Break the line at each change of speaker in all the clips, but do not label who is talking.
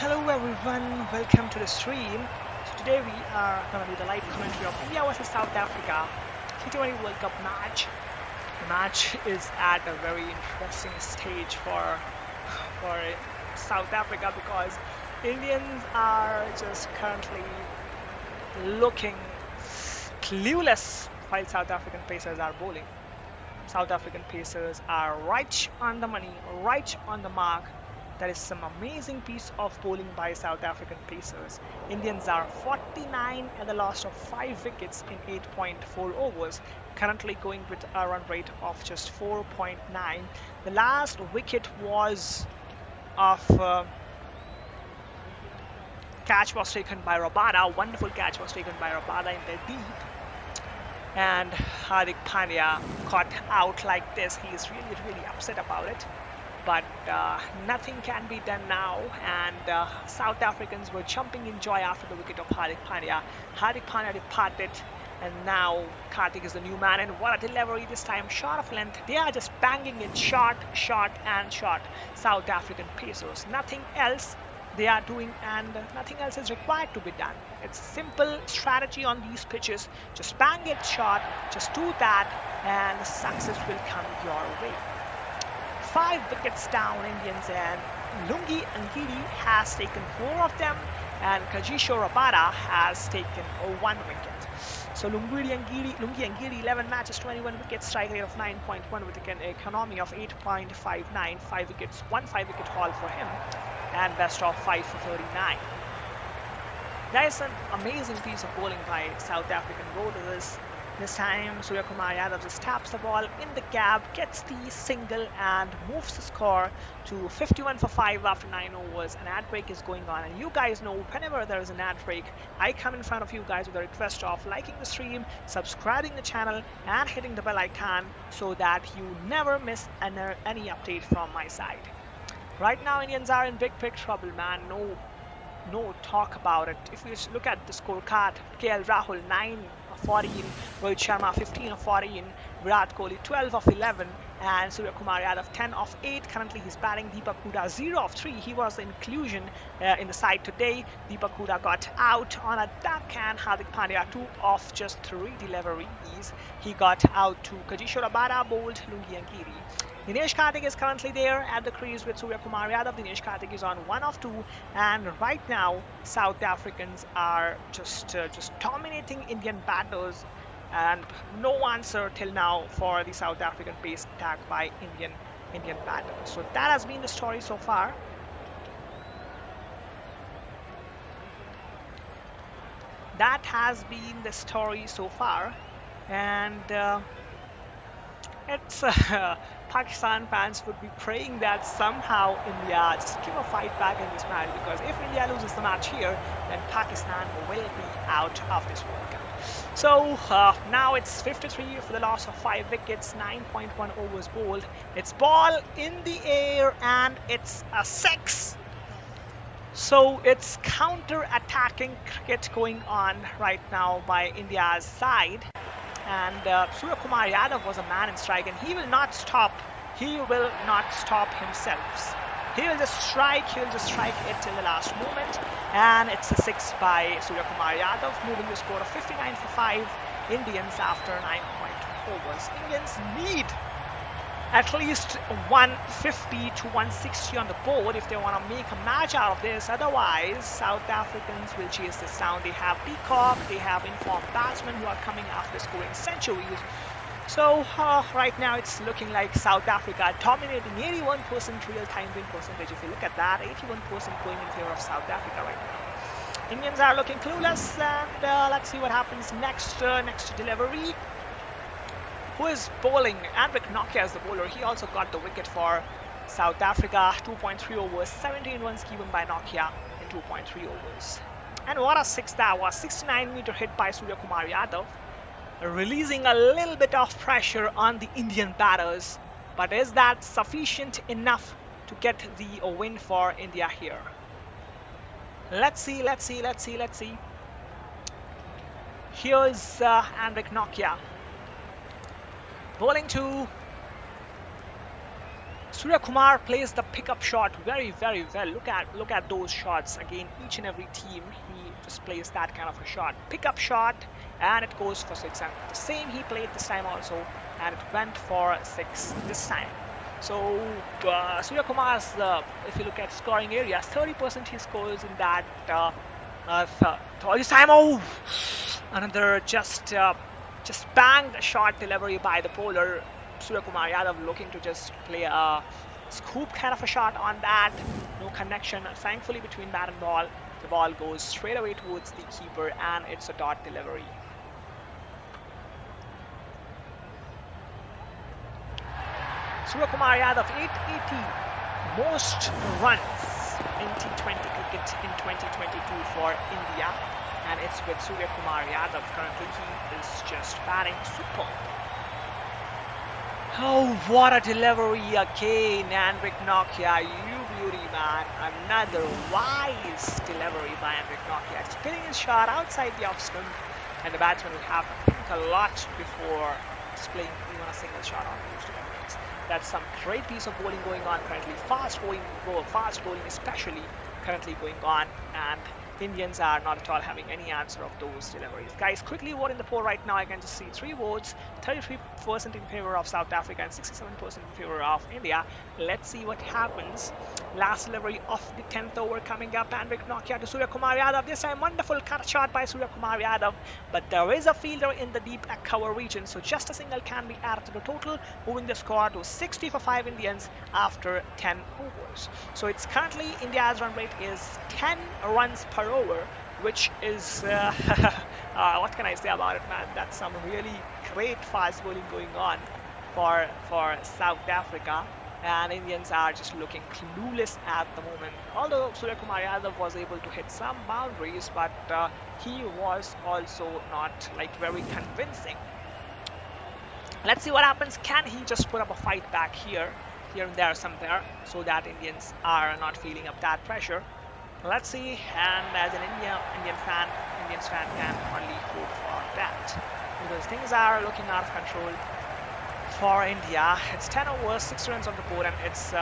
Hello everyone, welcome to the stream. So today we are going to do the live commentary of India versus South Africa T20 World Cup match. The match is at a very interesting stage for South Africa because Indians are just currently looking clueless while South African pacers are bowling. South African pacers are right on the money, right on the mark. That is some amazing piece of bowling by South African pacers. Indians are 49 at the loss of 5 wickets in 8.4 overs, currently going with a run rate of just 4.9. The last wicket was of catch was taken by Rabada. Wonderful catch was taken by Rabada in the deep. And Hardik Pandya caught out like this. He is really upset about it. But nothing can be done now, and South Africans were jumping in joy after the wicket of Hardik Pandya. Hardik Pandya departed, and now Karthik is the new man, and what a delivery this time, short of length. They are just banging it short, and short. South African pacers, nothing else they are doing, and nothing else is required to be done. It's simple strategy on these pitches. Just bang it short, just do that, and success will come your way. 5 wickets down Indians, and Lungi Angidi has taken 4 of them, and Kagiso Rabada has taken 1 wicket. So Lungi Angidi 11 matches, 21 wickets, strike rate of 9.1 with an economy of 8.59, 5 wickets, 1 5-wicket haul for him, and best of 5 for 39. That is an amazing piece of bowling by South African bowlers. This time, Surya Kumar Yadav just taps the ball in the gap, gets the single, and moves the score to 51 for 5 after 9 overs. An ad break is going on, and you guys know whenever there is an ad break, I come in front of you guys with a request of liking the stream, subscribing the channel, and hitting the bell icon so that you never miss any update from my side. Right now, Indians are in big trouble, man. No talk about it. If you look at the scorecard, KL Rahul 9 of 14, Rohit Sharma 15 of 14, Virat Kohli 12 of 11, and Surya Kumar Yadav 10 of 8. Currently he's batting. Deepak Hooda 0 of 3. He was the inclusion in the side today. Deepak Hooda got out on a duck, and Hardik Pandya 2 of just 3 deliveries. He got out to Kagiso Rabada, bowled Lungi Angidi. Dinesh Karthik is currently there at the crease with Surya Kumar Yadav. Dinesh Karthik is on 1 of 2, and right now South Africans are just dominating Indian batters, and no answer till now for the South African pace attack by Indian batters. So that has been the story so far. That has been the story so far, and it's Pakistan fans would be praying that somehow India just give a fight back in this match, because if India loses the match here, then Pakistan will be out of this World Cup. So now it's 53 for the loss of 5 wickets, 9.1 overs bowled. It's ball in the air, and it's a 6. So it's counter-attacking cricket going on right now by India's side. And Surya Kumar Yadav was a man in strike, and he will not stop. He will not stop himself. He will just strike it till the last moment. And it's a 6 by Surya Kumar Yadav, moving the score of 59 for 5 Indians after 9.2 overs. Indians need at least 150 to 160 on the board if they want to make a match out of this. Otherwise, South Africans will chase this down. They have Peacock, they have informed batsmen who are coming after scoring centuries. So right now it's looking like South Africa dominating, 81% real-time win percentage. If you look at that, 81% going in favor of South Africa right now. Indians are looking clueless, and let's see what happens next. Next delivery. Who is bowling? Andrik Nokia is the bowler. He also got the wicket for South Africa. 2.3 overs, 17 runs given by Nokia in 2.3 overs. And what a 6 that was. 69-meter hit by Surya Kumar Yadav, releasing a little bit of pressure on the Indian batters. But is that sufficient enough to get the win for India here? Let's see. Here's Andrik Nokia bowling to Surya Kumar plays the pickup shot very, very well. Look at those shots again. Each and every team, he just plays that kind of a shot, pickup shot, and it goes for 6. And the same he played this time also, and it went for 6 this time. So Surya Kumar's, if you look at scoring areas, 30% he scores in that. This time, oh, another just banged shot delivery by the bowler. Surya Kumar Yadav looking to just play a scoop kind of a shot on that. No connection, thankfully, between bat and ball. The ball goes straight away towards the keeper, and it's a dot delivery. Surya Kumar Yadav, 880 most runs in T20 cricket in 2022 for India, and it's with Surya Kumar Yadav. Currently, he is just batting superb. Oh, what a delivery again, Henrik Nokia, you beauty man. Another wise delivery by Henrik Nokia. Spinning his shot outside the off stump, and the batsman will have to think a lot before displaying even a single shot on those deliveries. That's some great piece of bowling going on currently. Fast bowling especially currently going on, and Indians are not at all having any answer of those deliveries. Guys, quickly vote in the poll right now. I can just see 3 votes, 33% in favor of South Africa and 67% in favor of India. Let's see what happens. Last delivery of the 10th over coming up. Henrik Nokia to Surya Kumar Yadav. This time wonderful cut shot by Surya Kumar Yadav, but there is a fielder in the deep cover region, so just a single can be added to the total, moving the score to 60 for 5 Indians after 10 overs. So it's currently India's run rate is 10 runs per over, which is what can I say about it, man? That's some really great fast bowling going on for South Africa, and Indians are just looking clueless at the moment. Although Surya Kumar Yadav was able to hit some boundaries, but he was also not like very convincing. Let's see what happens. Can he just put up a fight back here and there somewhere, so that Indians are not feeling up that pressure? Let's see, and as an Indians fan can only hope for that, because things are looking out of control for India. It's 10 overs, 6 runs on the board, and it's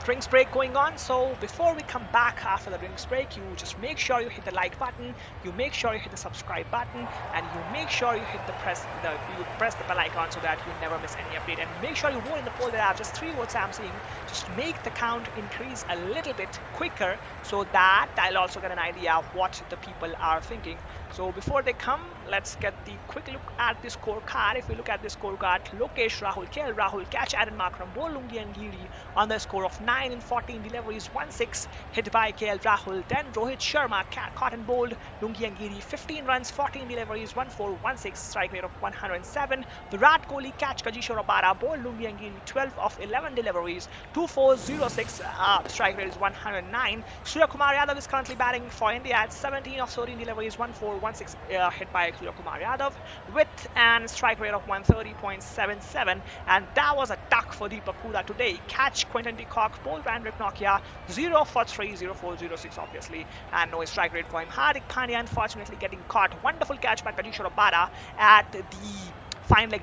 drinks break going on. So before we come back after the drinks break, you just make sure you hit the like button, you make sure you hit the subscribe button, and you make sure you hit press the bell icon so that you never miss any update. And make sure you vote in the poll. There are just 3 votes I'm seeing. Just make the count increase a little bit quicker, so that I'll also get an idea of what the people are thinking. So before they come, let's get the quick look at the scorecard. If we look at the scorecard, Lokesh Rahul, KL Rahul, catch Aaron Markram, bowl Lungi and Giri on the score of 9 in 14 deliveries, 1-6 hit by KL Rahul. Then Rohit Sharma caught and bowled Lungi and Giri, 15 runs, 14 deliveries, 1-4, 1-6, strike rate of 107. Virat Kohli catch Kajisha Rabada, bowled Lungi and Giri, 12 of 11 deliveries, 2-4, 0-6, strike rate is 109. Surya Kumar Yadav is currently batting for India at 17 of 13 deliveries, 1-4, 1-6 hit by Surya Kumar Yadav with an strike rate of 130.77, and that was a duck for Deepak Huda today. Catch Quinton de Kock, bowled Henrik Nokia, 0 for 3, 0 for 0-6 obviously, and no strike rate for him. Hardik Pandya unfortunately getting caught. Wonderful catch by Kajisha Rabada at the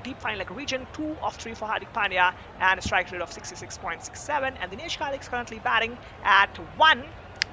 deep fine leg region, 2 of 3 for Hardik Pandya and a strike rate of 66.67. And Dinesh Karthik is currently batting at 1,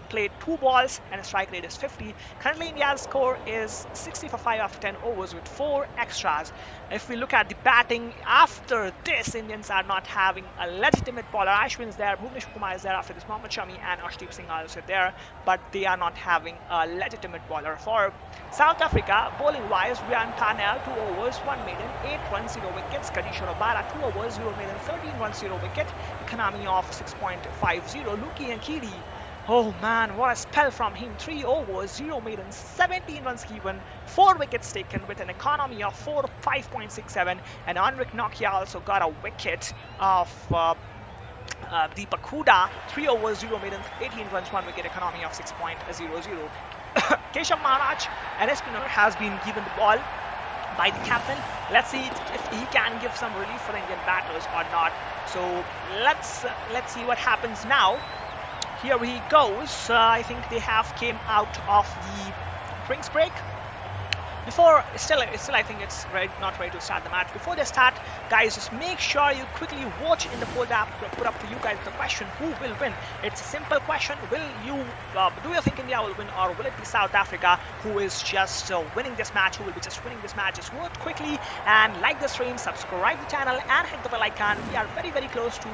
played 2 balls and a strike rate is 50. Currently India's score is 60 for 5 after 10 overs with 4 extras. If we look at the batting after this, Indians are not having a legitimate bowler. Ashwin is there, Bhuvneshwar Kumar is there after this, Mohammad Shami and Arshdeep Singh are also there, but they are not having a legitimate bowler. For South Africa, bowling wise, Rian Parnell, 2 overs, 1 maiden, 8 runs, 0 wickets. Kajisha Rabada, 2 overs, 0 maiden, 13 runs, 0 wicket. Economy of 6.50. Luki and Kiri, oh man, what a spell from him. 3 overs, 0 maidens, 17 runs given, 4 wickets taken with an economy of 5.67. And Henrik Nokia also got a wicket of Deepak Huda. 3 overs, 0 maidens, 18 runs, 1 wicket, economy of 6.00. Keshav Maharaj, an spinner, has been given the ball by the captain. Let's see if he can give some relief for the Indian batters or not. So let's see what happens now. Here he goes. I think they have came out of the drinks break. before still I think it's not ready to start the match. Before they start, guys, just make sure you quickly watch in the poll that I put up for you guys the question: who will win? It's a simple question. Will you do you think India will win, or will it be South Africa who is just winning this match? Who will be just winning this match? Just vote quickly and like the stream, subscribe the channel, and hit the bell icon. We are very close to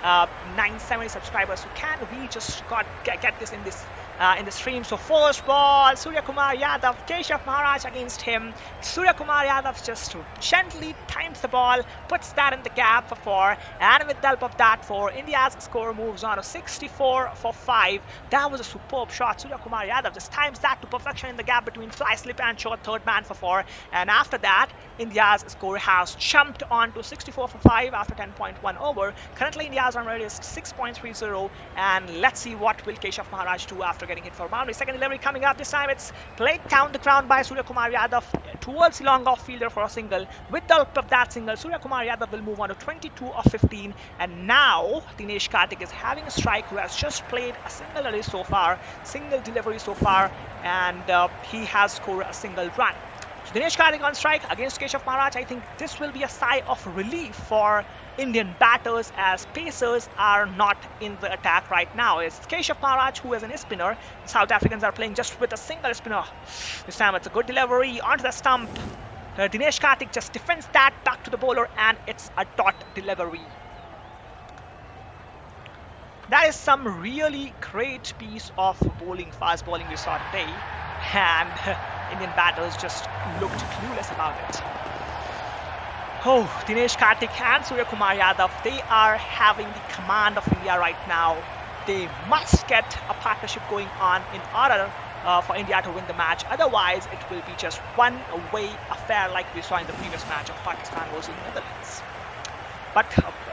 970 subscribers. So can we just get this in the stream? So first ball, Surya Kumar Yadav, Keshav Maharaj against him. Surya Kumar Yadav just gently times the ball, puts that in the gap for 4, and with the help of that 4, India's score moves on to 64 for 5. That was a superb shot. Surya Kumar Yadav just times that to perfection in the gap between fly, slip and short, third man for 4, and after that India's score has jumped on to 64 for 5 after 10.1 over. Currently India's run rate is 6.30, and let's see what will Keshav Maharaj do after getting hit for boundary. Second delivery coming up. This time it's played down the ground by Surya Kumar Yadav towards the long off fielder for a single. With the help of that single, Surya Kumar Yadav will move on to 22 of 15, and now Dinesh Karthik is having a strike, who has just played a single delivery so far, and he has scored a single run. So Dinesh Karthik on strike against Keshav Maharaj. I think this will be a sigh of relief for Indian batters, as pacers are not in the attack right now. It's Keshav Maharaj who is an spinner. The South Africans are playing just with a single spinner. This time it's a good delivery onto the stump. Dinesh Karthik just defends that back to the bowler, and it's a dot delivery. That is some really great piece of bowling, fast bowling we saw today, and Indian batters just looked clueless about it. Oh, Dinesh Karthik and Surya Kumar Yadav, they are having the command of India right now. They must get a partnership going on in order for India to win the match. Otherwise, it will be just one-way affair like we saw in the previous match of Pakistan versus Netherlands. But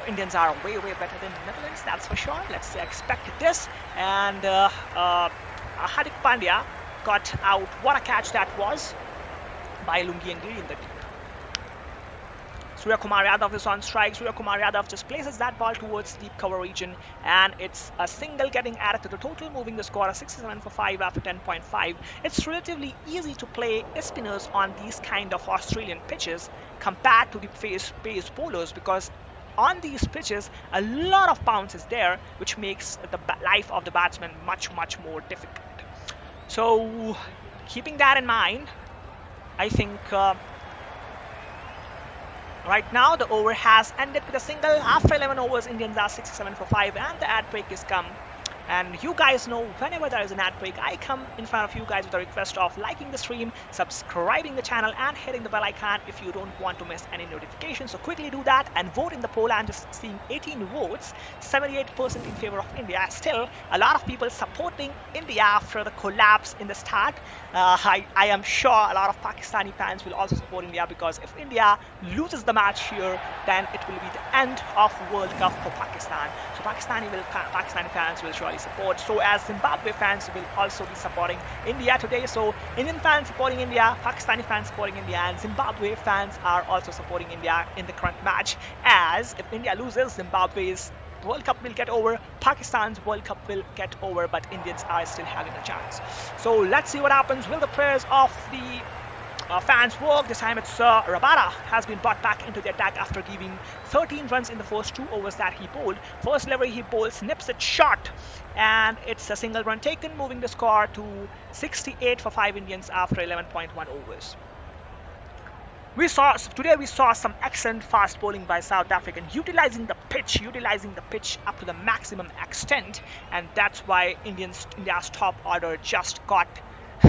Indians are way better than the Netherlands, that's for sure. Let's expect this. And Hardik Pandya got out. What a catch that was by Lungi Ngiri in the deep. Surya Kumar Yadav is on strike. Surya Kumar Yadav just places that ball towards deep cover region, and it's a single getting added to the total, moving the score to 67 for 5 after 10.5. It's relatively easy to play spinners on these kind of Australian pitches compared to the pace bowlers, because on these pitches a lot of bounce is there, which makes the life of the batsman much more difficult. So keeping that in mind, I think right now the over has ended with a single. After 11 overs, Indians are 67 for 5, and the ad break is come. And you guys know, whenever there is an ad break, I come in front of you guys with a request of liking the stream, subscribing the channel, and hitting the bell icon if you don't want to miss any notifications. So quickly do that and vote in the poll. I'm just seeing 18 votes, 78% in favor of India. Still, a lot of people supporting India after the collapse in the start. I am sure a lot of Pakistani fans will also support India, because if India loses the match here, then it will be the end of World Cup for Pakistan. So Pakistani fans will surely support. So as Zimbabwe fans will also be supporting India today. So Indian fans supporting India, Pakistani fans supporting India, and Zimbabwe fans are also supporting India in the current match. As if India loses, Zimbabwe's World Cup will get over, Pakistan's World Cup will get over, but Indians are still having a chance. So let's see what happens. Will the prayers of the fans work? This time it's Rabada has been brought back into the attack after giving 13 runs in the first 2 overs that he bowled. First delivery he bowls, nips it short, and it's a single run taken, moving the score to 68 for 5 Indians after 11.1 overs. Today we saw some excellent fast bowling by South African, utilizing the pitch up to the maximum extent, and that's why India's top order just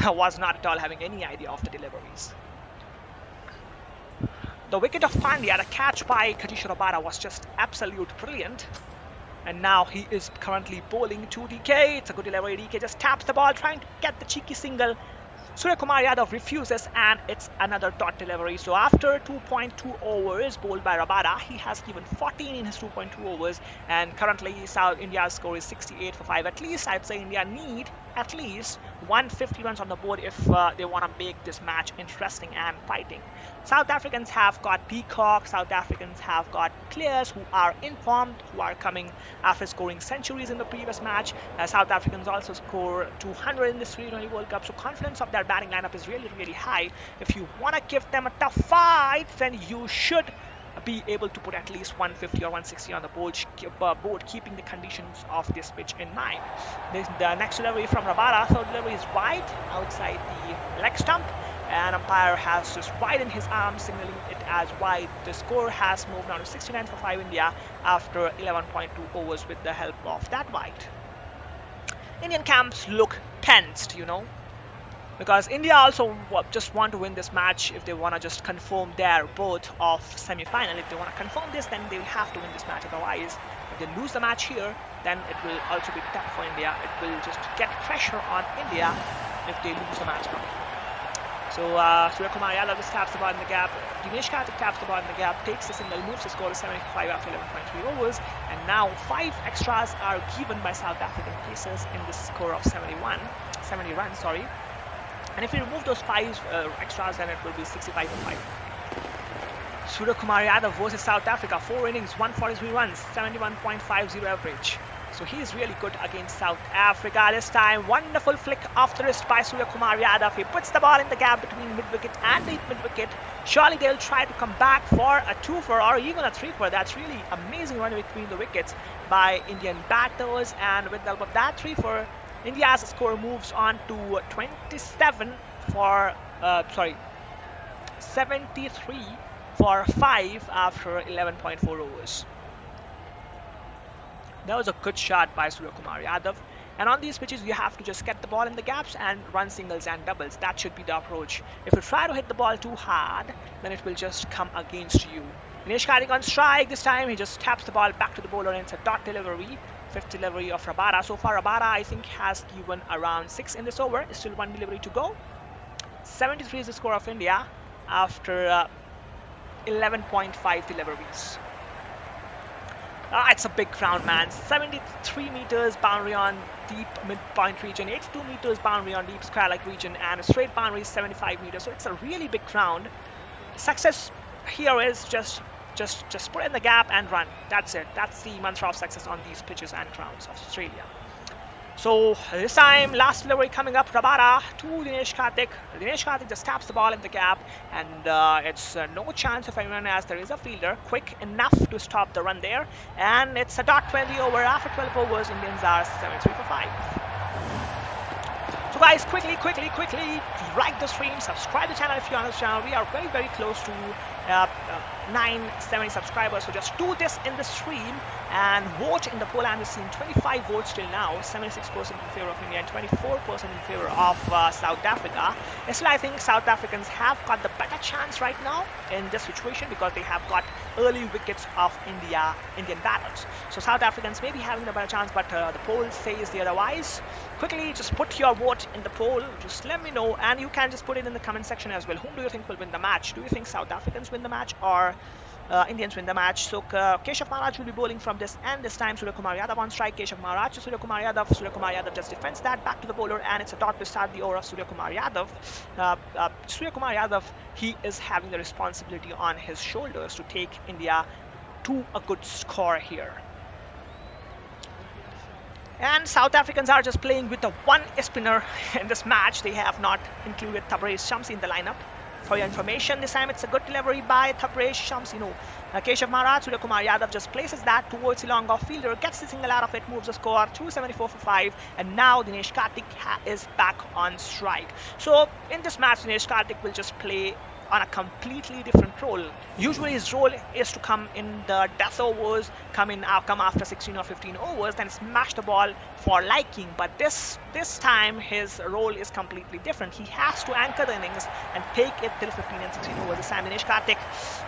was not at all having any idea of the deliveries. The wicket of Pandya, the catch by Katish Rabada, was just absolute brilliant. And now he is currently bowling to DK. It's a good delivery. DK just taps the ball, trying to get the cheeky single. Surya Kumar Yadav refuses, and it's another dot delivery. So after 2.2 overs bowled by Rabada, he has given 14 in his 2.2 overs, and currently South India's score is 68 for 5. At least I'd say India need at least 150 runs on the board if they want to make this match interesting and fighting. South Africans have got peacock. South Africans have got players who are informed, who are coming after scoring centuries in the previous match. South Africans also score 200 in this T20 World Cup, so confidence of their batting lineup is really, really high. If you want to give them a tough fight, then you should be able to put at least 150 or 160 on the board, keeping the conditions of this pitch in mind. The next delivery from Rabada, third delivery is wide outside the leg stump, and umpire has just widened his arm, signaling it as wide. The score has moved now to 69 for 5 India after 11.2 overs with the help of that wide. Indian camps look tensed, because India also just want to win this match if they want to just confirm their berth of semi-final. If they want to confirm this, then they will have to win this match. Otherwise, if they lose the match here, then it will also be tough for India. It will just get pressure on India if they lose the match now. So Surya Kumar Yadav just taps the ball in the gap. Dinesh Karthik taps the ball in the gap, takes the single, moves the score to 75 after 11.3 overs. And now 5 extras are given by South African pacers in this score of 70 runs. And if you remove those 5 extras, then it will be 65 for 5. Surya Kumar Yadav versus South Africa, 4 innings, 143 runs, 71.50 average. So he is really good against South Africa this time. Wonderful flick off the wrist by Surya Kumar Yadav. He puts the ball in the gap between mid-wicket and the mid-wicket. Surely they'll try to come back for a 2-for or even a 3-for. That's really amazing run between the wickets by Indian batters. And with the help of that 3-for, India's score moves on to 73 for 5 after 11.4 overs. That was a good shot by Surya Kumar Yadav. And on these pitches, you have to just get the ball in the gaps and run singles and doubles. That should be the approach. If you try to hit the ball too hard, then it will just come against you. Dinesh Karthik on strike this time. He just taps the ball back to the bowler and it's a dot delivery. 5th delivery of Rabada. So far, Rabada, I think, has given around 6 in this over. Still 1 delivery to go. 73 is the score of India after 11.5 deliveries. It's a big ground, man. 73 meters boundary on deep midpoint region, 82 meters boundary on deep square-like region, and a straight boundary is 75 meters. So it's a really big ground. Success here is just put in the gap and run. That's it. That's the mantra of success on these pitches and grounds of Australia. So this time, last delivery coming up, Rabada to Dinesh Karthik. Dinesh Karthik just taps the ball in the gap, and it's no chance of anyone as there is a fielder quick enough to stop the run there. And it's a dot 20 over. After 12 overs, Indians are 73 for 5. So guys, quickly, like the stream, subscribe to the channel if you're on this channel. We are very, very close to 970 subscribers, so just do this in the stream and vote in the poll. I'm seeing 25 votes till now, 76% in favor of India and 24% in favor of South Africa. Still, I think South Africans have got the better chance right now in this situation because they have got early wickets of Indian batters. So South Africans may be having a better chance, but the poll says the otherwise. Quickly, just put your vote in the poll. Just let me know, and you can just put it in the comment section as well. Whom do you think will win the match? Do you think South Africans win the match or Indians win the match? So Keshav Maharaj will be bowling from this end. This time Surya Kumar Yadav on strike. Keshav Maharaj to Surya Kumar Yadav. Surya Kumar Yadav just defends that back to the bowler, and it's a dot to start the over of Surya Kumar Yadav. Surya Kumar Yadav, he is having the responsibility on his shoulders to take India to a good score here. And South Africans are just playing with the one spinner in this match. They have not included Tabraiz Shamsi in the lineup. For your information, this time it's a good delivery by Tabraiz Shamsi. Keshav Maharaj, Surya Kumar Yadav just places that towards the long off fielder, gets the single out of it, moves the score 274 for 5, and now Dinesh Karthik is back on strike. So in this match, Dinesh Karthik will just play on a completely different role. Usually his role is to come in the death overs, come after 16 or 15 overs, then smash the ball for liking. But this time his role is completely different. He has to anchor the innings and take it till 15 and 16 overs. This time Dinesh Karthik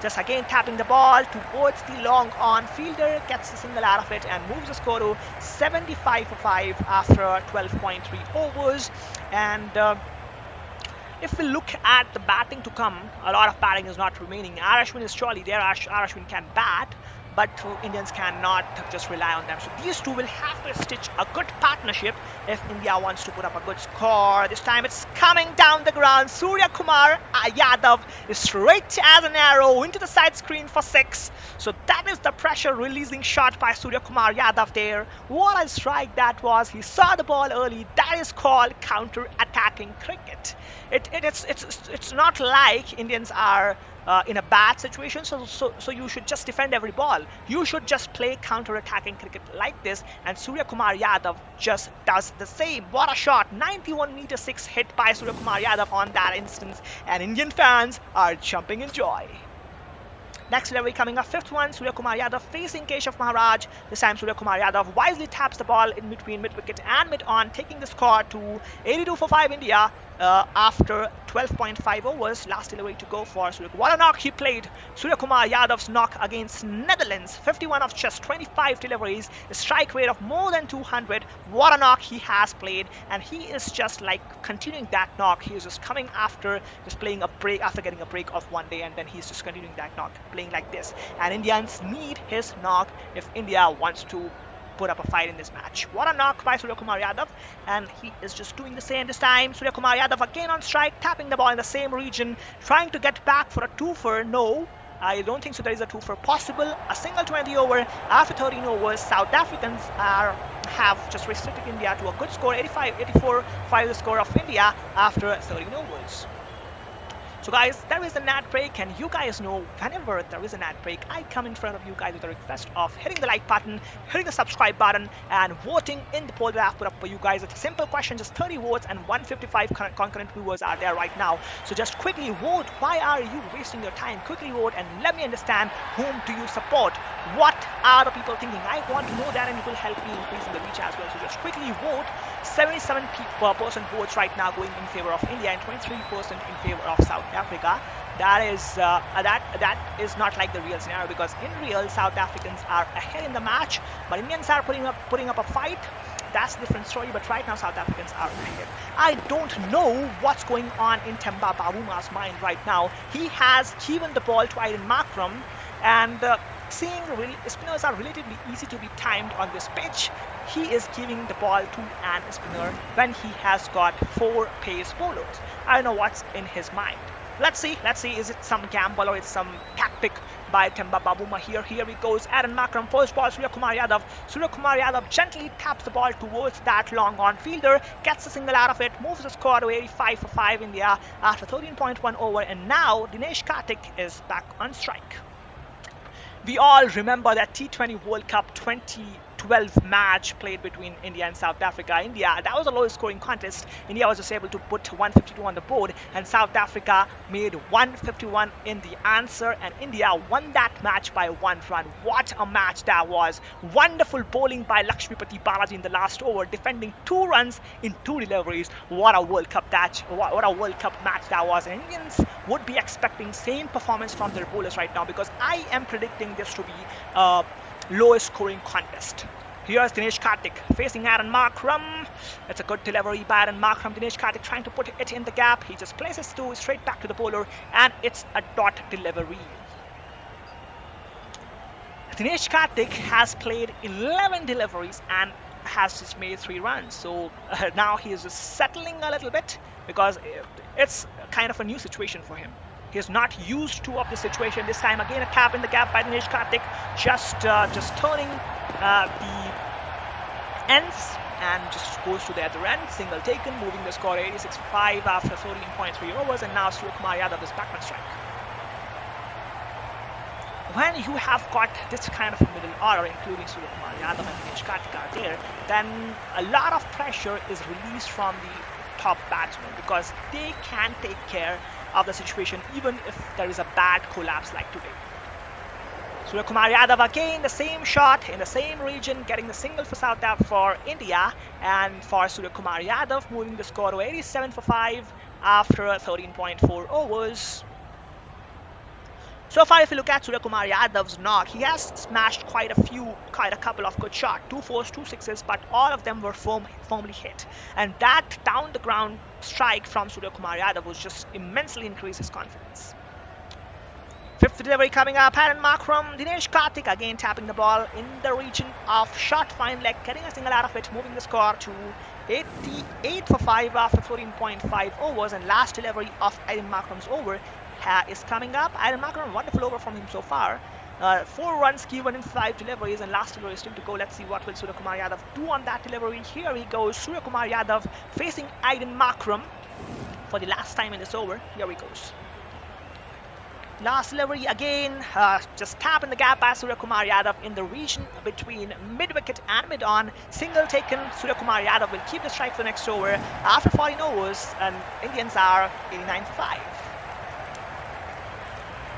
just again tapping the ball towards the long on fielder, gets the single out of it and moves the score to 75 for 5 after 12.3 overs. And if we look at the batting to come, a lot of batting is not remaining. R. Ashwin is surely there. R. Ashwin can bat, but Indians cannot just rely on them. So these two will have to stitch a good partnership if India wants to put up a good score. This time it's coming down the ground. Surya Kumar Yadav is straight as an arrow into the side screen for 6. So that is the pressure releasing shot by Surya Kumar Yadav there. What a strike that was. He saw the ball early. That is called counter-attacking cricket. It's not like Indians are in a bad situation, so you should just defend every ball. You should just play counter-attacking cricket like this, and Surya Kumar Yadav just does the same. What a shot! 91 meter 6 hit by Surya Kumar Yadav on that instance, and Indian fans are jumping in joy. Next delivery coming up, 5th one, Surya Kumar Yadav facing Keshav Maharaj. This time Surya Kumar Yadav wisely taps the ball in between mid-wicket and mid-on, taking the score to 82 for 5 India after 12.5 overs. Last delivery to go for Surya. What a knock he played. Surya Kumar Yadav's knock against Netherlands. 51 of just 25 deliveries. A strike rate of more than 200. What a knock he has played. And he is just like continuing that knock. He is just coming after just playing a break, after getting a break of one day, and then he's just continuing that knock, playing like this. And Indians need his knock if India wants to put up a fight in this match. What a knock by Surya Kumar Yadav, and he is just doing the same this time. Surya Kumar Yadav again on strike, tapping the ball in the same region, trying to get back for a twofer. No, I don't think so. There is a twofer possible. A single 20 over after 13 overs. South Africans have just restricted India to a good score, 84 5 the score of India after 13 overs. So guys, there is an ad break, and you guys know whenever there is an ad break, I come in front of you guys with a request of hitting the like button, hitting the subscribe button, and voting in the poll that I've put up for you guys. It's a simple question, just 30 votes and 155 concurrent viewers are there right now. So just quickly vote. Why are you wasting your time? Quickly vote and let me understand, whom do you support? What are the people thinking? I want to know that, and it will help me increase the reach as well. So just quickly vote. 77% votes right now going in favor of India and 23% in favor of South Africa. That is not like the real scenario, because in real South Africans are ahead in the match, but Indians are putting up a fight. That's a different story, but right now South Africans are ahead. I don't know what's going on in Temba Bavumaa's mind right now. He has given the ball to Aiden Markram, and seeing spinners are relatively easy to be timed on this pitch, he is giving the ball to an spinner when he has got 4 pace bowlers. I don't know what's in his mind. Let's see, is it some gamble or it's some tactic by Temba Bavuma here? Here he goes, Aaron Markram, first ball, Surya Kumar Yadav. Surya Kumar Yadav gently taps the ball towards that long on fielder, gets a single out of it, moves the score to 85 for 5 India after 13.1 over, and now Dinesh Karthik is back on strike. We all remember that T20 World Cup 2012 match played between India and South Africa. That was a low scoring contest. India was just able to put 152 on the board, and South Africa made 151 in the answer, and India won that match by 1 run. What a match that was. Wonderful bowling by Lakshmipati Balaji in the last over, defending 2 runs in 2 deliveries. What a World Cup match. What a World Cup match that was. And Indians would be expecting same performance from their bowlers right now, because I am predicting this to be a lowest scoring contest. Here's Dinesh Karthik facing Aaron Markram. It's a good delivery by Aaron Markram. Dinesh Karthik trying to put it in the gap. He just places 2 straight back to the bowler, and it's a dot delivery. Dinesh Karthik has played 11 deliveries and has just made 3 runs. So now he is just settling a little bit, because it's kind of a new situation for him. He is not used to of this situation. This time again a tap in the gap by Dinesh Karthik, just turning the ends and just goes to the other end. Single taken, moving the score 86-5 after 13.3 overs, and now Surya Kumar Yadav is back on strike. When you have got this kind of a middle order, including Surya Kumar Yadav and Dinesh Karthik are there, then a lot of pressure is released from the top batsmen, because they can take care of the situation even if there is a bad collapse like today. Surya Kumar Yadav again, the same shot in the same region, getting the single for for India, and for Surya Kumar Yadav moving the score to 87 for 5 after 13.4 overs. So far, if you look at Surya Kumar Yadav's knock, he has smashed quite a couple of good shots, 2 4s, 2 6s, but all of them were firmly hit. And that down the ground strike from Surya Kumar Yadav was just immensely increased his confidence. Fifth delivery coming up, and mark from Dinesh Karthik, again tapping the ball in the region of short fine leg, getting a single out of it, moving the score to 88 for 5 after 14.5 overs. And last delivery of Aiden Markram's over is coming up. Aiden Markram, wonderful over from him so far. 4 runs given in 5 deliveries, and last delivery is still to go. Let's see what will Surya Kumar Yadav do on that delivery. Here he goes, Surya Kumar Yadav facing Aiden Markram for the last time in this over. Here he goes. Last delivery again, just tap in the gap by Surya Kumar Yadav in the region between mid-wicket and mid-on. Single taken, Surya Kumar Yadav will keep the strike for the next over after 14 overs, and Indians are 89 for 5.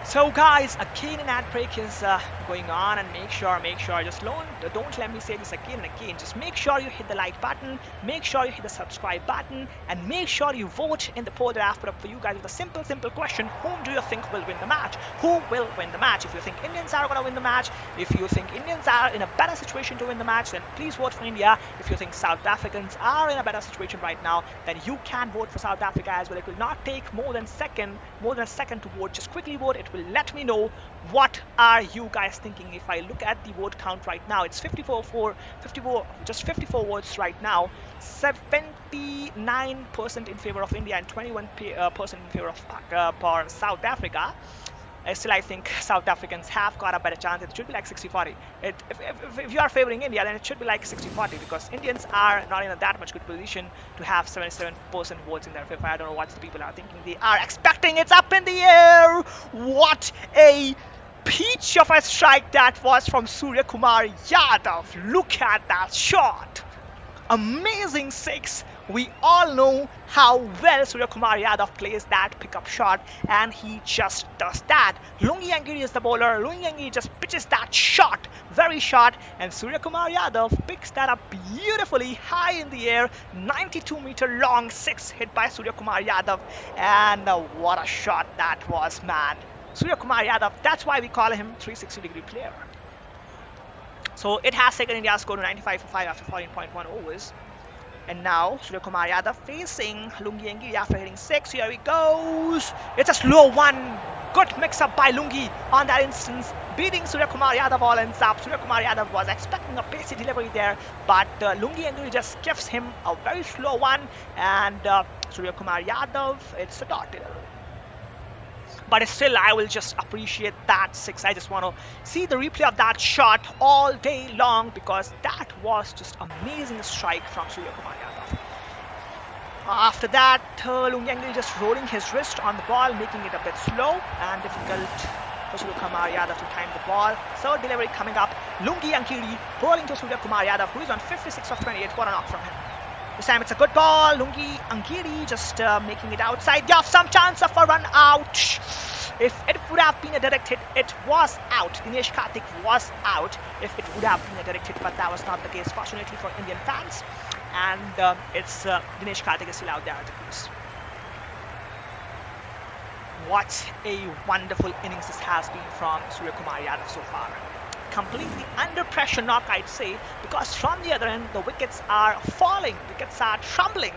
So guys, again an ad break is going on, and make sure, just don't let me say this again and again, just make sure you hit the like button, make sure you hit the subscribe button, and make sure you vote in the poll that I've put up for you guys with a simple question: whom do you think will win the match? Who will win the match? If you think Indians are going to win the match, if you think Indians are in a better situation to win the match, then please vote for India. If you think South Africans are in a better situation right now, then you can vote for South Africa as well. It will not take more than a second to vote. Just quickly vote. It will let me know what are you guys thinking. If I look at the vote count right now, it's 54 votes right now. 79% in favor of India and 21% in favor of for South Africa. Still, I think South Africans have got a better chance. It should be like 60-40. If you are favoring India, then it should be like 60-40, because Indians are not in that much good position to have 77% votes in their favor. I don't know what the people are thinking. They are expecting it's up in the air. What a peach of a strike that was from Surya Kumar Yadav. Look at that shot. Amazing 6. We all know how well Surya Kumar Yadav plays that pickup shot, and he just does that. Lungi Angiri is the bowler. Lungi Angiri just pitches that shot, very short, and Surya Kumar Yadav picks that up beautifully high in the air. 92-meter long 6 hit by Surya Kumar Yadav, and what a shot that was, man. Surya Kumar Yadav, that's why we call him 360-degree player. So it has taken India's score to 95 for 5 after 14.1 overs. And now Surya Kumar Yadav facing Lungi Angiri after hitting 6. Here he goes. It's a slow one. Good mix-up by Lungi on that instance, beating Surya Kumar Yadav all ends up. Surya Kumar Yadav was expecting a pacey delivery there, but Lungi Angiri just gives him a very slow one, and Surya Kumar Yadav, it's a dot delivery. But still, I will just appreciate that 6. I just want to see the replay of that shot all day long, because that was just amazing strike from Surya Kumar Yadav. After that, Lungi Angiri just rolling his wrist on the ball, making it a bit slow and difficult for Surya Kumar Yadav to time the ball. Third delivery coming up. Lungi Angiri bowling to Surya Kumar Yadav, who is on 56 of 28. What a knock from him. This time it's a good ball. Lungi Angiri just making it outside. Yeah, some chance of a run out. If it would have been a direct hit, it was out. Dinesh Karthik was out if it would have been a direct hit, but that was not the case, fortunately for Indian fans. And it's Dinesh Karthik is still out there at the crease. What a wonderful innings this has been from Surya Kumar Yadav so far. Completely under pressure knock, I'd say, because from the other end the wickets are falling, wickets are trembling,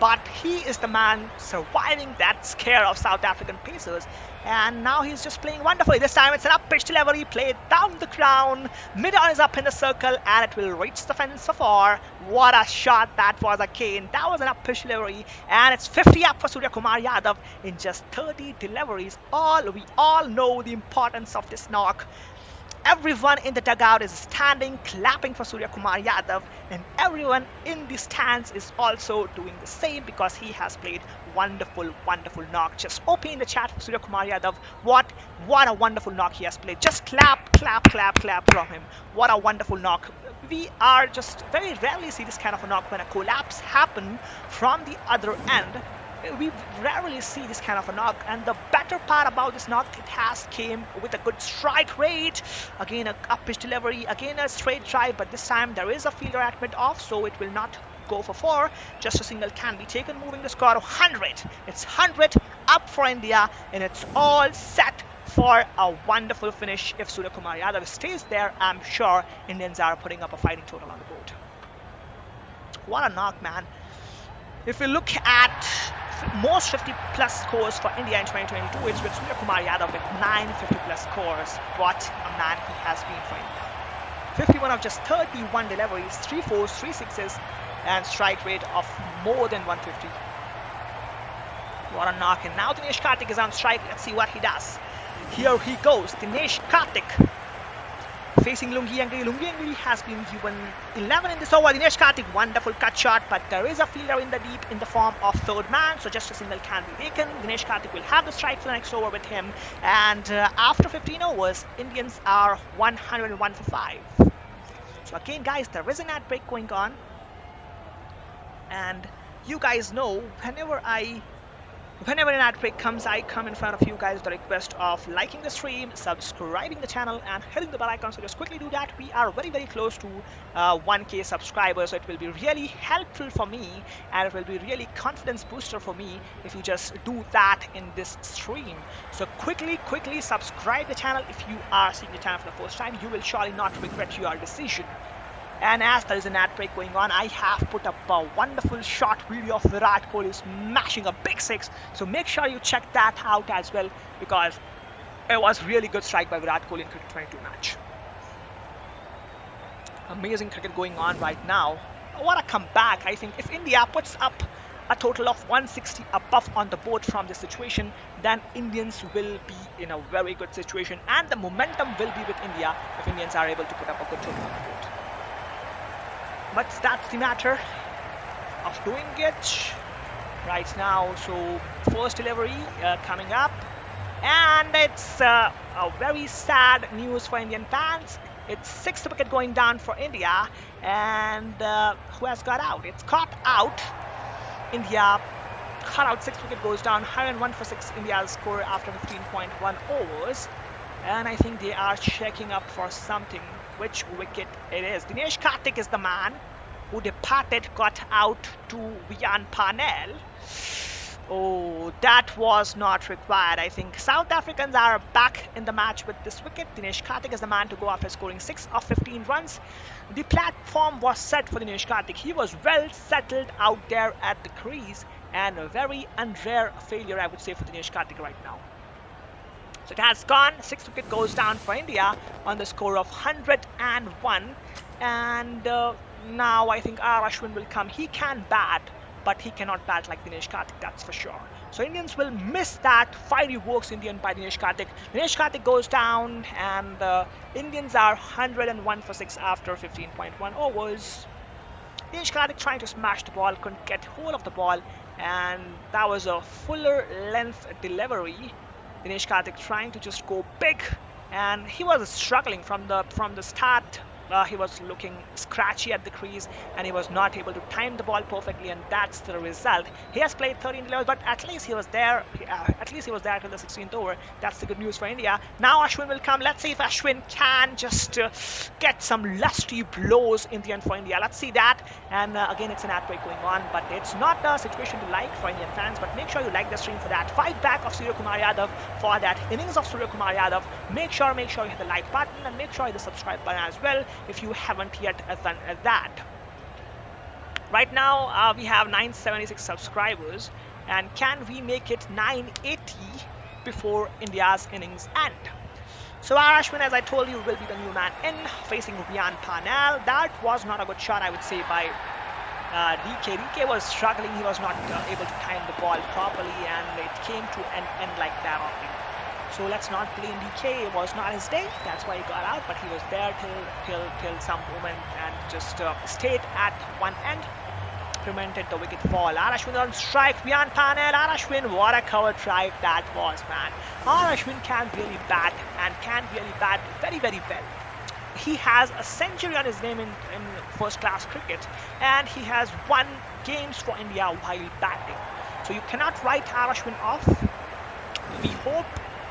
but he is the man surviving that scare of South African pacers, and now he's just playing wonderfully. This time it's an up pitch delivery, played down the crown, mid-on is up in the circle, and it will reach the fence for 4. What a shot that was again. That was an up pitch delivery, and it's 50 up for Surya Kumar Yadav in just 30 deliveries. We all know the importance of this knock. Everyone in the dugout is standing, clapping for Surya Kumar Yadav, and everyone in the stands is also doing the same, because he has played wonderful knock. Just OP in the chat for Surya Kumar Yadav. What a wonderful knock he has played. Just clap from him. What a wonderful knock. We are just very rarely see this kind of a knock when a collapse happen from the other end. We rarely see this kind of a knock, and the better part about this knock, it has came with a good strike rate. Again, a up pitch delivery, again a straight drive, but this time there is a fielder at mid-off, so it will not go for 4. Just a single can be taken, moving the score to 100. It's 100 up for India, and it's all set for a wonderful finish. If Surya Kumar Yadav stays there, I'm sure Indians are putting up a fighting total on the board. What a knock, man. If we look at most 50 plus scores for India in 2022. It's with Surya Kumar Yadav with 9 50 plus scores. What a man he has been for India. 51 of just 31 deliveries, 3 fours, 3 sixes, and strike rate of more than 150. What a knock. And now Dinesh Karthik is on strike. Let's see what he does. Here he goes. Dinesh Karthik facing Lungi Angri. Lungi Angri has been given 11 in this over. Dinesh Karthik, wonderful cut shot, but there is a fielder in the deep in the form of third man, so just a single can be taken. Dinesh Karthik will have the strike for the next over with him, and after 15 overs, Indians are 101 for 5. So again, guys, there is an ad break going on, and you guys know whenever an ad break comes, I come in front of you guys with the request of liking the stream, subscribing the channel, and hitting the bell icon. So just quickly do that. We are very, very close to 1K subscribers, so it will be really helpful for me, and it will be really confidence booster for me if you just do that in this stream. So quickly subscribe the channel. If you are seeing the channel for the first time, you will surely not regret your decision. And as there is an ad break going on, I have put up a wonderful short video of Virat Kohli smashing a big six. So make sure you check that out as well, because it was really good strike by Virat Kohli in cricket 22 match. Amazing cricket going on right now. What a comeback. I think if India puts up a total of 160 above on the board from this situation, then Indians will be in a very good situation, and the momentum will be with India if Indians are able to put up a good total on the board. But that's the matter of doing it right now. So first delivery coming up, and it's a very sad news for Indian fans. It's 6th wicket going down for India, and who has got out? It's caught out. India caught out. 6th wicket goes down. 101 for 6. India's score after 15.1 overs, and I think they are checking up for something. Which wicket it is? Dinesh Karthik is the man who departed, got out to Vian Parnell. Oh, that was not required. I think South Africans are back in the match with this wicket. Dinesh Karthik is the man to go after scoring 6 of 15 runs. The platform was set for Dinesh Karthik. He was well settled out there at the crease, and a very rare failure, I would say, for Dinesh Karthik right now. So it has gone. 6th wicket goes down for India on the score of 101. And now I think R. Ashwin will come. He can bat, but he cannot bat like Dinesh Karthik, that's for sure. So Indians will miss that fiery works Indian by Dinesh Karthik. Dinesh Karthik goes down, and Indians are 101 for 6 after 15.1 overs. Dinesh Karthik trying to smash the ball, couldn't get hold of the ball, and that was a fuller length delivery. Dinesh Karthik trying to just go big, and he was struggling from the start. He was looking scratchy at the crease, and he was not able to time the ball perfectly, and that's the result. He has played 13 deliveries, but at least he was there. Till the 16th over. That's the good news for India. Now Ashwin will come. Let's see if Ashwin can just get some lusty blows in the end for India. Let's see that. And again, it's an ad break going on, but it's not a situation to like for Indian fans. But make sure you like the stream for that. 5 back of Surya Kumar Yadav for that innings of Surya Kumar Yadav. Make sure you hit the like button, and make sure you hit the subscribe button as well if you haven't yet done that. Right now we have 976 subscribers, and can we make it 980 before India's innings end? So R. Ashwin, as I told you, will be the new man in, facing Vian Parnell. That was not a good shot, I would say, by DK. DK was struggling. He was not able to time the ball properly, and it came to an end like that only. So let's not blame DK. It was not his day. That's why he got out. But he was there till some moment, and just stayed at one end, prevented the wicket fall. R. Ashwin on strike. Vian Parnell. R. Ashwin, what a cover drive that was, man. R. Ashwin can really bat, and can really bat very, very well. He has a century on his name in first-class cricket, and he has won games for India while batting. So you cannot write R. Ashwin off.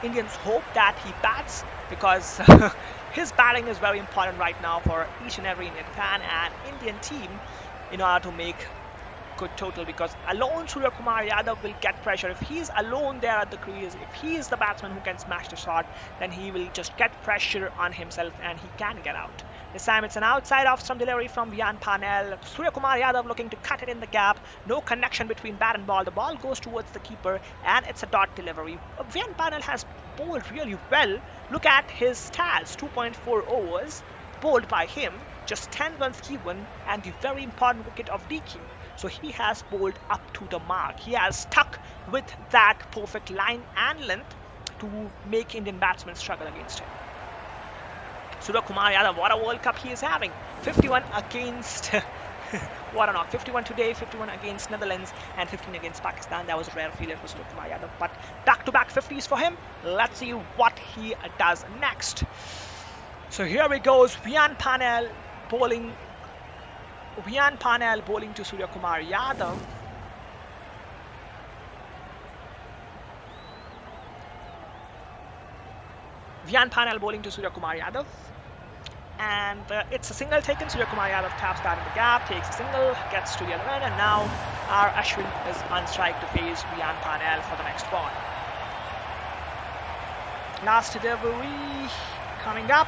Indians hope that he bats, because his batting is very important right now for each and every Indian fan and Indian team in order to make good total, because alone Surya Kumar Yadav will get pressure. If he's alone there at the crease, if he is the batsman who can smash the shot, then he will just get pressure on himself and he can get out. This time it's an outside off-stump delivery from Vian Panel. Surya Kumar Yadav looking to cut it in the gap. No connection between bat and ball. The ball goes towards the keeper and it's a dot delivery. Vian Panel has bowled really well. Look at his stats, 2.4 overs bowled by him, just 10 runs given and the very important wicket of DQ. So he has bowled up to the mark. He has stuck with that perfect line and length to make Indian batsmen struggle against him. Surya Kumar Yadav, what a World Cup he is having. 51 against, what a knock. 51 today, 51 against Netherlands, and 15 against Pakistan. That was a rare failure for Surya Kumar Yadav. But back-to-back 50s for him. Let's see what he does next. So here he goes. Vian Panel bowling to Surya Kumar Yadav. Vian Panel bowling to Surya Kumar Yadav. And it's a single taken. Surya Kumar Yadav taps that in the gap, takes a single, gets to the other end, and now our Ashwin is on strike to face Vian Panel for the next ball. Last delivery coming up.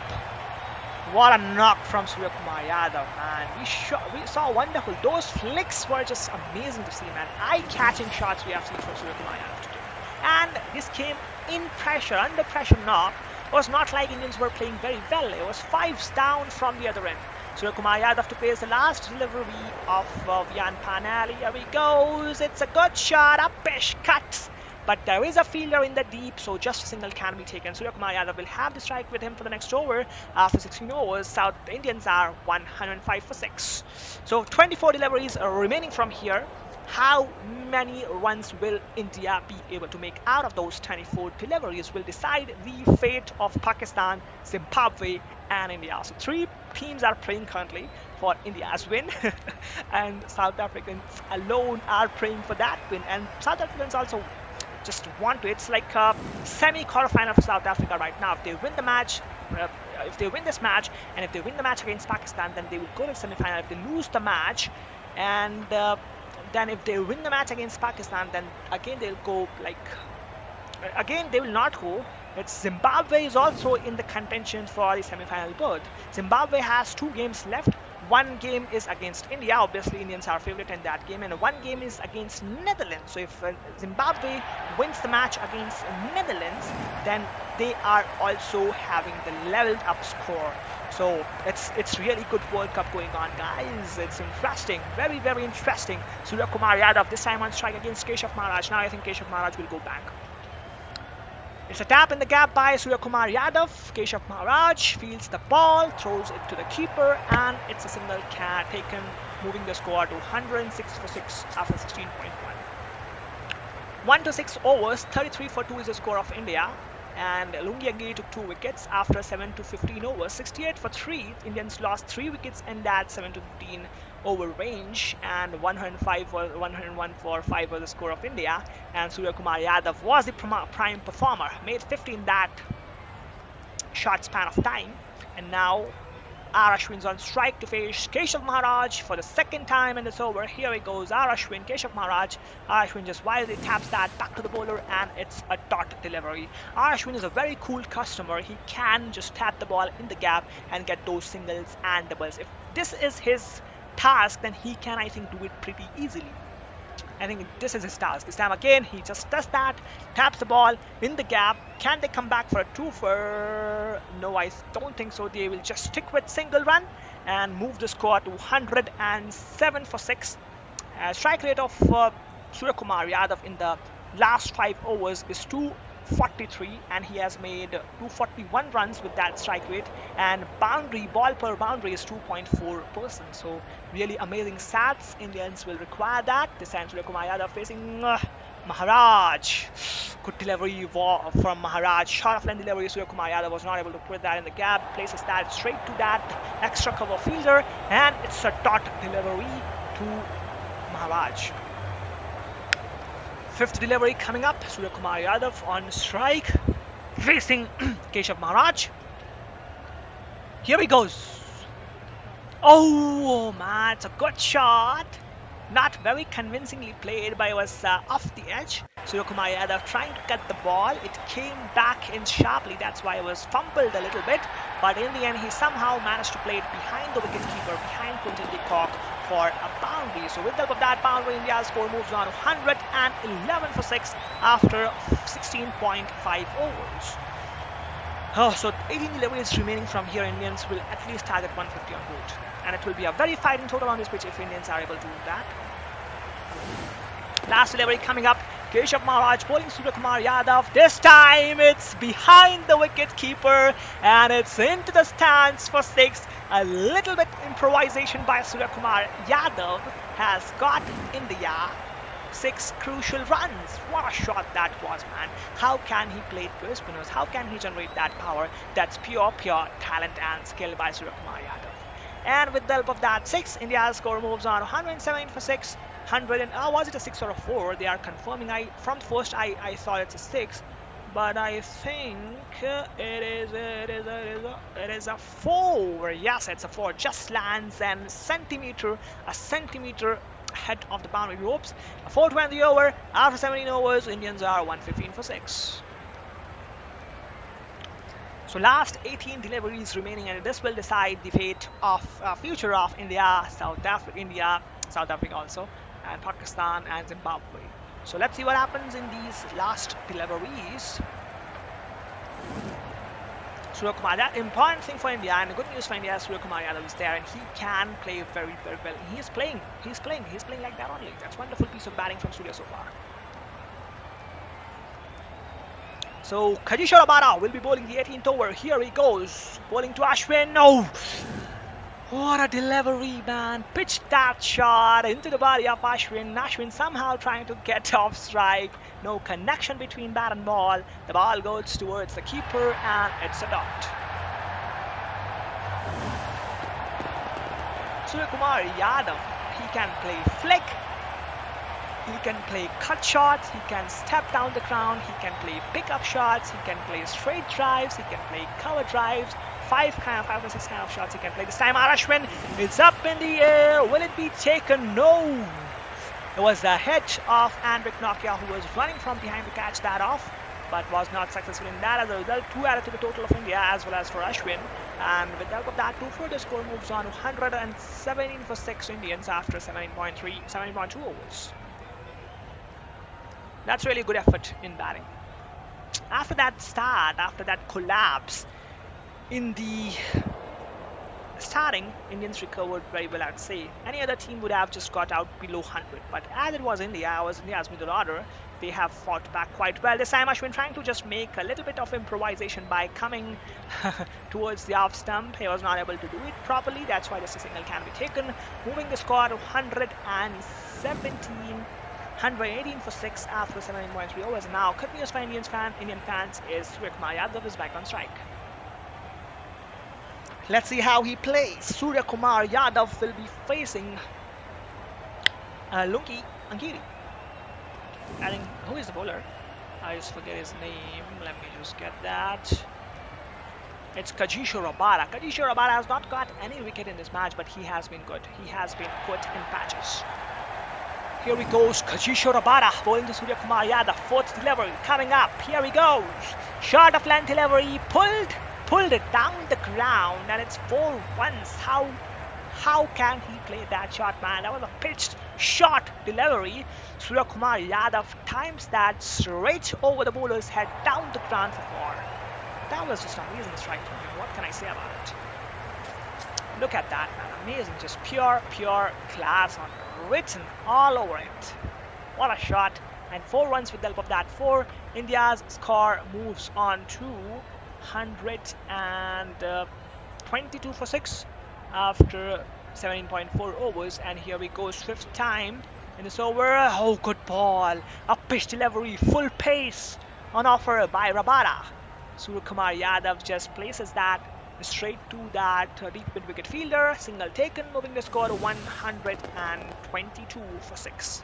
What a knock from Surya Kumar Yadav, man. We saw wonderful. Those flicks were just amazing to see, man. Eye-catching shots we have seen from Surya Kumar Yadav today. And this came in pressure, under pressure knock. It was not like Indians were playing very well. It was 5s down from the other end. Surya Kumar Yadav to face the last delivery of Vian Panel. Here he goes. It's a good shot. Uppish cut. But there is a fielder in the deep, so just a single can be taken. Surya Kumar Yadav will have the strike with him for the next over. After 16 overs, South Indians are 105 for 6. So 24 deliveries remaining from here. How many runs will India be able to make out of those 24 deliveries will decide the fate of Pakistan, Zimbabwe and India. So 3 teams are playing currently for India's win and South Africans alone are praying for that win, and South Africans also just want to. It's like a semi-quarterfinal for South Africa right now. If they win the match, if they win this match, and if they win the match against Pakistan, then they will go to the semi-final. If they lose the match, and then if they win the match against Pakistan, then again they'll go like, again they will not go. It's Zimbabwe is also in the contention for the semi-final berth. Zimbabwe has 2 games left. One game is against India. Obviously, Indians are favorite in that game, and one game is against Netherlands. So if Zimbabwe wins the match against Netherlands, then they are also having the leveled up score. So it's really good World Cup going on, guys. It's interesting, very, very interesting. Surya Kumar Yadav this time on strike against Keshav Maharaj. Now I think Keshav Maharaj will go back. It's a tap in the gap by Surya Kumar Yadav. Keshav Maharaj fields the ball, throws it to the keeper, and it's a single taken, moving the score to 106 for 6 after 16.1. 1 to 6 overs, 33 for 2 is the score of India. And Lungiangiri took 2 wickets after 7 to 15 overs. 68 for 3. Indians lost 3 wickets in that 7 to 15 over range, and 101 for 5 was the score of India. And Surya Kumar Yadav was the prime performer, made 50 in that short span of time. And now R. Ashwin's on strike to face Keshav Maharaj for the second time in this over. Here he goes, R. Ashwin, Keshav Maharaj. R. Ashwin just wildly taps that back to the bowler, and it's a dot delivery. R. Ashwin is a very cool customer. He can just tap the ball in the gap and get those singles and doubles. If this is his task, then he can, I think, do it pretty easily. I think this is his task. This time again, he just does that, taps the ball in the gap. Can they come back for a twofer? No, I don't think so. They will just stick with single run and move the score to 107 for 6. Strike rate of Surya Kumar Yadav in the last 5 overs is 243, and he has made 241 runs with that strike rate, and ball per boundary is 2.4%. So really amazing stats. Indians will require that. This time Surya Kumar Yadav facing Maharaj. Good delivery from Maharaj. Short of length delivery. Surya Kumar Yadav was not able to put that in the gap. Places that straight to that extra cover fielder, and it's a dot delivery to Maharaj. 5th delivery coming up. Surya Kumar Yadav on strike, facing Keshav Maharaj. Here he goes. Oh man, it's a good shot. Not very convincingly played, but it was off the edge. Surya Kumar Yadav trying to cut the ball. It came back in sharply. That's why it was fumbled a little bit. But in the end, he somehow managed to play it behind the wicketkeeper, behind Quinton de Kock for a boundary. So with the help of that boundary, India's score moves on to 111 for 6 after 16.5 overs. Oh, so 18 deliveries remaining from here. Indians will at least target 150 on board. And it will be a very fighting total on this pitch if Indians are able to do that. Last delivery coming up. Keshav Maharaj bowling Surya Kumar Yadav. This time it's behind the wicket keeper and it's into the stands for 6. A little bit improvisation by Surya Kumar Yadav has got India 6 crucial runs. What a shot that was, man. How can he play pure spinners? How can he generate that power? That's pure talent and skill by Surya Kumar Yadav. And with the help of that 6, India's score moves on 117 for 6. 100 and was it a 6 or a 4? They are confirming. From first I thought it's a 6, but I think it is a 4. Yes, it's a 4. Just lands and a centimeter ahead of the boundary ropes. A 4 to end the over. After 17 overs, Indians are 115 for 6. So last 18 deliveries remaining, and this will decide the fate of future of India, South Africa also, and Pakistan and Zimbabwe. So let's see what happens in these last deliveries. Surya Kumar, that important thing for India, and the good news for India is Surya Kumar Yadav is there and he can play very, very well. He's playing like that only. That's a wonderful piece of batting from Surya so far. So Kajishwar Rabada will be bowling the 18th over. Here he goes, bowling to Ashwin. No! What a delivery, man. Pitched that shot into the body of Ashwin. Ashwin somehow trying to get off strike. No connection between bat and ball. The ball goes towards the keeper and it's a dot. Surya Kumar Yadav, he can play flick. He can play cut shots, he can step down the ground, he can play pickup shots, he can play straight drives, he can play cover drives, 5 or 6 kind of shots he can play. This time Ashwin, it's up in the air. Will it be taken? No. It was the hit of Andrik Nokia who was running from behind to catch that off, but was not successful in that. As a result, 2 added to the total of India as well as for Ashwin. And with the help of that 2 further score moves on 117 for 6 Indians after 17.2 overs. That's really a good effort in batting. After that collapse in the starting, Indians recovered very well, I'd say. Any other team would have just got out below 100. But as it was India's middle order, they have fought back quite well. This time Ashwin trying to just make a little bit of improvisation by coming towards the off stump. He was not able to do it properly. That's why just a single can be taken. Moving the score to 118 for 6 after 17.3 overs. Now, good news for Indian fans is Surya Kumar Yadav is back on strike. Let's see how he plays. Surya Kumar Yadav will be facing Lungi Angiri. I think, who is the bowler? I just forget his name. Let me just get that. It's Kajishwar Rabada. Kajishwar Rabada has not got any wicket in this match, but he has been good. He has been good in patches. Here he goes, Kajishwar Rabada bowling to Surya Kumar Yadav. 4th delivery coming up. Here he goes. Short of length delivery, pulled it down the ground, and it's 4 runs. How can he play that shot, man? That was a pitched short delivery. Surya Kumar Yadav times that straight over the bowler's head down the ground for 4. That was just an amazing strike from him. What can I say about it? Look at that, man. Amazing. Just pure class on written all over it. What a shot. And 4 runs with the help of that 4. India's score moves on to 122 for 6 after 17.4 overs. And here we go, 5th time in this over. Oh, good ball. A pitch delivery, full pace on offer by Rabada. Surya Kumar Yadav just places that straight to that deep mid wicket fielder. Single taken, moving the score to 122 for 6.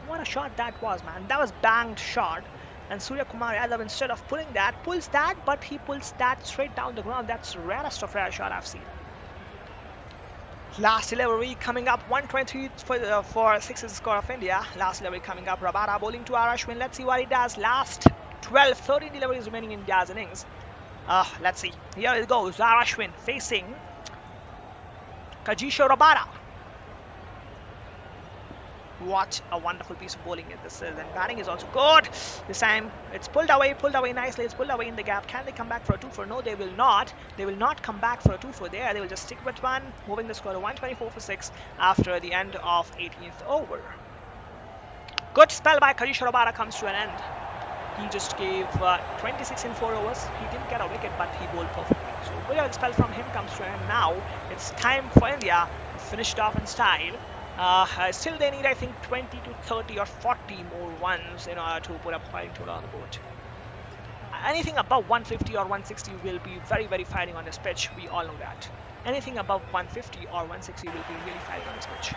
What a shot that was, man. That was banged shot. And Surya Kumar Yadav, instead of pulls that, but he pulls that straight down the ground. That's the rarest of rare shot I've seen. Last delivery coming up, 123 for 6 is the score of India. Last delivery coming up, Rabada bowling to Ashwin. Let's see what he does. Last 12, 13 deliveries remaining in India's innings. Let's see. Here it goes. Ashwin facing Kajisho Rabada. What a wonderful piece of bowling this is, and batting is also good. This time it's pulled away nicely. It's pulled away in the gap. Can they come back for a 2 for? No, they will not. They will not come back for a 2 for there. They will just stick with one, moving the score to 124 for 6 after the end of 18th over. Good spell by Kajisho Rabada comes to an end. He just gave 26 in 4 overs. He didn't get a wicket, but he bowled perfectly. So good spell from him comes to an end. Now it's time for India to finish it off in style. Still they need, I think, 20 to 30 or 40 more runs in order to put a point total on the board. Anything above 150 or 160 will be very, very fighting on this pitch. We all know that. Anything above 150 or 160 will be really fighting on this pitch.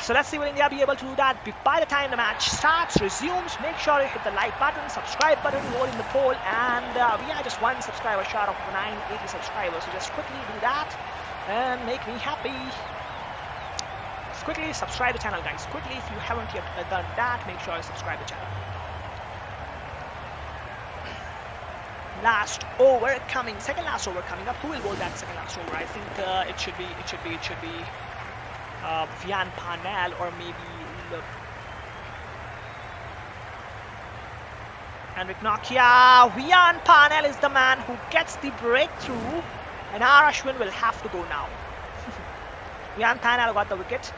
So let's see will India be able to do that by the time the match starts, resumes. Make sure you hit the like button, subscribe button, vote in the poll, and we are just one subscriber short of 980 subscribers. So just quickly do that and make me happy. Quickly subscribe the channel, guys. Quickly, if you haven't yet done that, make sure you subscribe the channel. Second last over coming up. Who will bowl that second last over? I think it should be Vian Parnell or maybe Henrik Nokia. Vian Parnell is the man who gets the breakthrough, and Ashwin will have to go now. Vian Parnell got the wicket.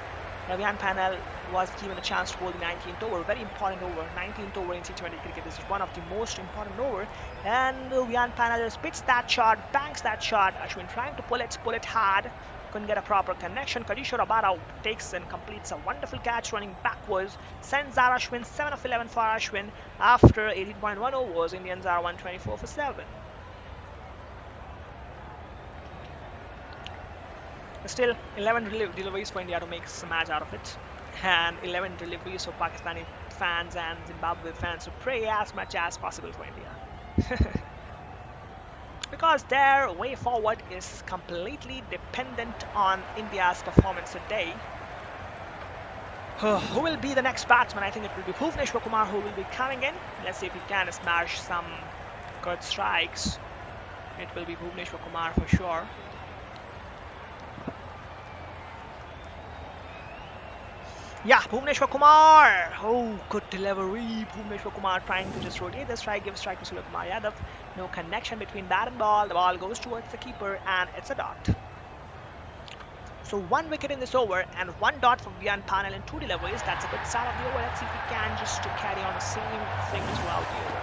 Vian Parnell was given a chance to bowl the 19th over, very important over. 19th over in T20 cricket, this is one of the most important over. And Vian Parnell just spits that shot, banks that shot. Ashwin trying to pull it hard, couldn't get a proper connection. Kajisho Rabada takes and completes a wonderful catch running backwards, sends Ashwin 7 of 11 for Ashwin after 18.1 overs. Indians are 124 for 7. Still 11 deliveries for India to make some match out of it, and 11 deliveries for Pakistani fans and Zimbabwe fans to pray as much as possible for India. Because their way forward is completely dependent on India's performance today. Who will be the next batsman? I think it will be Bhuvneshwar Kumar who will be coming in. Let's see if he can smash some good strikes. It will be Bhuvneshwar Kumar for sure. Yeah, Bhuvneshwar Kumar. Oh, good delivery. Bhuvneshwar Kumar trying to just rotate the strike, give strike to Surya Kumar Yadav. No connection between bat and ball. The ball goes towards the keeper and it's a dot. So 1 wicket in this over and 1 dot from Vian Parnell in 2 deliveries. That's a good start of the over. Let's see if he can just carry on the same thing throughout the over.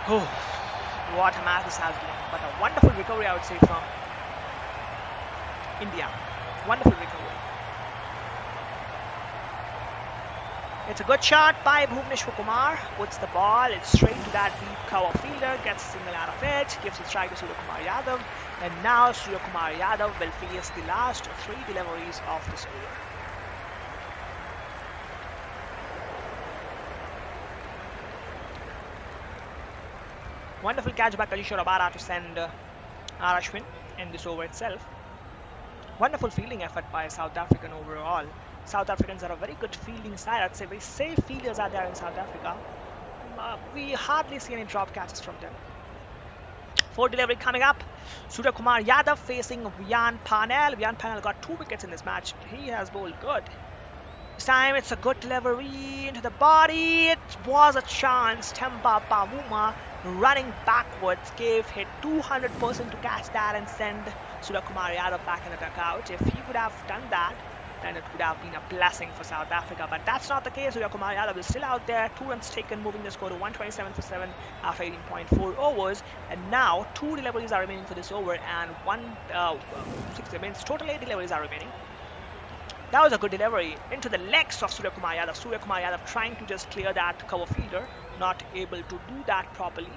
Oh, what a match this has been. But a wonderful recovery, I would say, from India. Wonderful recovery. It's a good shot by Bhuvneshwar Kumar. Puts the ball straight to that deep cover fielder. Gets a single out of it. Gives a strike to Surya Kumar Yadav. And now Surya Kumar Yadav will face the last 3 deliveries of this over. Wonderful catch by Kajisho Rabada to send Ashwin in this over itself. Wonderful fielding effort by South African overall. South Africans are a very good fielding side. I'd say very safe fielders are there in South Africa. We hardly see any drop catches from them. 4th delivery coming up. Surya Kumar Yadav facing Vian Parnell. Vian Parnell got 2 wickets in this match. He has bowled good. This time it's a good delivery into the body. It was a chance. Temba Bavuma running backwards gave hit 200% to catch that and send Surya Kumar Yadav back in the dugout. If he would have done that, then it would have been a blessing for South Africa. But that's not the case. Surya Kumar Yadav is still out there. 2 runs taken, moving the score to 127 for 7 after 18.4 overs. And now 2 deliveries are remaining for this over and 6 remains. Total 8 deliveries are remaining. That was a good delivery into the legs of Surya Kumar Yadav. Surya Kumar Yadav trying to just clear that cover fielder. Not able to do that properly.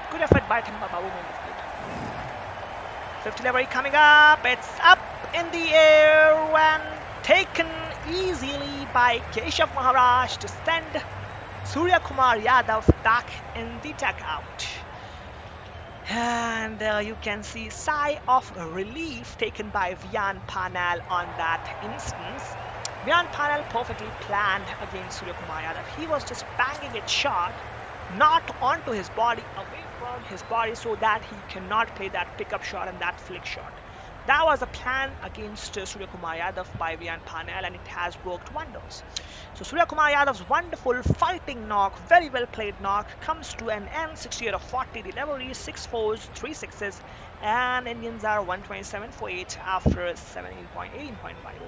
Good effort by Themba Babu in the field. 5th delivery coming up. It's up in the air and taken easily by Keshav Maharaj to send Surya Kumar Yadav back in the dugout. And you can see sigh of relief taken by Vian Panal on that instance. Vian Panal perfectly planned against Surya Kumar Yadav. He was just banging it short, not onto his body, away from his body, so that he cannot play that pickup shot and that flick shot. That was a plan against Surya Kumar Yadav by Vian Panel, and it has worked wonders. So Surya Kumar Yadav's wonderful fighting knock, very well played knock, comes to an end. 60 out of 40 delivery, 6 fours, 3 sixes, and Indians are 127 for 8 after 18.5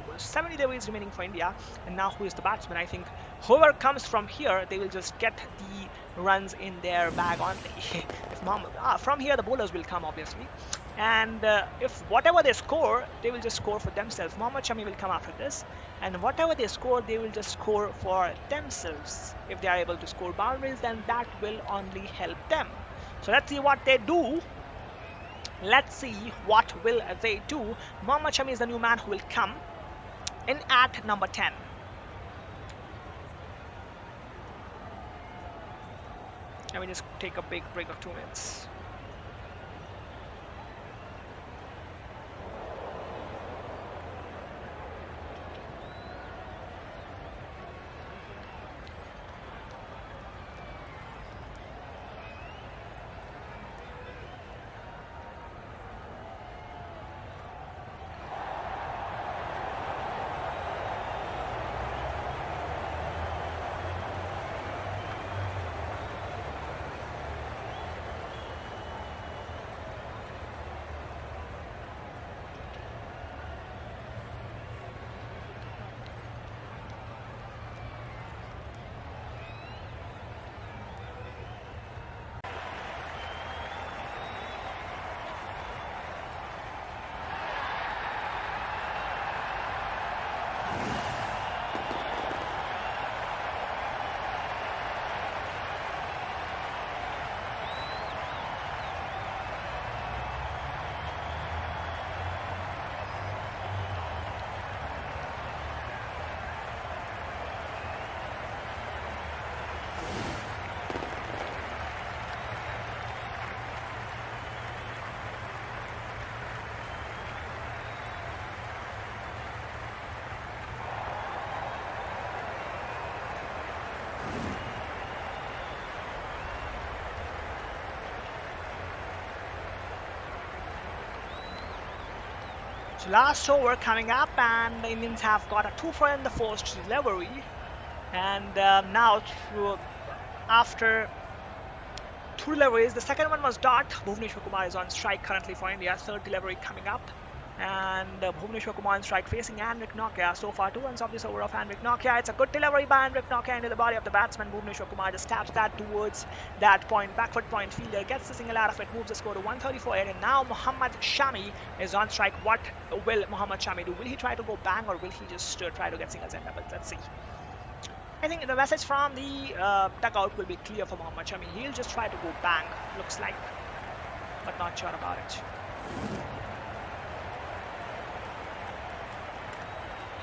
overs. 70 deliveries remaining for India, and now who is the batsman? I think whoever comes from here, they will just get the runs in their bag only. If from here the bowlers will come obviously, and if whatever they score, they will just score for themselves. Mohammad Shami will come after this, and whatever they score, they will just score for themselves. If they are able to score boundaries, then that will only help them. So let's see what they do. Let's see what will they do. Mohammad Shami is the new man who will come in at number 10. Let me just take a big break of 2 minutes. So last over coming up, and the Indians have got a 2 for in the first delivery, and now after 2 deliveries, the second one was dot. Bhuvneshwar Kumar is on strike currently for India. Third delivery coming up, and Bhuvneshwar Kumar on strike facing Anrik Nokia. So far 2 runs off this over of Anrik Nokia. It's a good delivery by Anrik Nokia into the body of the batsman. Bhuvneshwar Kumar just taps that towards that point, backward point fielder, gets the single out of it, moves the score to 134, and now Mohammad Shami is on strike. What will Mohammad Shami do? Will he try to go bang, or will he just try to get singles and doubles? Let's see. I think the message from the dugout will be clear for Mohammad Shami. He'll just try to go bang, looks like, but not sure about it.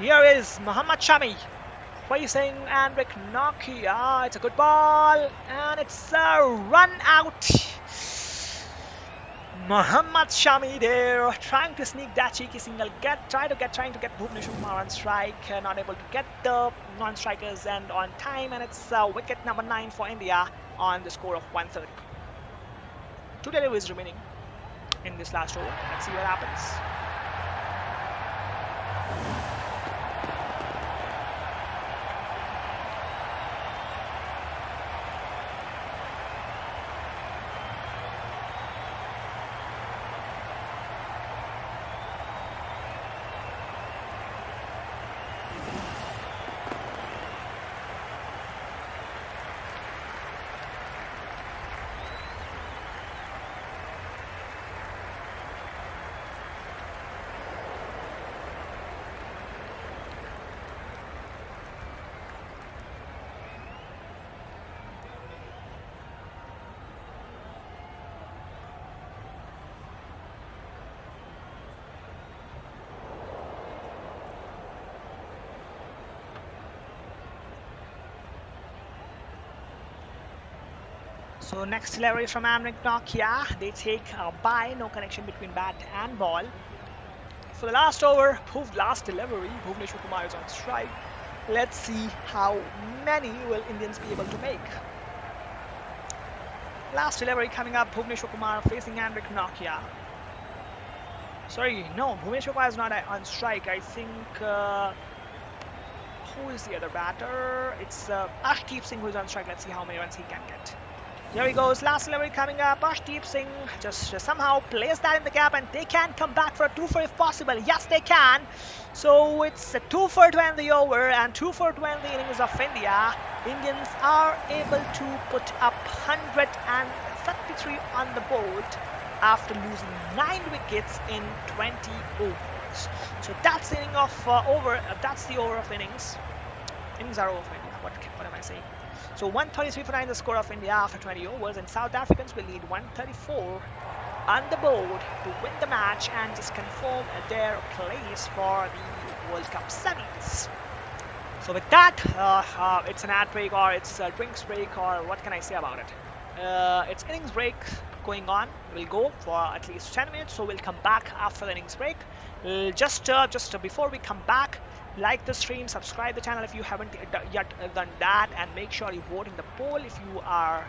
Here is Mohammad Shami facing Anrik Nokia. It's a good ball, and it's a run out. Mohammad Shami there trying to sneak that cheeky single, trying to get Bhuvneshwar Kumar on strike, not able to get the non-strikers and on time, and it's wicket number 9 for India on the score of 130. 2 deliveries remaining in this last over. Let's see what happens. So next delivery from Amrik Nokia. They take a bye, no connection between bat and ball. For the last over, last delivery, Bhuvneshwar Kumar is on strike. Let's see how many will Indians be able to make. Last delivery coming up, Bhuvneshwar Kumar facing Amrik Nokia. Sorry, no, Bhuvneshwar Kumar is not on strike. I think, who is the other batter? It's Arshdeep Singh who is on strike. Let's see how many runs he can get. Here he goes, last delivery coming up. Arshdeep Singh just somehow plays that in the gap, and they can come back for a 2 for if possible. Yes, they can. So it's a 2 for to end the over and 2 for to end the innings of India. Indians are able to put up 153 on the board after losing 9 wickets in 20 overs. So that's the inning of over. That's the over of innings. Innings are over for India. What am I saying? So 133 for 9 the score of India after 20 overs, and South Africans will lead 134 on the board to win the match and just confirm their place for the World Cup semis. So with that, it's an ad break or it's a drinks break, or what can I say about it? It's innings break going on. We'll go for at least 10 minutes, so we'll come back after the innings break. Just before we come back, like the stream, subscribe the channel if you haven't yet done that, and make sure you vote in the poll if you are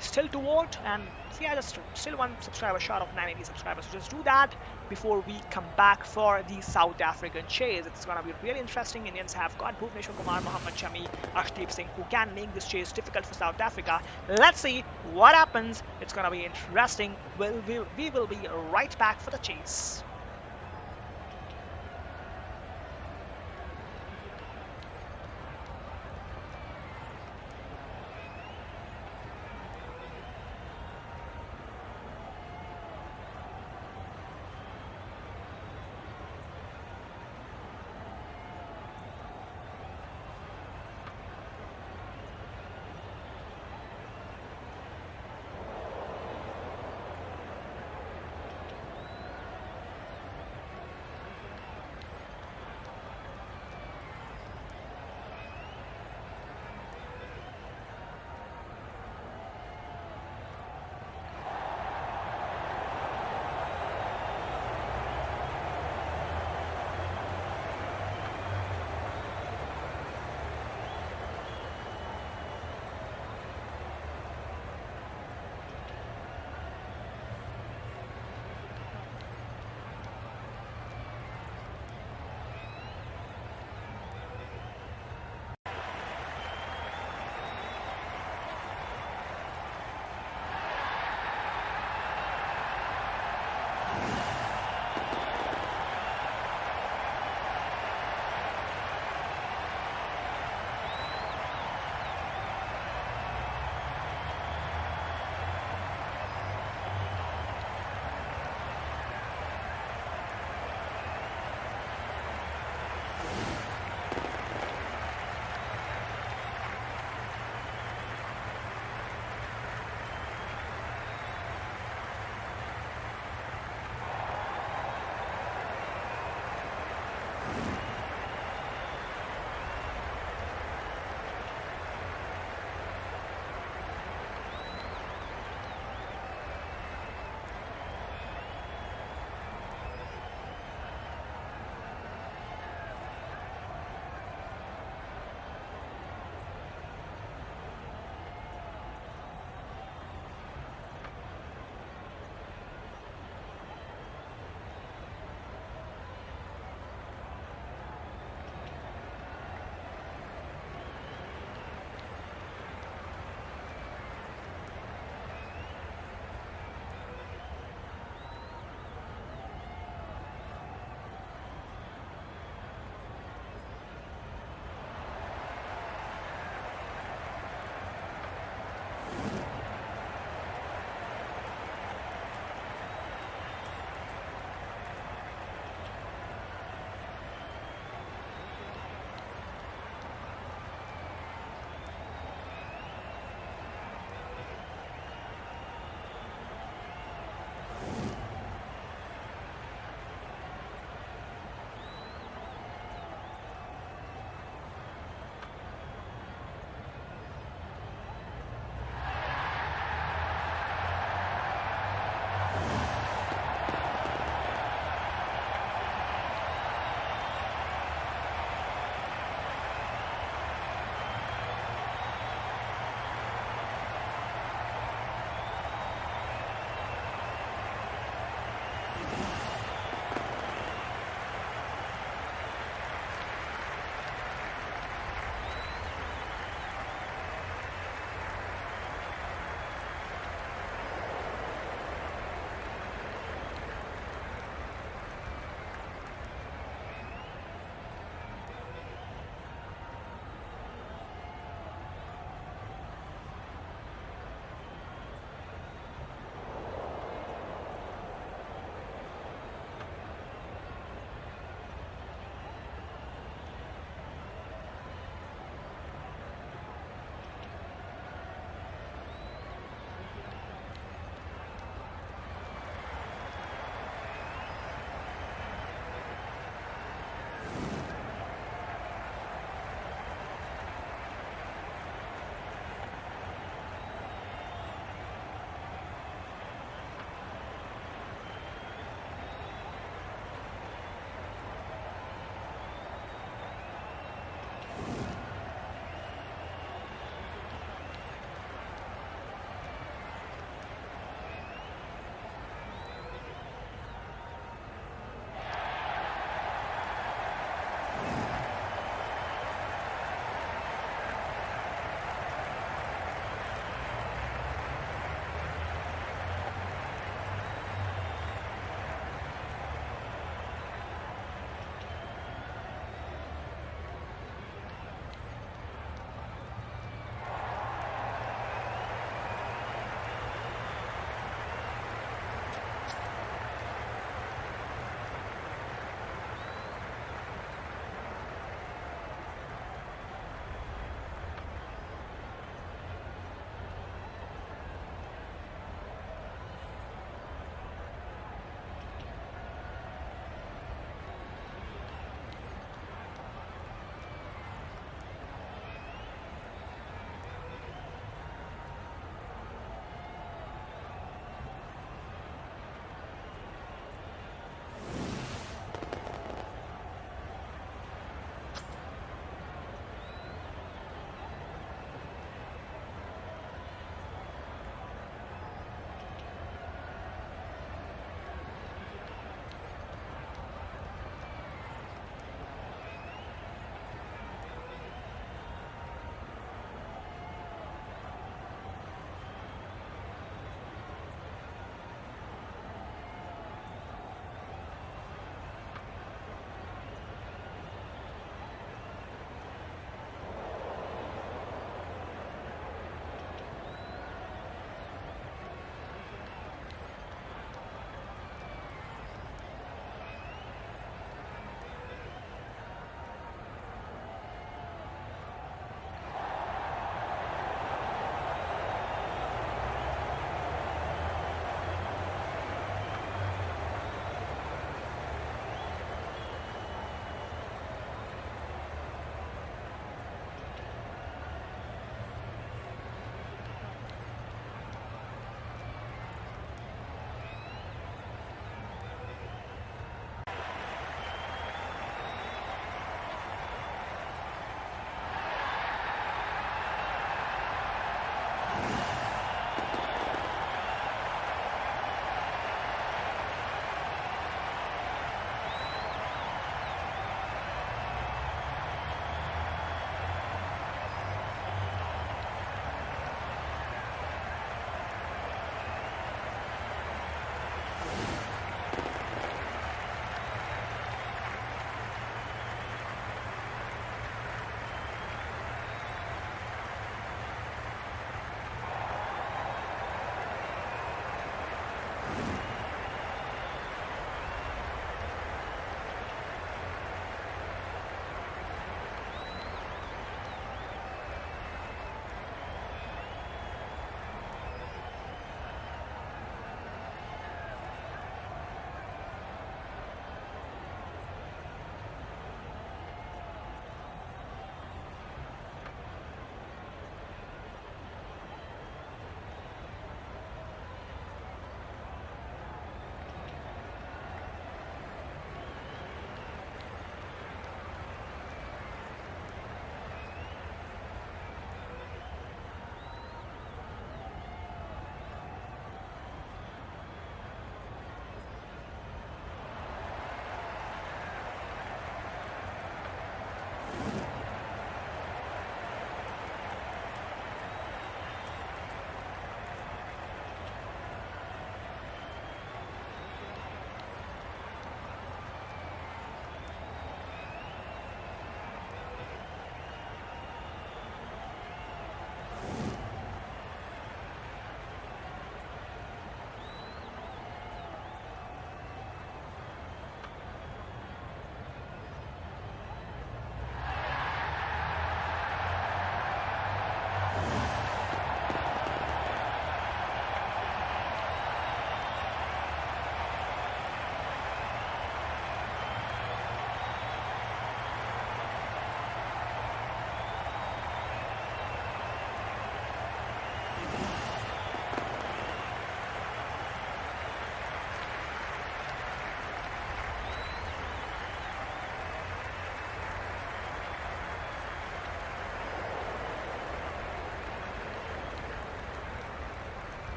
still to vote. And yeah, just still one subscriber short of 980 subscribers, so just do that before we come back for the South African chase. It's gonna be really interesting. Indians have got Bhuvneshwar Kumar, Mohammad Shami, Arshdeep Singh, who can make this chase difficult for South Africa. Let's see what happens. It's gonna be interesting. We will be right back for the chase.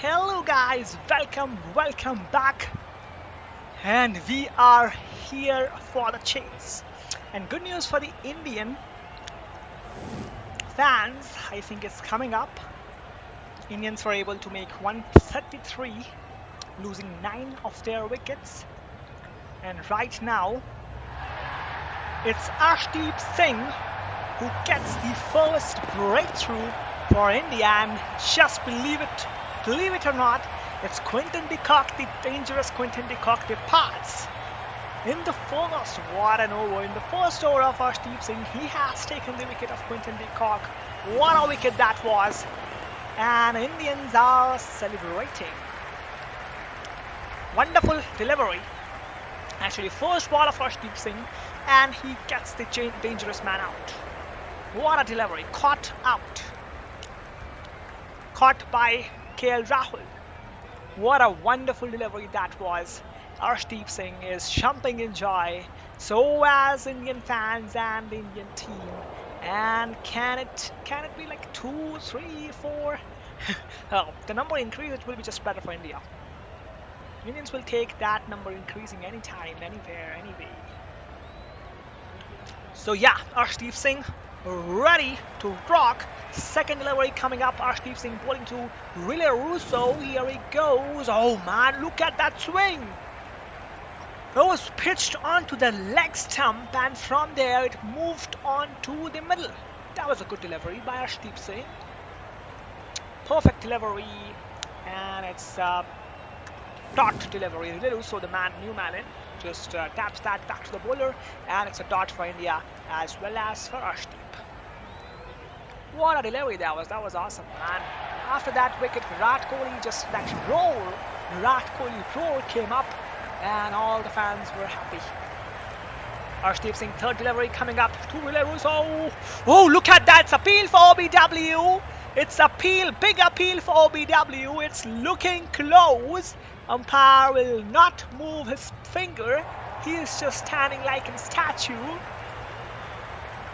Hello guys, welcome back. And we are here for the chase. And good news for the Indian fans, I think it's coming up. Indians were able to make 133, losing 9 of their wickets. And right now, it's Arshdeep Singh who gets the first breakthrough for India. And just believe it or not, it's Quinton de Kock, the dangerous Quinton de Kock, departs. In the first, what an over. In the first over of Arshdeep Singh, he has taken the wicket of Quinton de Kock. What a wicket that was. And Indians are celebrating. Wonderful delivery. Actually, first ball of Arshdeep Singh, and he gets the dangerous man out. What a delivery. Caught out. Caught by KL Rahul. What a wonderful delivery that was. Arshdeep Singh is jumping in joy. So as Indian fans and the Indian team. And can it be like 2, 3, 4? Oh, the number increase, it will be just better for India. Indians will take that number increasing anytime, anywhere, anyway. So yeah, Arshdeep Singh ready to rock. Second delivery coming up. Arshdeep Singh bowling to Rile Russo. Here he goes. Oh man, look at that swing. It was pitched onto the leg stump, and from there it moved on to the middle. That was a good delivery by Arshdeep Singh. Perfect delivery, and it's dot delivery. Rile Russo, the new man in, just taps that back to the bowler, and it's a dot for India as well as for Arshdeep. What a delivery that was. That was awesome, man. After that wicket, Virat Kohli, just that Virat Kohli roar came up, and all the fans were happy. Arshdeep Singh, third delivery coming up to Rile Russo. Oh, look at that. It's appeal for OBW. It's big appeal for OBW. It's looking close. Umpire will not move his finger. He is just standing like a statue.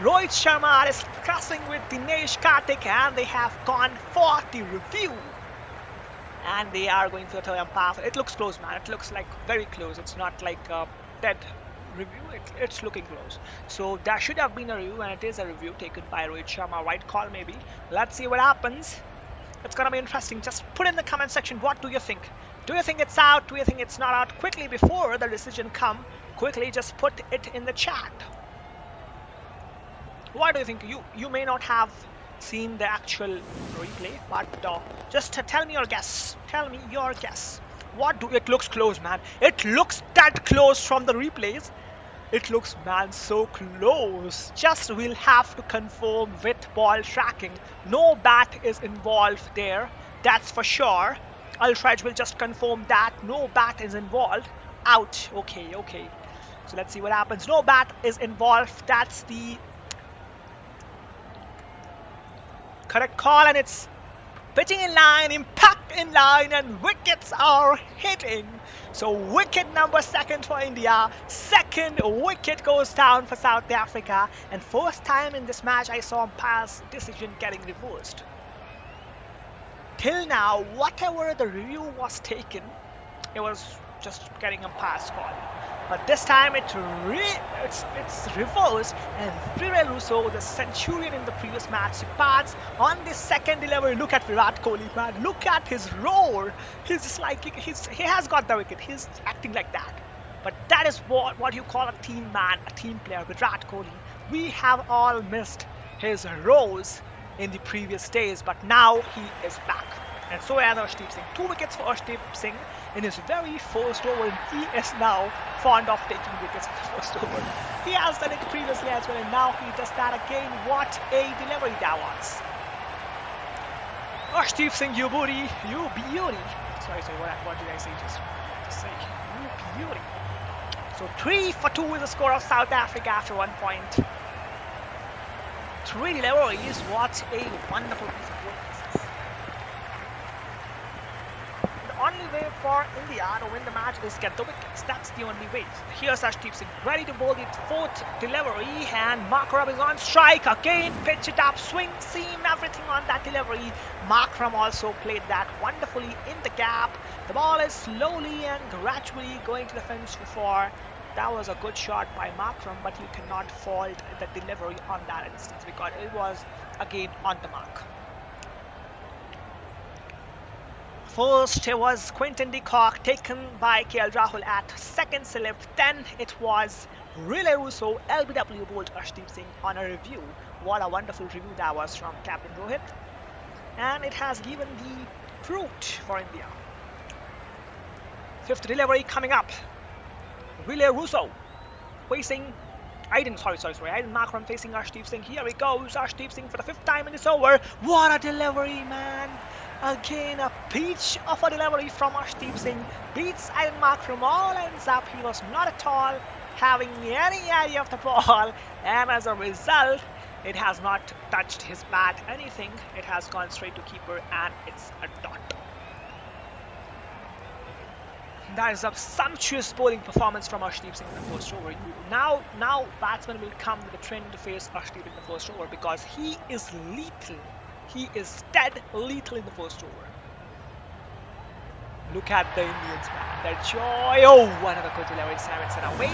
Rohit Sharma is discussing with Dinesh Karthik, and they have gone for the review. And they are going to the umpire. It looks close, man. It looks like very close. It's not like a dead review. It's looking close. So there should have been a review, and it is a review taken by Rohit Sharma. Right call, maybe. Let's see what happens. It's gonna be interesting. Just put in the comment section, what do you think? Do you think it's out? Do you think it's not out? Quickly, before the decision come, quickly just put it in the chat. What do you think? You may not have seen the actual replay, but just tell me your guess. Tell me your guess. It looks close, man. It looks that close from the replays. It looks, man, so close. Just we'll have to confirm with ball tracking. No bat is involved there. That's for sure. Altraj will just confirm that. No bat is involved. Out. Okay. So let's see what happens. No bat is involved. That's the correct call, and it's pitching in line, impact in line, and wickets are hitting. So wicket number second for India. Second wicket goes down for South Africa, and first time in this match I saw umpire's decision getting reversed. Till now, whatever the review was taken, it was just getting umpire's call. But this time it's reversed, and Rile Russo, the centurion in the previous match, departs on the second delivery. Look at Virat Kohli, man. Look at his roar. He's just like, he has got the wicket. He's acting like that. But that is what you call a team man, a team player, Virat Kohli. We have all missed his roars in the previous days, but now he is back. And so has Arshdeep Singh. 2 wickets for Arshdeep Singh in his very first over, and he is now fond of taking wickets in the first over. He has done it previously as well, and now he does that again. What a delivery that was. Arshdeep Singh, you beauty. Sorry, what did I say? Just say, you beauty. So 3 for 2 is the score of South Africa after 1 point. 3 deliveries. What a wonderful piece of work. only way for India to win the match is get the wickets. That's the only way. Here's Arshdeep Singh ready to bowl the fourth delivery, and Markram is on strike again. Pitch it up, swing, seam, everything on that delivery. Markram also played that wonderfully in the gap. The ball is slowly and gradually going to the fence for four. That was a good shot by Markram, but you cannot fault the delivery on that instance because it was again on the mark. First, it was Quinton de Kock taken by KL Rahul at second slip. Then it was Relay Russo, LBW bowled Arshdeep Singh on a review. What a wonderful review that was from Captain Rohit. And it has given the fruit for India. Fifth delivery coming up. Relay Russo facing Aiden Markram facing Arshdeep Singh. Here he goes, Arshdeep Singh for the fifth time in this over. What a delivery, man! Again, a peach of a delivery from Arshdeep Singh. Beats Aiden Markram, all ends up. He was not at all having any idea of the ball, and as a result, it has not touched his bat anything. It has gone straight to keeper, and it's a dot. That is a sumptuous bowling performance from Arshdeep Singh in the first over. Now batsmen will come with a trend to face Arshdeep in the first over because he is lethal. He is dead lethal in the first over. Look at the Indians, man. Their joy. Oh, another good delivery. Simon said away.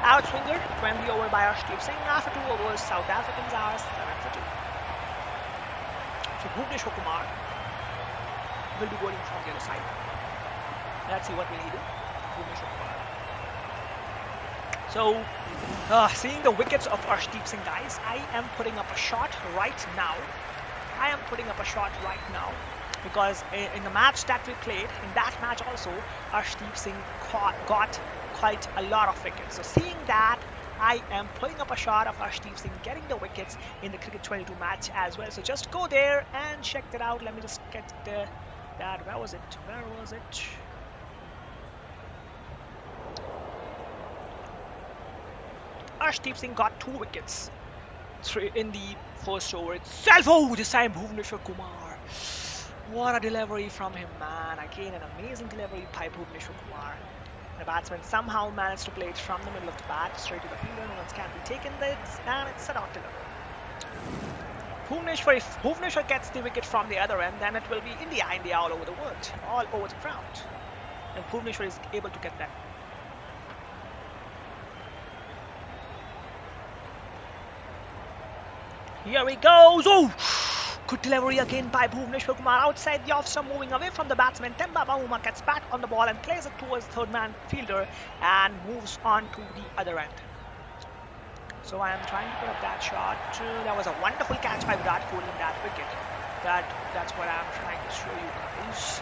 Outswinger, 20 over by Arshdeep Singh. After 2 overs, South Africans are 7 for 2. So Surya Kumar will be bowling from the other side. Let's see what will he do. Surya Kumar. So, seeing the wickets of Arshdeep Singh, guys, I am putting up a shot right now. Because in the match that we played, in that match also, Arshdeep Singh got quite a lot of wickets. So seeing that, I am putting up a shot of Arshdeep Singh getting the wickets in the Cricket 22 match as well. So just go there and check that out. Let me just get that. Where was it? Arshdeep Singh got 2 wickets in the first over itself. Oh, this time Bhuvneshwar Kumar. What a delivery from him, man. Again, an amazing delivery by Bhuvneshwar Kumar. The batsman somehow managed to play it from the middle of the bat straight to the fielder. No one's can be taken this, and it's a dot delivery. If Bhuvneshwar gets the wicket from the other end, then it will be India all over the world, all over the ground. And Bhuvneshwar is able to get that. Here he goes. Oh, good delivery again by Bhuvneshwar Kumar outside the off-stump, moving away from the batsman. Temba Bavuma gets back on the ball and plays it towards the third-man fielder and moves on to the other end. So I am trying to put up that shot. That was a wonderful catch by Virat Kohli in that wicket. That's what I'm trying to show you guys.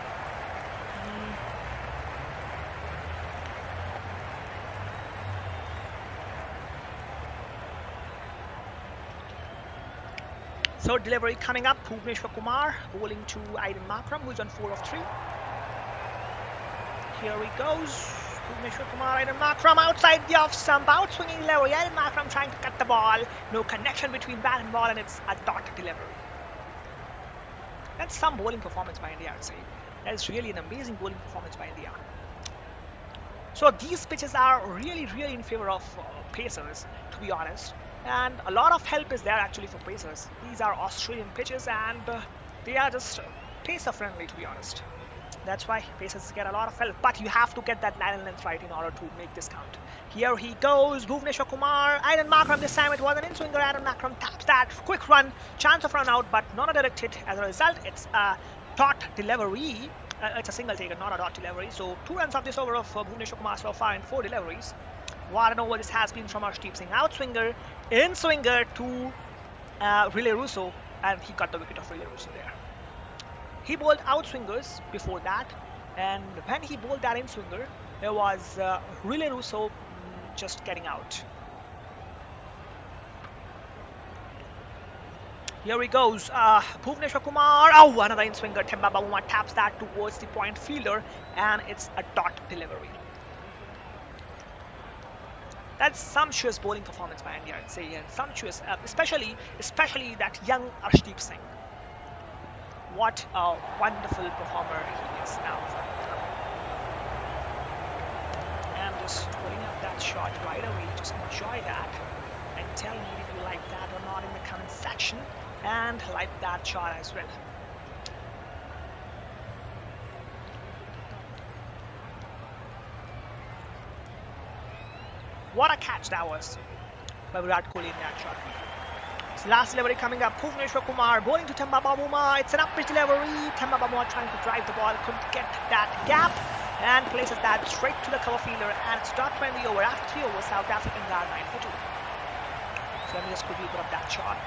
Third delivery coming up. Bhuvneshwar Kumar bowling to Aiden Markram, who's on 4 of 3. Here he goes. Bhuvneshwar Kumar, Aiden Markram outside the off stump, out swinging delivery. Aiden Markram trying to cut the ball. No connection between bat and ball, and it's a dot delivery. That's some bowling performance by India, I'd say. That is really an amazing bowling performance by India. So these pitches are really in favor of pacers, to be honest. And a lot of help is there actually for pacers. These are Australian pitches, and they are just pacer friendly, to be honest. That's why pacers get a lot of help. But you have to get that line and length right in order to make this count. Here he goes, Bhuvneshwar Kumar. Aiden Markram, this time it was an in-swinger. Aiden Markram taps that. Quick run, chance of run out, but not a direct hit. As a result, it's a dot delivery. It's a single taker, not a dot delivery. So 2 runs off this over of Bhuvneshwar Kumar so far in 4 deliveries. What an over this has been from Arshdeep Singh. Outswinger, in-swinger to Relay Russo, and he got the wicket of Relay Russo there. He bowled outswingers before that, and when he bowled that in-swinger, there was Relay Russo just getting out. Here he goes, Bhuvneshwar Kumar. Oh, another in-swinger. Temba Bavuma taps that towards the point fielder, and it's a dot delivery. That's sumptuous bowling performance by India, I'd say, and sumptuous, especially that young Arshdeep Singh. What a wonderful performer he is now. shot right away. Just enjoy that and tell me if you like that or not in the comment section, and like that shot as well. What a catch that was by Virat Kohli in that shot. So last delivery coming up, Surya Kumar bowling to Temba Bavuma. It's an up-pitch delivery. Temba Bavuma trying to drive the ball, couldn't get that gap, and places that straight to the cover fielder, and it's dot 20 over. After 3 overs, South Africans are 9 for 2. So let me just quickly put up that shot.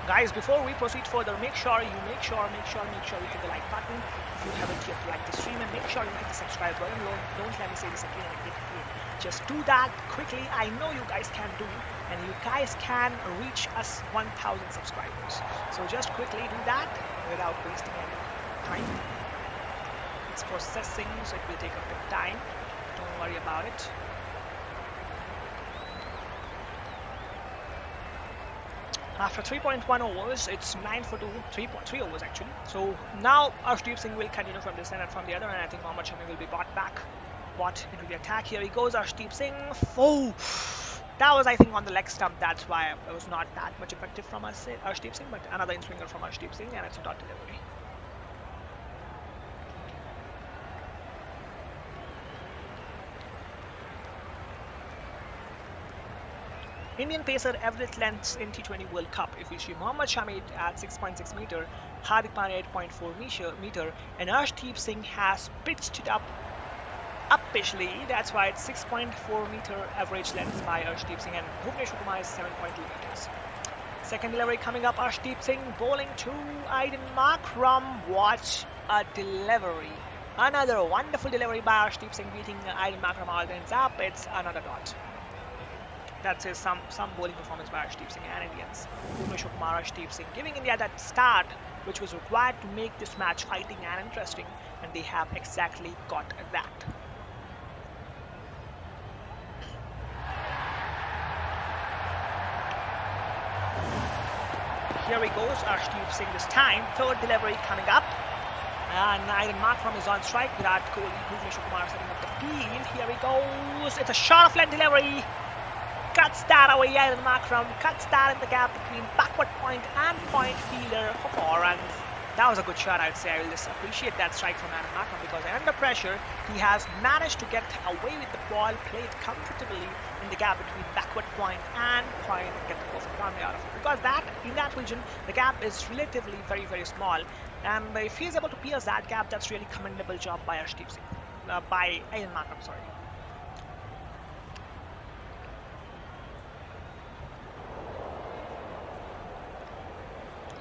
Guys, before we proceed further, make sure you hit the like button if you haven't yet liked the stream, and make sure you hit the subscribe button. Don't let me say this again and again. Just do that quickly. I know you guys can do, and you guys can reach us 1,000 subscribers. So just quickly do that without wasting any time. It's processing, so it will take a bit of time. Don't worry about it. After 3.1 overs, it's 9 for 2, 3.3 overs actually. So now Arshdeep Singh will continue from this end and from the other, and I think Mohammad Shami will be brought into the attack. Here he goes, Arshdeep Singh. Oh, that was, I think, on the leg stump. That's why it was not that much effective from Arshdeep Singh, but another in-swinger from Arshdeep Singh, and it's a dot delivery. Indian pacer average lengths in T20 World Cup. If we see Mohammad Shami at 6.6 meter, Hardik Pandya 8.4 meter, and Arshdeep Singh has pitched it up pitchly. That's why it's 6.4 meter average length by Arshdeep Singh, and Surya Kumar is 7.2 meters. Second delivery coming up, Arshdeep Singh bowling to Aiden Markram. Watch a delivery. Another wonderful delivery by Arshdeep Singh, beating Aiden Markram all ends up. It's another dot. That says some bowling performance by Arshdeep Singh and Indians. Surya Kumar, Arshdeep Singh giving India that start which was required to make this match fighting and interesting, and they have exactly got that. Here he goes, Arshdeep Singh this time. Third delivery coming up. And Aiden Markram is on strike. Virat Kohli, Surya Kumar setting up the field. Here he goes. It's a short of length delivery. Cuts that away, Aiden Markram. Cuts that in the gap between backward point and point fielder for 4 runs. That was a good shot, I'd say. I will just appreciate that strike from Aiden Markram, because under pressure, he has managed to get away with the ball, play it comfortably in the gap between backward point and point, and get the perfect run out of it. Because that, in that region, the gap is relatively very, very small. And if he is able to pierce that gap, that's really commendable job by Arshdeep Singh. By Aiden Markram, sorry.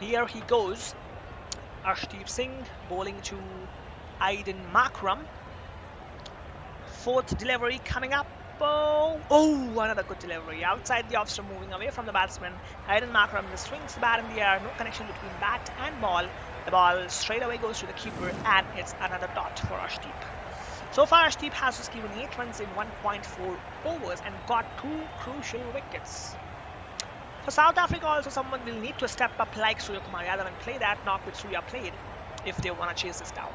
Here he goes, Arshdeep Singh bowling to Aiden Markram. Fourth delivery coming up. Oh, another good delivery. Outside the off-stump, moving away from the batsman. Aiden Markram just swings the bat in the air. No connection between bat and ball. The ball straight away goes to the keeper, and it's another dot for Arshdeep. So far, Arshdeep has just given 8 runs in 1.4 overs and got 2 crucial wickets. For South Africa also, someone will need to step up like Surya Kumar Yadav and play that knock which Surya played if they want to chase this down.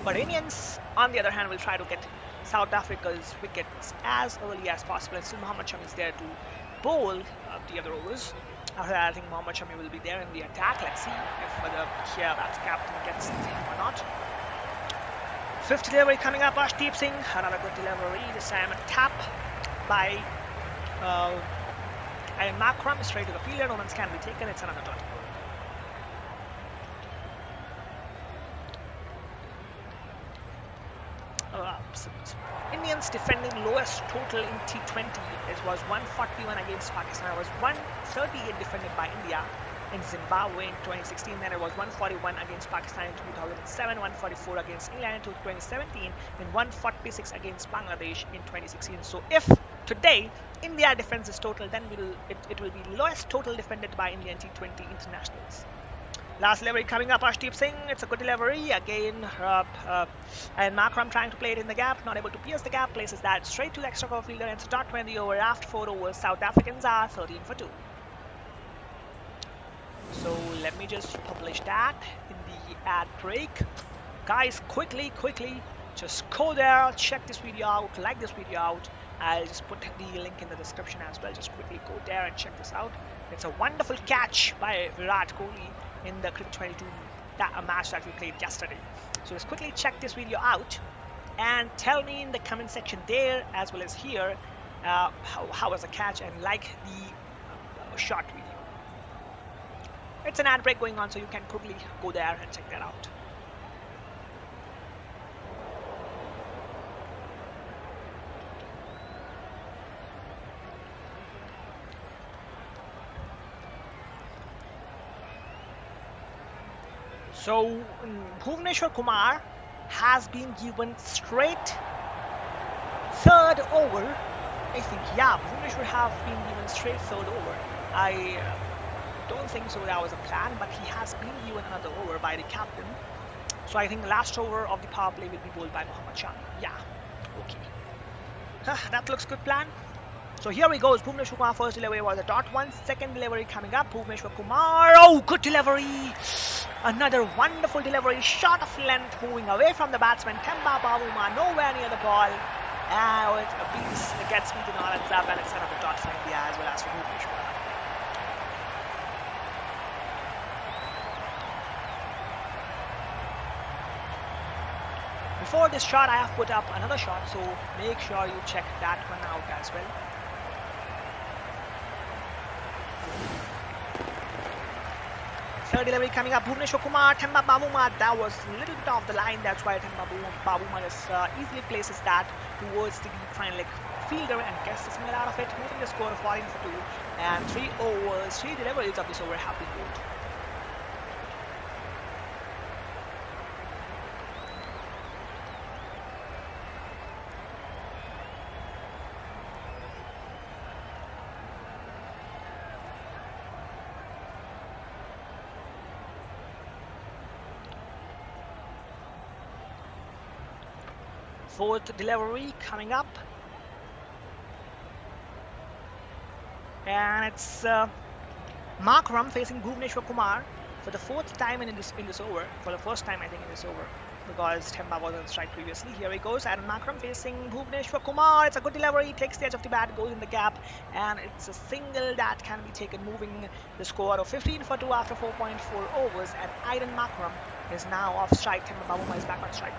But Indians, on the other hand, will try to get South Africa's wickets as early as possible, and still Mohammad Shami is there to bowl the other overs. After that, I think Mohammad Shami will be there in the attack. Let's see if whether here that captain gets the thing or not. Fifth delivery coming up, Arshdeep Singh. Another good delivery. This time a tap by Aiden Markram straight to the fielder. No runs can be taken. It's another dot. Indians defending lowest total in T20. It was 141 against Pakistan. It was 138 defended by India in Zimbabwe in 2016. Then it was 141 against Pakistan in 2007, 144 against England in 2017, and 146 against Bangladesh in 2016. So if today India defends this total, then it will be lowest total defended by India in T20 internationals. Last delivery coming up, Arshdeep Singh. It's a good delivery. Again, and Markram trying to play it in the gap, not able to pierce the gap, places that straight to the extra cover fielder, and it's a dot 20 over. After 4 overs, South Africans are 13 for 2. So let me just publish that in the ad break. Guys, quickly, just go there, check this video out, like this video out. I'll just put the link in the description as well. Just quickly go there and check this out. It's a wonderful catch by Virat Kohli in the Cricket 22 match that we played yesterday. So just quickly check this video out and tell me in the comment section there as well as here how was the catch, and like the short video. It's an ad break going on, so you can quickly go there and check that out. So Bhuvneshwar Kumar has been given straight third over. I think, yeah, Bhuvneshwar have been given straight third over. I don't think so that was a plan, but he has been given another over by the captain. So I think the last over of the power play will be bowled by Mohammad Shami. Yeah, okay. That looks good plan. So here we go. Bhuvneshwar Kumar first delivery was a .1. Second delivery coming up. Bhuvneshwar Kumar. Oh, good delivery. Another wonderful delivery. Shot of length moving away from the batsman. Themba Bavuma nowhere near the ball. And it gets me to Nolan Zab, and it's another dot for India as well as for Bhuvneshwar. Before this shot, I have put up another shot, so make sure you check that one out as well. Third delivery coming up. Bhuvneshwar Kumar, Themba Bavuma. That was a little bit off the line. That's why Themba Bavuma easily places that towards the final leg fielder and gets the single out of it, moving the score of 14 for 2. And 3 overs, 3 deliveries of this over have been bowled. Fourth delivery coming up, and it's Markram facing Bhuvneshwar Kumar for the fourth time in this over. For the first time, I think, in this over, because Themba was on strike previously. Here he goes, and Markram facing Bhuvneshwar Kumar. It's a good delivery. Takes the edge of the bat, goes in the gap, and it's a single that can be taken, moving the score of 15 for 2 after 4.4 overs. And Aidan Markram is now off strike. Themba Bavuma is back on strike.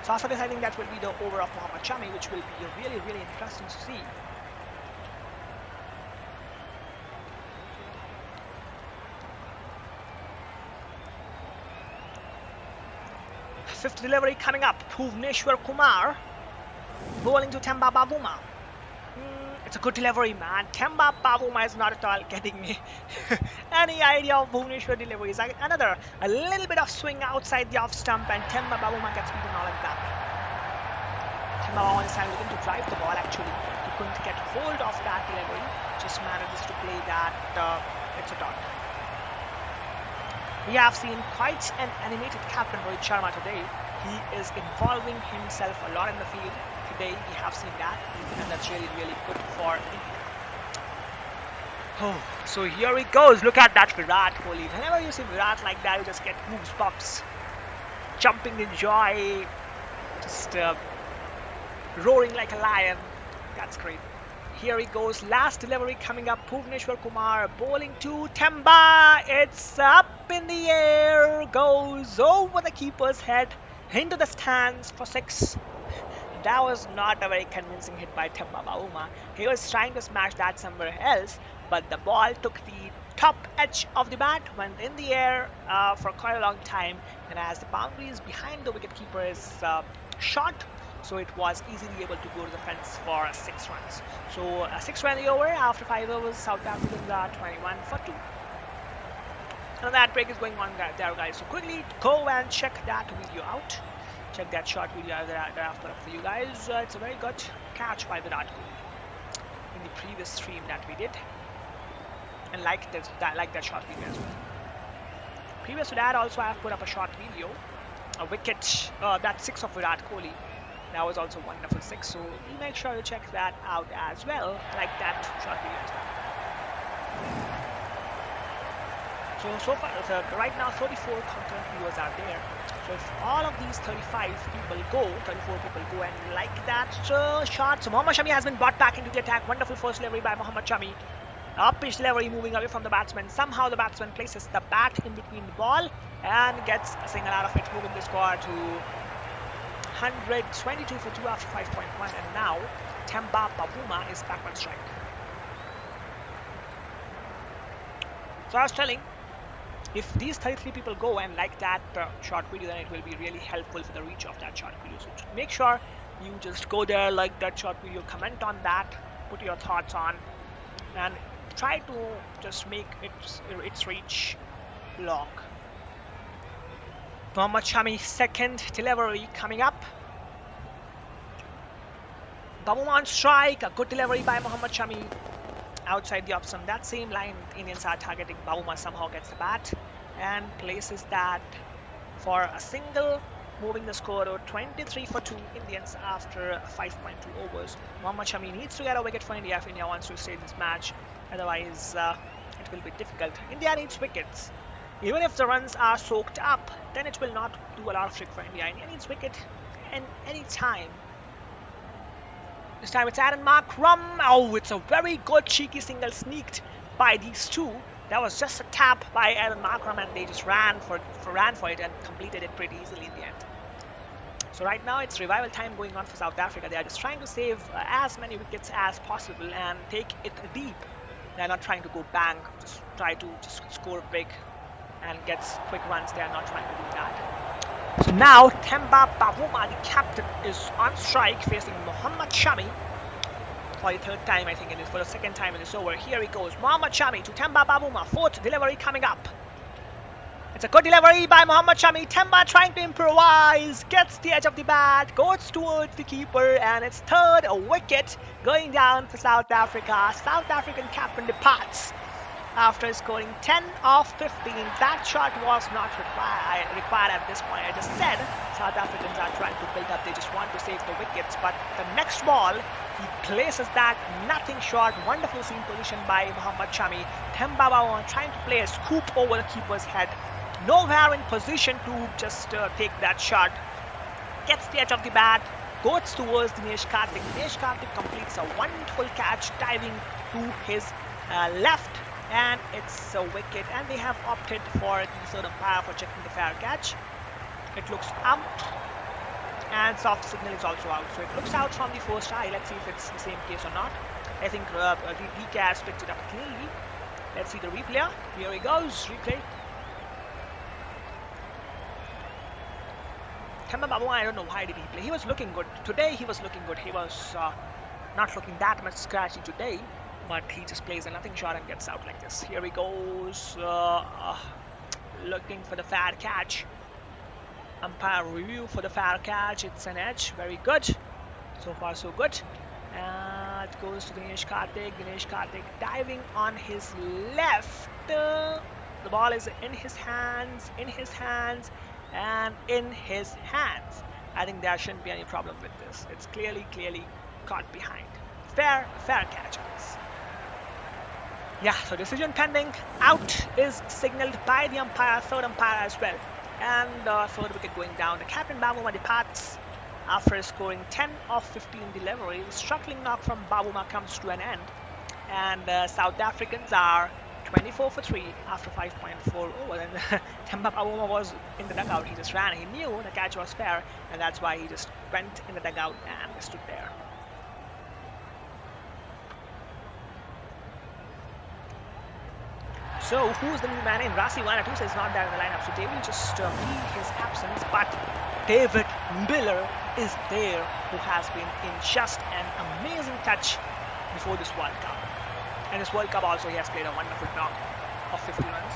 So after this, I think that will be the over of Mohammad Shami, which will be really, really interesting to see. Fifth delivery coming up. Bhuvneshwar Kumar bowling to Themba Bavuma. It's a good delivery, man. Themba Bavuma is not at all getting any idea of Bhuvneshwar deliveries. Another, a little bit of swing outside the off stump, and Themba Bavuma gets beaten all like that. Themba Bavuma this time looking to drive the ball, actually. He couldn't get hold of that delivery. Just manages to play that. It's a dot. We have seen quite an animated captain, Rohit Sharma, today. He is involving himself a lot in the field. Today we have seen that, and that's really, really good for India. Oh, so here he goes. Look at that Virat Kohli. Whenever you see Virat like that, you just get goosebumps, jumping in joy, just roaring like a lion. That's great. Here he goes. Last delivery coming up. Bhuvneshwar Kumar bowling to Themba. It's up in the air. Goes over the keeper's head into the stands for 6. That was not a very convincing hit by Themba Bavuma. He was trying to smash that somewhere else, but the ball took the top edge of the bat, went in the air for quite a long time, and as the boundaries behind the wicketkeeper is short, so it was easily able to go to the fence for 6 runs. So 6 runs over after 5 overs. South Africans are 21 for 2. And that break is going on there, guys. So quickly go and check that video out. Check that short video that I've put up for you guys. It's a very good catch by Virat Kohli in the previous stream that we did, and like that short video as well. Previous to that, also I have put up a short video, a wicket, that 6 of Virat Kohli. That was also a wonderful 6. So you make sure to check that out as well, like that short video as well. So far, right now 34 concurrent viewers are there. So if all of these 34 people go and like that shot. So Mohammad Shami has been brought back into the attack. Wonderful first delivery by Mohammad Shami. Up pitch delivery, moving away from the batsman. Somehow the batsman places the bat in between the ball and gets a single out of it, moving the score to 122 for 2 after 5.1. And now Themba Bavuma is back on strike. So I was telling, if these 33 people go and like that short video, then it will be really helpful for the reach of that short video. So make sure you just go there, like that short video, comment on that, put your thoughts on, and try to just make its reach long. Mohammad Shami's second delivery coming up. Bavuma on strike, a good delivery by Mohammad Shami. Outside the off on that same line, Indians are targeting. Bavuma somehow gets the bat and places that for a single, moving the score to 23 for 2 Indians after 5.2 overs. Mohammad Shami needs to get a wicket for India if India wants to stay this match. Otherwise, it will be difficult. India needs wickets. Even if the runs are soaked up, then it will not do a lot of trick for India. India needs wicket in any time. This time it's Aaron Markram. Oh, it's a very good cheeky single sneaked by these two. That was just a tap by Aaron Markram, and they just ran for it and completed it pretty easily in the end. So right now it's revival time going on for South Africa. They are just trying to save as many wickets as possible and take it deep. They're not trying to go bang, just try to just score big and get quick runs. They are not trying to do that. So now Themba Bavuma, the captain, is on strike facing Mohammad Shami for the third time, I think, for the second time in this over. Here he goes, Mohammad Shami to Themba Bavuma, fourth delivery coming up. It's a good delivery by Mohammad Shami. Themba trying to improvise, gets the edge of the bat, goes towards the keeper, and it's third wicket going down for South Africa. South African captain departs after scoring 10 of 15. That shot was not required at this point. I just said South Africans are trying to build up. They just want to save the wickets. But the next ball, he places that nothing short. Wonderful seam position by Mohammad Shami. Themba Bavuma trying to play a scoop over the keeper's head. Nowhere in position to just take that shot. Gets the edge of the bat, goes towards Dinesh Karthik. Dinesh Karthik completes a wonderful catch, diving to his left, and it's a wicket. And they have opted for the third umpire for checking the fair catch. It looks out, and soft signal is also out. So it looks out from the first eye. Let's see if it's the same case or not. I think the DK has picked it up cleanly. Let's see the replay. Here he goes, replay. Themba Bavuma, I don't know why did he play. He was looking good. Today he was looking good. He was not looking that much scratchy today, but he just plays a nothing shot and gets out like this. Here he goes, looking for the fair catch. Umpire review for the fair catch. It's an edge. Very good. So far so good. And it goes to Dinesh Karthik. Dinesh Karthik diving on his left. The ball is in his hands, and in his hands. I think there shouldn't be any problem with this. It's clearly caught behind. Fair catch. Yeah, so decision pending. Out is signaled by the umpire, third umpire as well. And third wicket going down. The captain Bavuma departs after scoring 10 of 15 deliveries. Struggling knock from Bavuma comes to an end. And South Africans are 24 for 3 after 5.4 over. And Themba Bavuma was in the dugout. He just ran. He knew the catch was fair, and that's why he just went in the dugout and stood there. So who's the new man in? Rasi Vanatusa is not there in the lineup, so they will just feel his absence. But David Miller is there, who has been in just an amazing touch before this World Cup. And this World Cup also he has played a wonderful knock of 50 runs.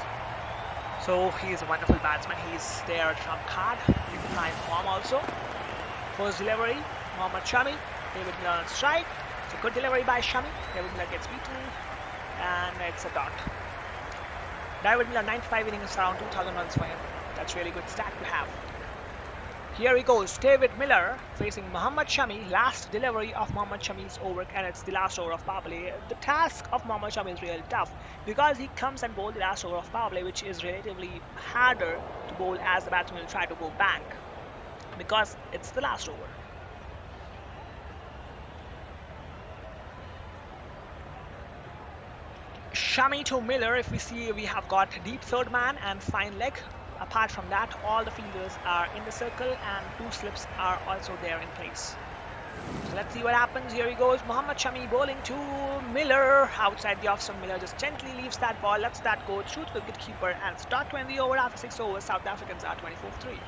So he is a wonderful batsman. He's there at trump card in prime form also. First delivery, Mohammad Shami. David Miller on strike. It's a good delivery by Shami. David Miller gets beaten, and it's a dot. David Miller, 95 innings, around 2,000 runs for him. That's really good stat to have. Here he goes, David Miller facing Mohammad Shami. Last delivery of Mohammad Shami's over, and it's the last over of power play. The task of Mohammad Shami is really tough because he comes and bowls the last over of power play, which is relatively harder to bowl as the batsman will try to go bank because it's the last over. Shami to Miller. If we see, we have got deep third man and fine leg. Apart from that, all the fielders are in the circle and 2 slips are also there in place. So let's see what happens. Here he goes, Mohammad Shami bowling to Miller. Outside the off stump, Miller just gently leaves that ball, lets that go through to the wicketkeeper, and start 20 over after 6 overs. South Africans are 24-3.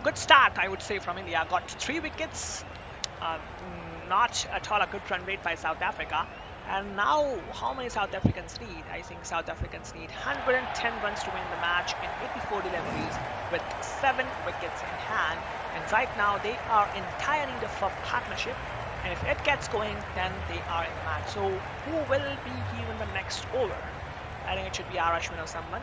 Good start, I would say, from India. Got 3 wickets. Not at all a good run rate by South Africa. And now, how many South Africans need? I think South Africans need 110 runs to win the match in 84 deliveries with 7 wickets in hand. And right now, they are in dire need of a partnership. And if it gets going, then they are in the match. So, who will be given the next over? I think it should be Ashwin or someone,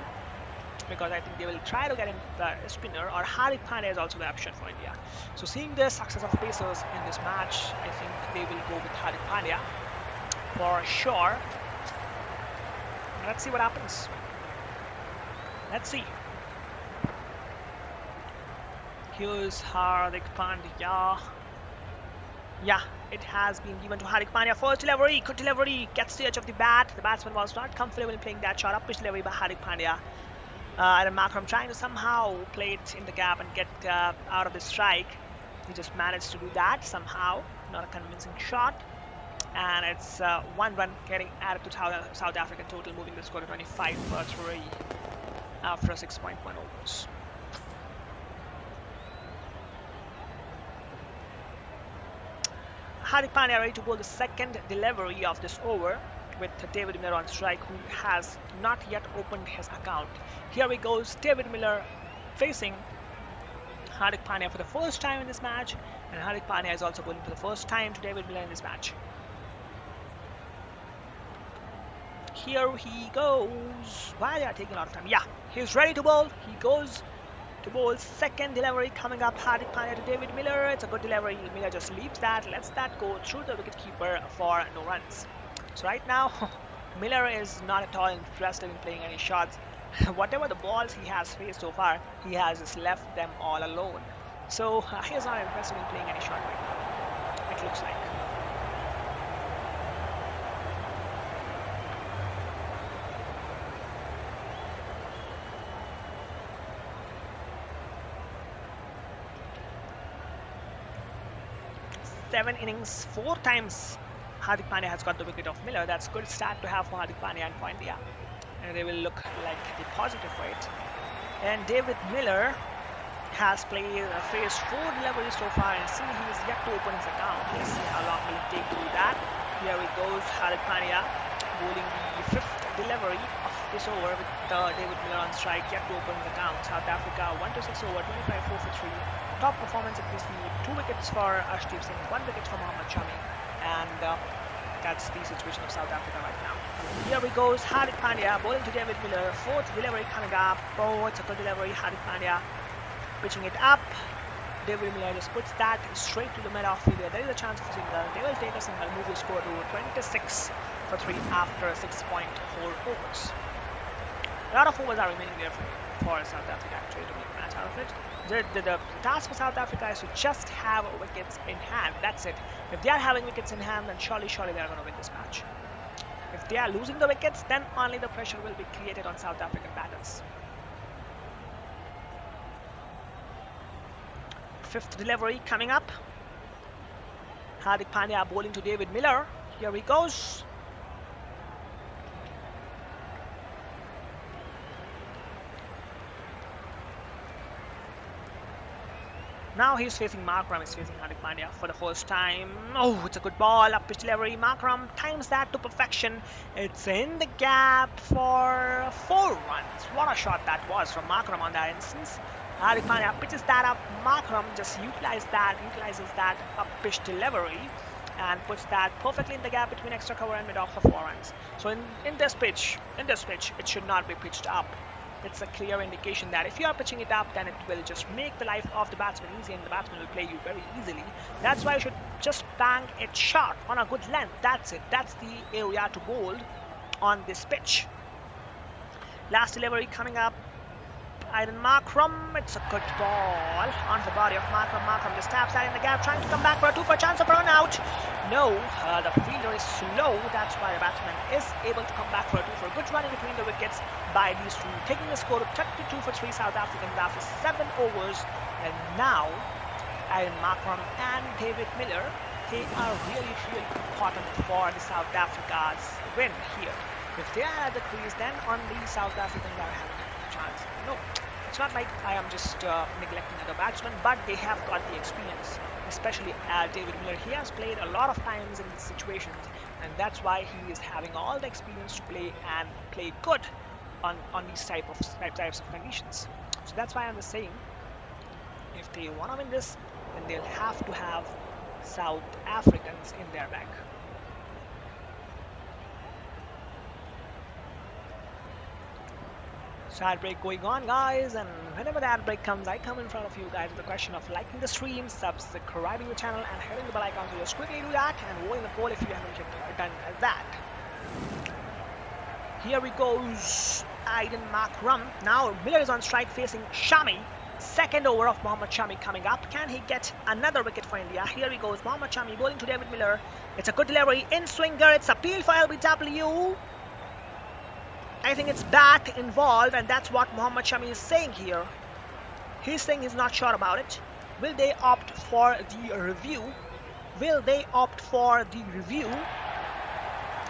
because I think they will try to get in the spinner, or Hardik Pandya is also the option for India. So seeing the success of pacers in this match, I think they will go with Hardik Pandya for sure. Let's see what happens. Let's see. Here's Hardik Pandya. Yeah, it has been given to Hardik Pandya. First delivery, good delivery, gets the edge of the bat. The batsman was not comfortable in playing that shot. Up pitch delivery by Hardik Pandya. Adam Markram trying to somehow play it in the gap and get out of the strike. He just managed to do that somehow. Not a convincing shot. And it's 1 run getting added to South African total, moving the score to 25-3 after 6.1 overs. Hardik Pandya ready to bowl the second delivery of this over, with David Miller on strike, who has not yet opened his account. Here he goes, David Miller facing Hardik Pandya for the first time in this match, and Hardik Pandya is also bowling for the first time to David Miller in this match. Here he goes. Why they are taking a lot of time? Yeah, he's ready to bowl. He goes to bowl. Second delivery coming up. Hardik Pandya to David Miller. It's a good delivery. Miller just leaves that, lets that go through the wicketkeeper for no runs. So right now, Miller is not at all interested in playing any shots. Whatever the balls he has faced so far, he has just left them all alone. So he is not interested in playing any shot right now, it looks like. Seven innings, 4 times Hardik Pandya has got the wicket of Miller. That's a good start to have for Hardik Pandya and for India. And they will look like the positive weight. And David Miller has faced 4 deliveries so far, and see, he is yet to open his account. Let's see how long will it take to do that. Here he goes, Hardik Pandya bowling the 5th delivery of this over with David Miller on strike, yet to open his account. South Africa 1-6 over, 25-4 for 3. Top performance if we see 2 wickets for Arshdeep Singh, 1 wicket for Mohammad Shami, and that's the situation of South Africa right now. Here we goes, Hardik Pandya bowling to David Miller. 4th delivery coming up. Oh, it's a good delivery. Hardik Pandya pitching it up. David Miller just puts that straight to the mid-off fielder. There is a chance of a single. They will take a single, move the score to 26 for 3 after 6.4 overs. A lot of overs are remaining there for South Africa actually to make a match out of it. The task for South Africa is to just have wickets in hand. That's it. If they are having wickets in hand, then surely they are going to win this match. If they are losing the wickets, then only the pressure will be created on South African batters. 5th delivery coming up. Hardik Pandya bowling to David Miller. Here he goes. Now he's facing Markram, he's facing Hardik Pandya for the first time. Oh, it's a good ball, up pitch delivery. Markram times that to perfection. It's in the gap for 4 runs. What a shot that was from Markram on that instance. Hardik Pandya pitches that up. Markram just utilizes that up pitch delivery and puts that perfectly in the gap between extra cover and mid-off for 4 runs. So in this pitch, it should not be pitched up. It's a clear indication that if you are pitching it up, then it will just make the life of the batsman easy, and the batsman will play you very easily. That's why you should just bang it short on a good length. That's it. That's the area to bowl on this pitch. Last delivery coming up. Aiden Markram, it's a good ball onto the body of Markram. Markram just taps that in the gap, trying to come back for a 2 for a chance of a run out. No, the fielder is slow. That's why the batsman is able to come back for a 2 for a good run in between the wickets by these two, taking the score to 32 for 3 South Africans after 7 overs. And now, Aiden Markram and David Miller, they are really important for the South Africa's win here. If they are at the crease, then only South Africans are having a chance. No, it's not like I am just neglecting other batsmen, but they have got the experience, especially David Miller. He has played a lot of times in these situations, and that's why he is having all the experience to play and play good on these types of conditions. So that's why I'm just saying, if they want to win this, then they'll have to have South Africans in their back. So ad break going on, guys, and whenever the ad break comes, I come in front of you guys with the question of liking the stream, subscribing the channel, and hitting the bell icon. So just quickly do that and vote in the poll if you haven't yet done that. Here we goes, Aiden Markram. Now Miller is on strike facing Shami. Second over of Mohammad Shami coming up. Can he get another wicket for India? Here he goes, Mohammad Shami bowling to David Miller. It's a good delivery in swinger. It's appeal for LBW. I think it's bat involved, and that's what Mohammad Shami is saying here. He's saying he's not sure about it. Will they opt for the review? Will they opt for the review?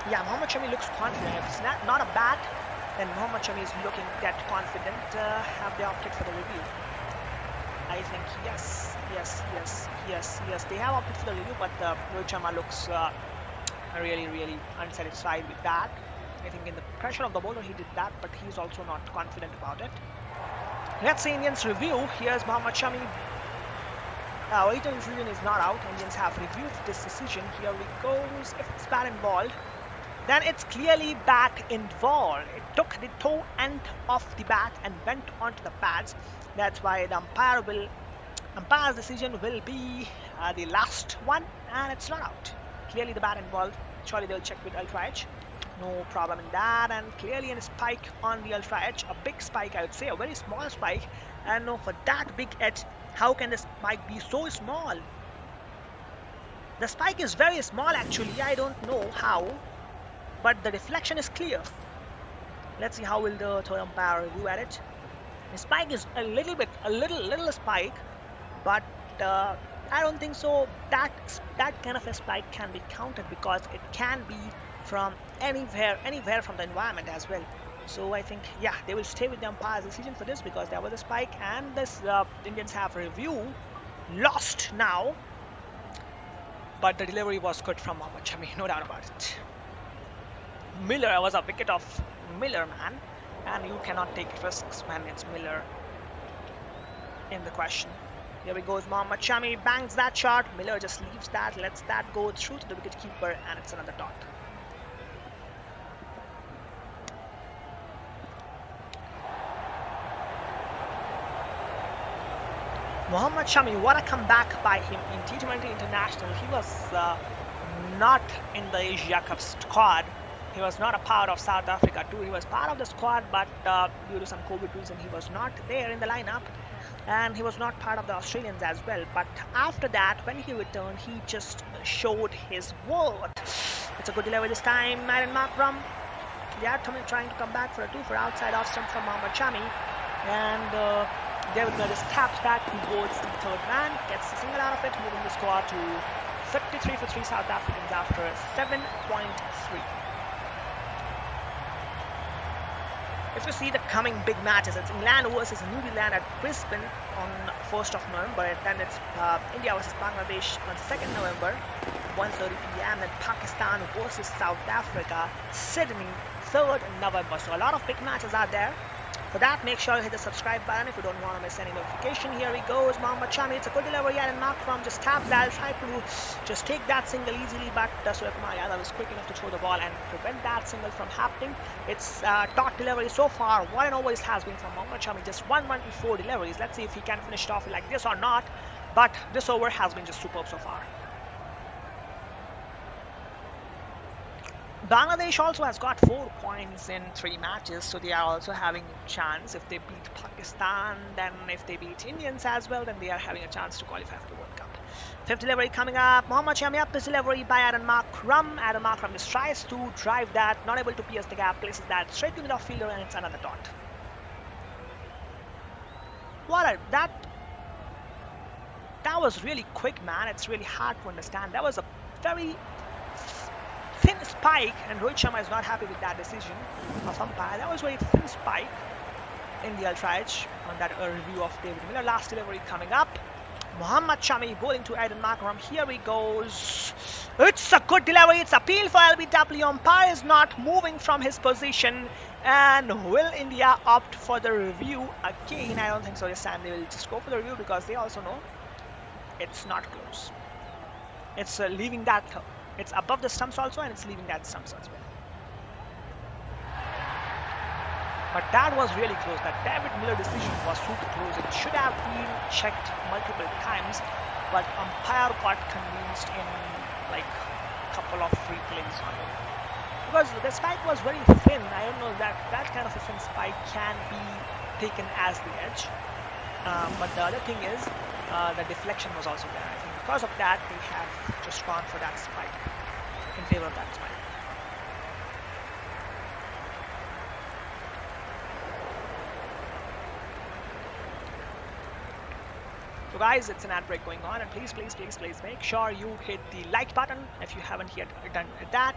Yeah, Mohammad Shami looks confident. If it's not a bat, then Mohammad Shami is looking that confident. Have they opted for the review? I think yes. They have opted for the review, but Rohit Sharma looks really unsatisfied with that. I think in the pressure of the bowler he did that, but he's also not confident about it. Let's see Indians review. Here's Mohammad Shami. Original decision is not out. Indians have reviewed this decision. Here we goes. If it's bat involved, then it's clearly bat involved. It took the toe end of the bat and went onto the pads. That's why the umpire's decision will be the last one, and it's not out. Clearly the bat involved. Surely they'll check with ultra edge. No problem in that, and clearly a spike on the ultra edge, a big spike, I would say, a very small spike. And no, for that big edge, how can the spike be so small? The spike is very small actually. I don't know how, but the deflection is clear. Let's see how will the third umpire review at it. The spike is a little spike, but I don't think so. That kind of a spike can be counted because it can be from anywhere from the environment as well. So I think, yeah, they will stay with the umpire's decision for this because there was a spike, and this Indians have review lost now. But the delivery was good from Mohammad Shami, no doubt about it. Miller was a wicket of Miller, man, and you cannot take risks when it's Miller in the question. Here we goes, Mohammad Shami bangs that shot. Miller just leaves that, lets that go through to the wicketkeeper, and it's another dot. Mohammad Shami, what a comeback by him in T20 International. He was not in the Asia Cup squad. He was not a part of South Africa too. He was part of the squad, but due to some COVID reason, he was not there in the lineup. And he was not part of the Australians as well. But after that, when he returned, he just showed his worth. It's a good delivery this time. Aiden Markram. Yeah, trying to come back for a 2 for outside off stump from Mohammad Shami. And David Miller just taps that. He boards the third man, gets the single out of it, moving the score to 53 for 3 South Africans after 7.3. If you see the coming big matches, it's England versus New Zealand at Brisbane on 1st of November, and then it's India versus Bangladesh on 2nd November, 1:30 p.m. and Pakistan versus South Africa, Sydney, 3rd November. So a lot of big matches are there. For that, make sure you hit the subscribe button if you don't want to miss any notification. Here he goes, Mohammad Shami. It's a good delivery, and Mark from just taps that, try to just take that single easily, but Surya Kumar Yadav is quick enough to throw the ball and prevent that single from happening. It's top delivery so far. 1 over this has been from Mohammad Shami. Just 1-1-4 deliveries. Let's see if he can finish it off like this or not. But this over has been just superb so far. Bangladesh also has got 4 points in 3 matches, so they are also having a chance. If they beat Pakistan, then if they beat Indians as well, then they are having a chance to qualify for the World Cup. 5th delivery coming up. Mohammad Shami up his delivery by Adam Makram. Adam Makram just tries to drive that, not able to pierce the gap, places that straight to the off-fielder, and it's another dot. That was really quick, man. It's really hard to understand. That was a very thin spike, and Rohit Sharma is not happy with that decision of umpire. That was a very thin spike in the ultra edge on that review of David Miller. Last delivery coming up. Mohammad Shami bowling to Aiden Makram. Here he goes. It's a good delivery. It's appeal for LBW. Umpire is not moving from his position. And will India opt for the review again? I don't think so this time. They will just go for the review because they also know it's not close. It's leaving that. It's above the stumps also, and it's leaving that stumps as well. But that was really close. That David Miller decision was super close. It should have been checked multiple times, but umpire got convinced in like a couple of free plays on it. Because the spike was very thin. I don't know that kind of a thin spike can be taken as the edge. But the other thing is, the deflection was also there. I think because of that, they have just gone for that spike in favor of that spike. So guys, it's an ad break going on, and please make sure you hit the like button if you haven't yet done that.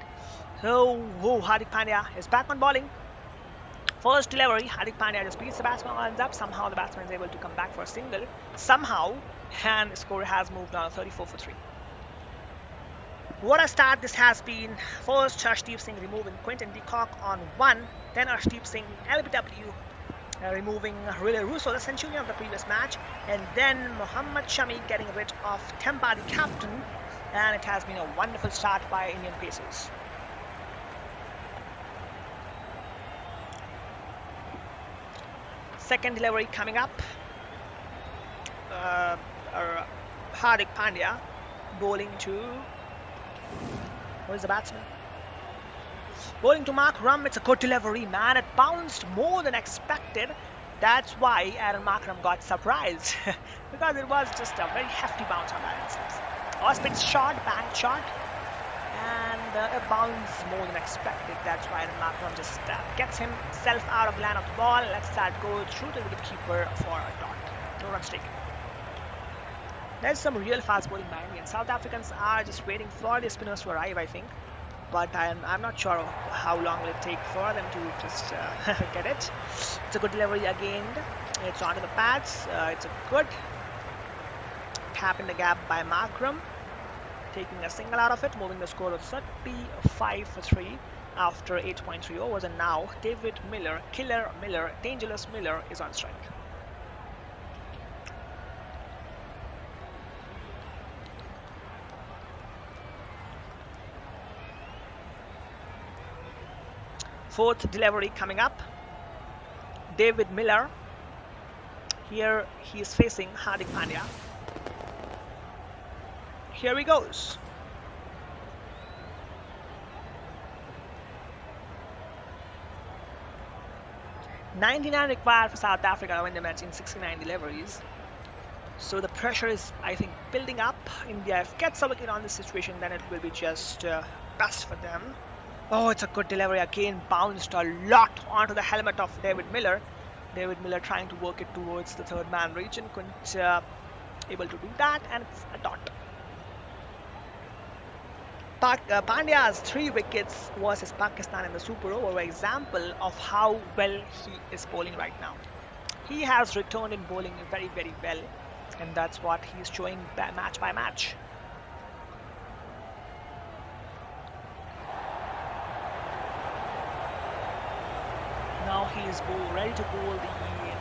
So, Hardik Pandya is back on bowling. First delivery, Hardik Pandya just beats the batsman, ends up. Somehow the batsman is able to come back for a single. Somehow, and the score has moved on 34 for 3. What a start this has been. First, Arshdeep Singh removing Quinton de Kock on 1. Then Arshdeep Singh, LBW, removing Riley Russo, the centurion of the previous match. And then Mohammad Shami getting rid of Tempa, the captain. And it has been a wonderful start by Indian Pacers. Second delivery coming up. Hardik Pandya bowling to... Who is the batsman? Bowling to Mark Rum. It's a good delivery, man. It bounced more than expected. That's why Aaron Markram got surprised. Because it was just a very hefty bounce on that instance. Off-spin shot, bank shot. And it bounced more than expected. That's why Aaron Markram just gets himself out of the line of the ball. Lets that go through to the wicketkeeper for a dot. No runs taken. There's some real fast bowling by India. South Africans are just waiting for the spinners to arrive, I think. But I'm not sure how long will it take for them to just get it. It's a good delivery again. It's onto the pads. It's a good tap in the gap by Makram, taking a single out of it, moving the score to 35 for 3 after 8.3 overs. And now David Miller, Killer Miller, Dangerous Miller is on strike. Fourth delivery coming up. David Miller. Here he is facing Hardik Pandya. Here he goes. .99 required for South Africa to win the match in 69 deliveries. So the pressure is, I think, building up. India, if gets a wicket on this situation, then it will be just best for them. Oh, it's a good delivery again. Bounced a lot onto the helmet of David Miller. David Miller trying to work it towards the third man region. Couldn't able to do that, and it's a dot. Pandya's 3 wickets versus Pakistan in the Super Over were an example of how well he is bowling right now. He has returned in bowling very, very well, and that's what he's showing match by match. Now He's ready to bowl the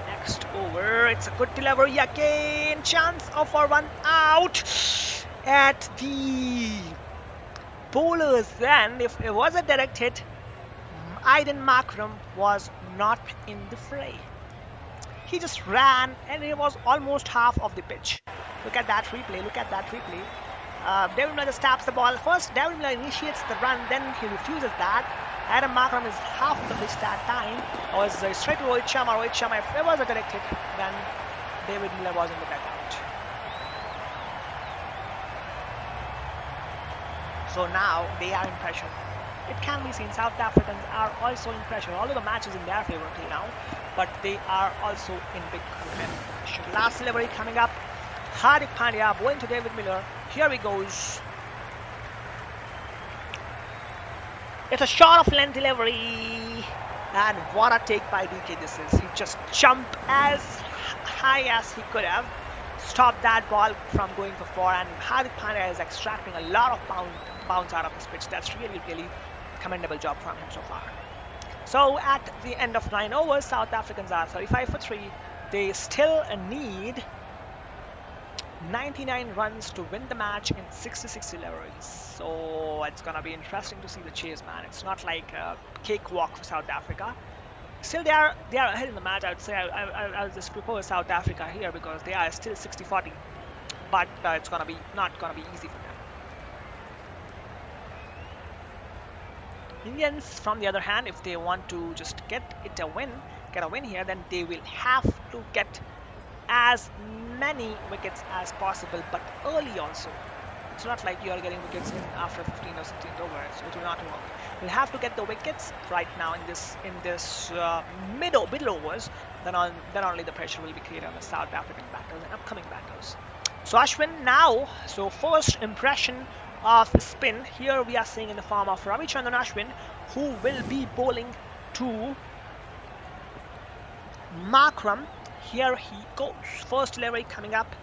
next over. It's a good delivery again. Chance of a run out at the bowler's end. If it was a direct hit, Aiden Markram was not in the fray. He just ran and it was almost half of the pitch. Look at that replay. David Miller just taps the ball. First, David Miller initiates the run, then he refuses that. Adam Markram is half of the pitch that time. It was straight to Rohit Sharma. If it was a direct hit, then David Miller was in the dugout. So now they are in pressure. It can be seen South Africans are also in pressure, although the match is in their favour till now, but they are also in big pressure. Last delivery coming up. Hardik Pandya bowling to David Miller. Here he goes. It's a short of length delivery, and what a take by DK this is. He just jumped as high as he could have, stopped that ball from going for four, and Hardik Pandya is extracting a lot of bounce out of this pitch. That's really commendable job from him so far. So at the end of 9 overs, South Africans are 35 for 3. They still need 99 runs to win the match in 66 deliveries. So it's gonna be interesting to see the chase, man. It's not like a cakewalk for South Africa. Still, they are ahead in the match. I would say I'll just propose South Africa here because they are still 60-40, but it's not gonna be easy for them. Indians, from the other hand, if they want to just get a win here, then they will have to get as many wickets as possible, but early also. It's not like you are getting wickets in after 15 or 16 overs. It will not work. You'll have to get the wickets right now in this middle overs. Then only the pressure will be created on the South African batters and upcoming batters. So Ashwin now. So first impression of spin here we are seeing in the form of Ravichandran Ashwin, who will be bowling to Markram. Here he goes. First delivery coming up.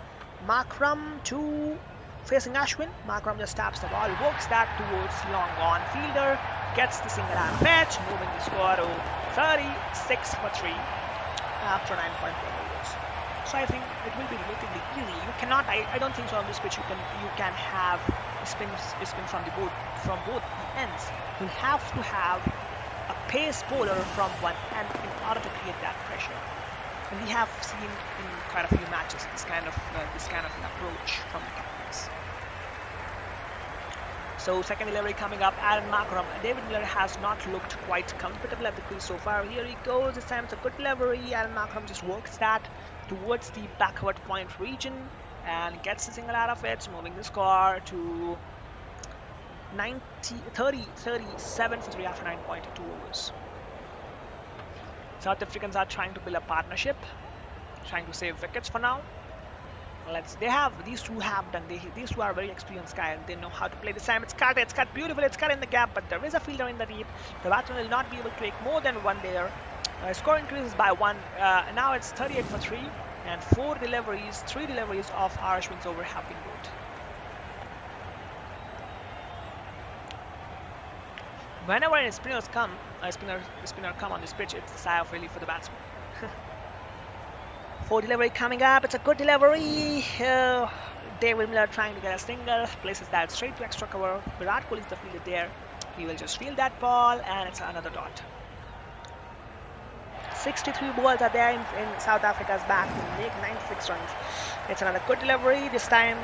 Markram to facing Ashwin. Markram just taps the ball, works that towards long on fielder, gets the single hand pitch, moving the score to 36 for 3 after 9.4 overs. So I think it will be relatively easy. You cannot. I don't think so on this pitch. You can have spin from both the ends. You have to have a pace bowler from one end in order to create that pressure. And we have seen in quite a few matches this kind of an approach from the captains. So second delivery coming up, Aaron Markram. David Miller has not looked quite comfortable at the crease so far. Here he goes. This time it's a good delivery. Aaron Markram just works that towards the backward point region and gets the single out of it, moving the score to 37 for 3 after 9.2 overs. South Africans are trying to build a partnership, trying to save wickets for now. These two are very experienced guys. They know how to play this time. It's cut beautifully, it's cut in the gap, but there is a fielder in the deep. The batsman will not be able to take more than one there. Score increases by 1. Now it's 38 for 3, and 3 deliveries of Ashwin's over have been bowled. Whenever a spinner come on this pitch, it's a sigh of relief for the batsman. 4 delivery coming up. It's a good delivery. David Miller trying to get a single, places that straight to extra cover. Virat Kohli is the fielder there. He will just field that ball, and it's another dot. 63 balls are there in South Africa's back to make 96 runs. It's another good delivery. This time,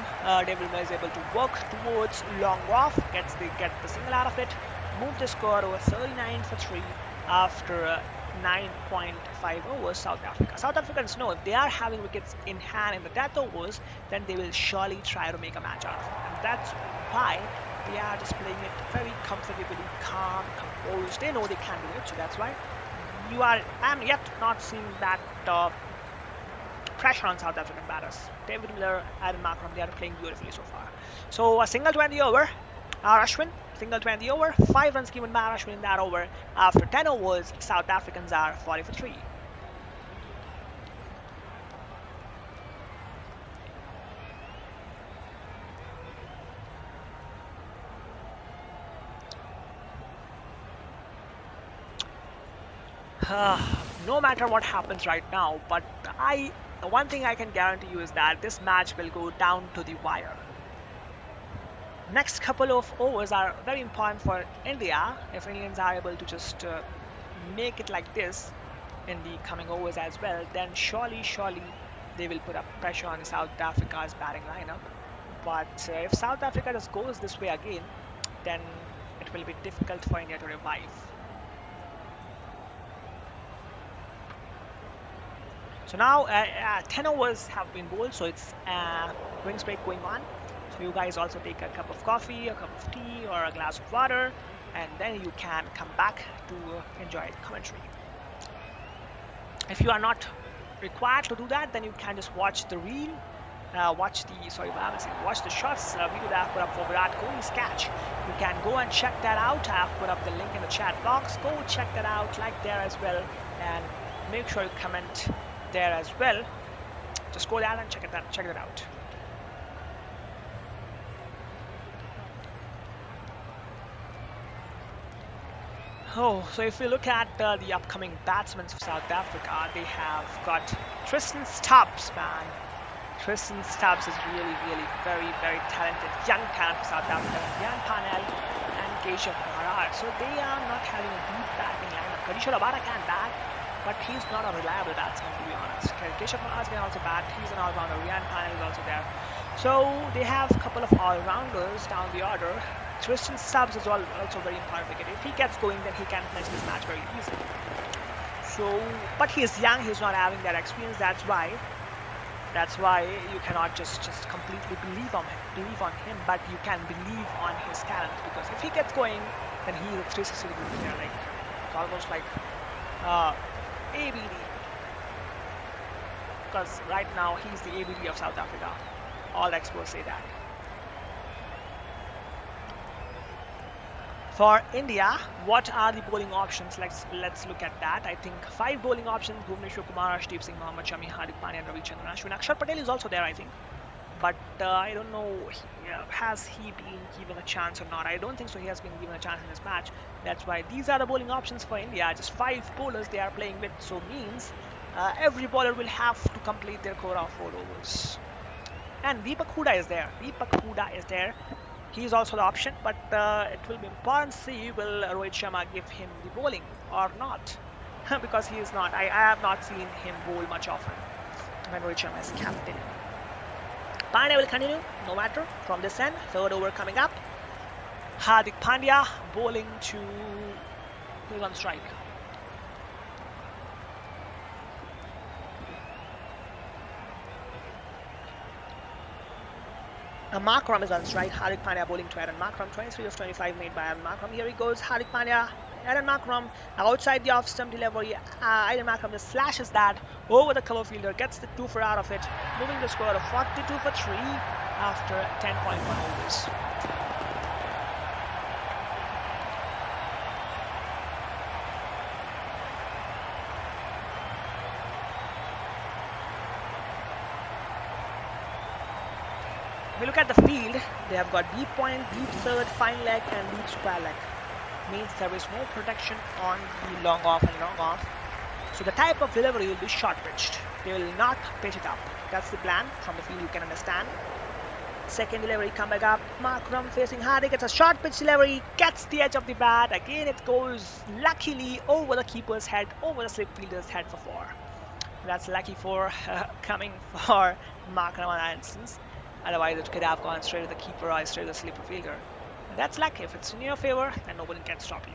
David Miller is able to work towards long off, get the single out of it, move the score over 39 for 3 after 9.5 overs. South Africans know if they are having wickets in hand in the death overs, then they will surely try to make a match out of it. And that's why they are just playing it very comfortably, calm, composed. They know they can do it, so that's why I'm yet not seeing that pressure on South African batters. David Miller, Aaron Markram, they are playing beautifully so far. So a single 20 over. Ashwin, single 20 over. 5 runs given by Ashwin in that over. After 10 overs, South Africans are 40 for 3. no matter what happens right now, but the one thing I can guarantee you is that this match will go down to the wire. Next couple of overs are very important for India. If Indians are able to just make it like this in the coming overs as well, then surely they will put up pressure on South Africa's batting lineup. But if South Africa just goes this way again, then it will be difficult for India to revive. So now 10 overs have been bowled, so it's drinks break going on. So you guys also take a cup of coffee, a cup of tea, or a glass of water, and then you can come back to enjoy the commentary. If you are not required to do that, then you can just watch the reel, watch the shots video that I've put up for Virat Kohli's catch. You can go and check that out. I've put up the link in the chat box. Go check that out, like there as well, and make sure you comment there as well. Just go there and check it out. Oh, so if we look at the upcoming batsmen of South Africa, they have got Tristan Stubbs, man. Tristan Stubbs is really very talented, young talent for South Africa. Jan Panel and Keshav Maharaj. So they are not having a deep batting lineup. Kadishwar Rabada can bat, but he's not a reliable batsman, to be honest. Keshav Maharaj can also bat. He's an all-rounder. Jan Panel is also there. So they have a couple of all-rounders down the order. Tristan Stubbs is also very important wicket. If he gets going, then he can finish this match very easily. So, but he's young. He's not having that experience. That's why you cannot just completely believe on him, but you can believe on his talent, because if he gets going, then he's a 360 degree player. Like, it's almost like ABD, because right now he's the ABD of South Africa. All experts say that. For India, what are the bowling options? Let's look at that. I think 5 bowling options: Bhuvneshwar Kumar, Arshdeep Singh, Mohammad Shami, Hardik Pandya, and Ravichandran Ashwin. Akshar Patel is also there, I think, but I don't know, has he been given a chance or not? I don't think so. He has been given a chance in this match. That's why these are the bowling options for India. Just 5 bowlers they are playing with, so means every bowler will have to complete their core of 4 overs. And Deepak Hooda is there. He is also the option, but it will be important to see will Rohit Sharma give him the bowling or not, because he is not. I have not seen him bowl much often when Rohit Sharma is captain. Pandya will continue, no matter, from this end. 3rd over coming up. Hardik Pandya bowling to who's on strike. Markram is on strike. Hardik Pandya bowling to Aaron Markram. 23 of 25 made by Aaron Markram. Here he goes. Hardik Pandya. Aaron Markram outside the off-stump delivery. Aaron Markram just slashes that over the cover fielder. Gets the 2 for out of it. Moving the score to 42 for 3 after 10.1 overs. If we look at the field, they have got deep point, deep third, fine leg, and deep square leg. Means there is no protection on the long off and long off. So the type of delivery will be short pitched. They will not pitch it up. That's the plan. From the field you can understand. Second delivery coming up. Markram facing Hardik. It's a short pitch delivery. Gets the edge of the bat. Again it goes luckily over the keeper's head, over the slip fielder's head for 4. That's lucky for coming for Markram in that instance. Otherwise it could have gone straight to the keeper or straight to the slipper fielder. And that's luck. If it's in your favor, then nobody can stop you.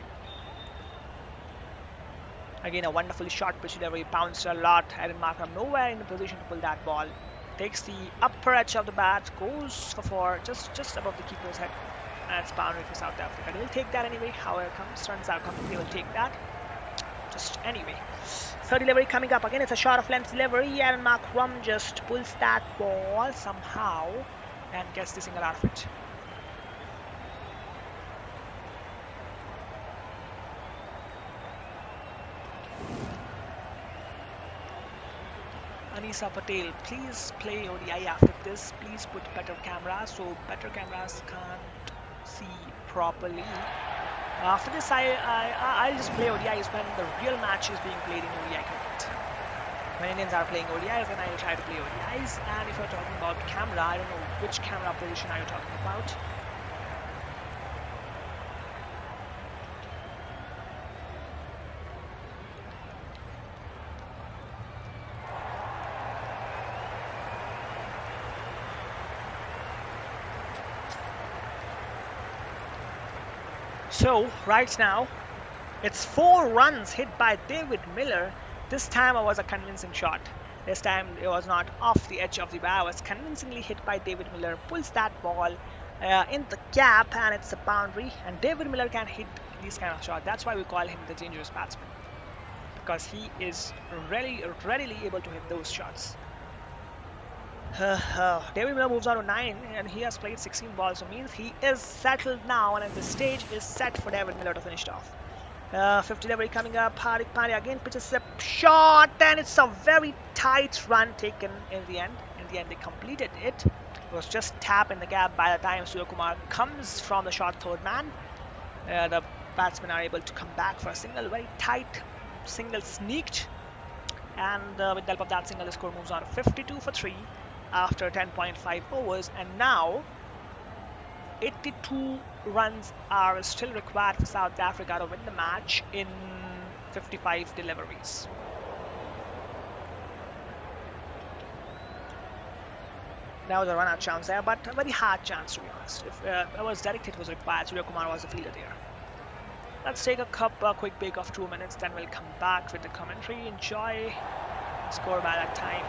Again, a wonderfully short pitch delivery, bounced a lot. Aaron Markram nowhere in the position to pull that ball. Takes the upper edge of the bat, goes for 4, just above the keeper's head. And it's boundary for South Africa. They will take that anyway. However comes, runs out coming, they will take that. Just anyway. Third delivery coming up. Again, it's a short of length delivery. Aaron Markram just pulls that ball somehow and gets the single out of it. Anisa Patel, please play ODI after this. Please put better cameras so better cameras can't see properly. After this, I'll just play ODIs when the real match is being played in ODI cricket. When Indians are playing ODIs, then I'll try to play ODIs. And if you're talking about camera, I don't know which camera position are you talking about. So, right now, it's 4 runs hit by David Miller. This time it was a convincing shot. This time it was not off the edge of the bar. It was convincingly hit by David Miller. Pulls that ball in the gap and it's a boundary. And David Miller can hit these kind of shots. That's why we call him the dangerous batsman. Because he is readily able to hit those shots. David Miller moves on to 9 and he has played 16 balls, so means he is settled now and the stage is set for David Miller to finish it off. 50 delivery coming up. Hardik Pandya again pitches a shot and it's a very tight run taken in the end. In the end they completed it. It was just tap in the gap by the time Surya Kumar comes from the short third man. The batsmen are able to come back for a single, very tight single sneaked, and with the help of that single the score moves on to 52 for 3 after 10.5 overs, and now 82 runs are still required for South Africa to win the match in 55 deliveries. That was a run-out chance there, but a very hard chance to be honest. If it was direct hit was required, Surya Kumar was the fielder there. Let's take a quick break of 2 minutes, then we'll come back with the commentary. Enjoy the score by that time.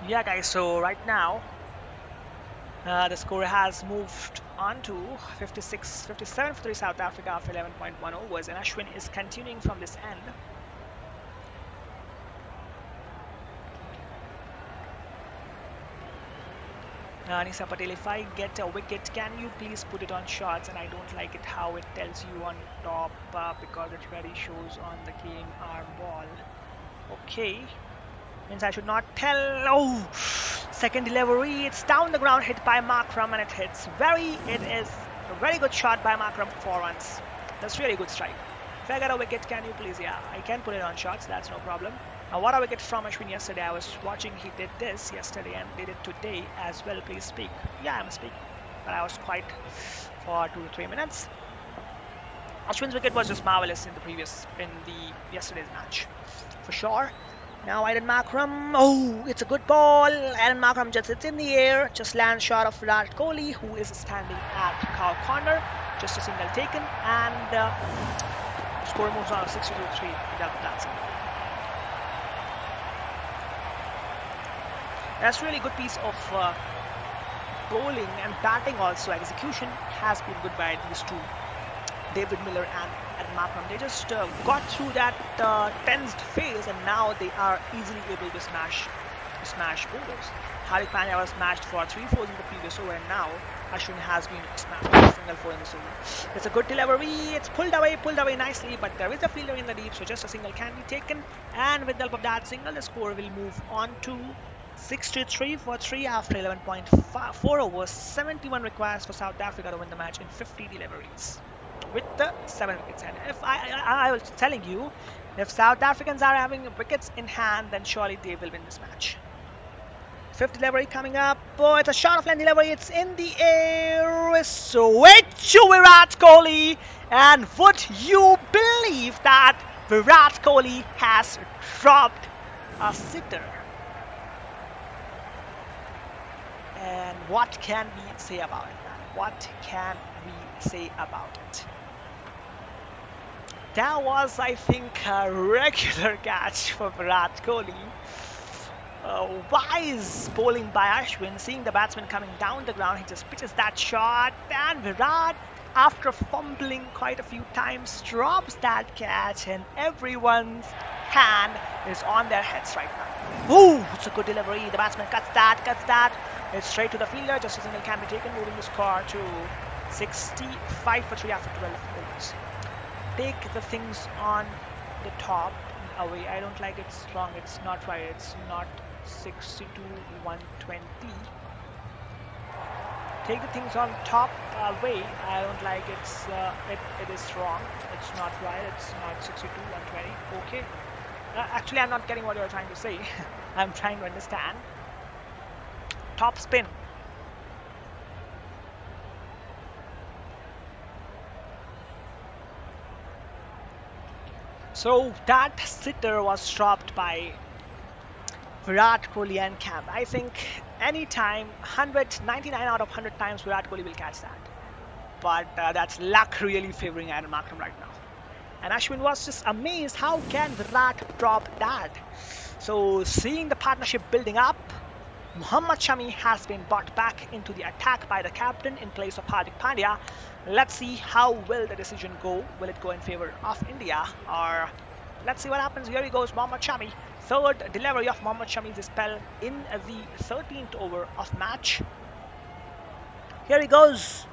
Yeah guys, so right now the score has moved on to 57 for 3 South Africa after 11.1 overs, and Ashwin is continuing from this end. Nisa Patel, if I get a wicket, can you please put it on shots? And I don't like it how it tells you on top because it really shows on the game arm ball. Okay, means I should not tell. Oh, second delivery, it's down the ground, hit by Markram, and it hits it is a very good shot by Markram for 4 runs. That's really good strike. If I get a wicket, can you please? Yeah, I can put it on shots, that's no problem. What a wicket from Ashwin yesterday. I was watching, he did this yesterday and did it today as well. Please speak. Yeah, I'm speaking, but I was quiet for 2 to 3 minutes. Ashwin's wicket was just marvelous in yesterday's match, for sure. Now Aiden Markram, oh, it's a good ball. Aiden Markram just hits in the air, just lands short of Virat Kohli, who is standing at cow corner. Just a single taken, and score moves on to 62-3 with that single. That's a really good piece of bowling and batting also. Execution has been good by these two, David Miller and Markram. They just got through that tensed phase, and now they are easily able to smash bowlers. Hardik Pandya was smashed for 3 fours in the previous over, and now Ashwin has been smashed for a single 4 in this over. It's a good delivery. It's pulled away nicely, but there is a fielder in the deep, so just a single can be taken. And with the help of that single, the score will move on to 63 for 3 after 11.4 overs. 71 requires for South Africa to win the match in 50 deliveries with the 7 wickets. And if I was telling you, if South Africans are having wickets in hand, then surely they will win this match. Fifth delivery coming up. Oh, it's a shot of length delivery. It's in the air. Switch to Virat Kohli. And would you believe that Virat Kohli has dropped a sitter? And what can we say about it, man? What can we say about it? That was, I think, a regular catch for Virat Kohli. Wise bowling by Ashwin, seeing the batsman coming down the ground, he just pitches that shot, and Virat, after fumbling quite a few times, drops that catch, and everyone's hand is on their heads right now. Ooh, it's a good delivery. The batsman cuts that. It's straight to the fielder. Just a single can be taken, moving the score to 65 for 3 after 12 overs. Take the things on the top away. I don't like it's wrong. It's not right. It's not 62 120. Take the things on top away. I don't like it's it is wrong. It's not right. It's not 62 120. Okay. Actually, I'm not getting what you're trying to say. I'm trying to understand. Top spin. So that sitter was dropped by Virat Kohli and Camp. I think anytime, 99 out of 100 times Virat Kohli will catch that. But that's luck really favoring Aaron Markram right now. And Ashwin was just amazed, how can Virat drop that? So seeing the partnership building up, Mohammad Shami has been brought back into the attack by the captain in place of Hardik Pandya. Let's see how will the decision go. Will it go in favor of India, or let's see what happens. Here he goes, Mohammad Shami. Third delivery of Mohammad Shami's spell in the 13th over of match. Here he goes.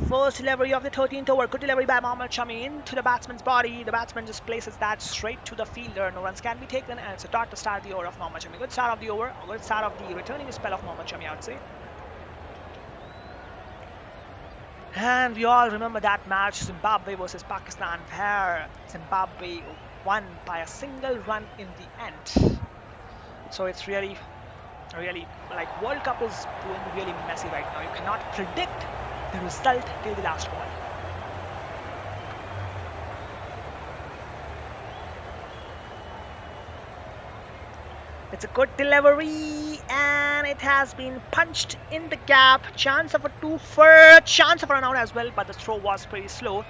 First delivery of the 13th over. Good delivery by Mohammad Shami into the batsman's body. The batsman just places that straight to the fielder. No runs can be taken, and it's a dot to start the over of Mohammad Shami. Good start of the over. Good start of the returning spell of Mohammad Shami, I would say. And we all remember that match, Zimbabwe versus Pakistan, where Zimbabwe won by a single run in the end. So it's really, like, World Cup is going really messy right now. You cannot predict the result till the last ball. It's a good delivery, and it has been punched in the gap. Chance of a 2-for, chance of a run out as well, but the throw was pretty slow.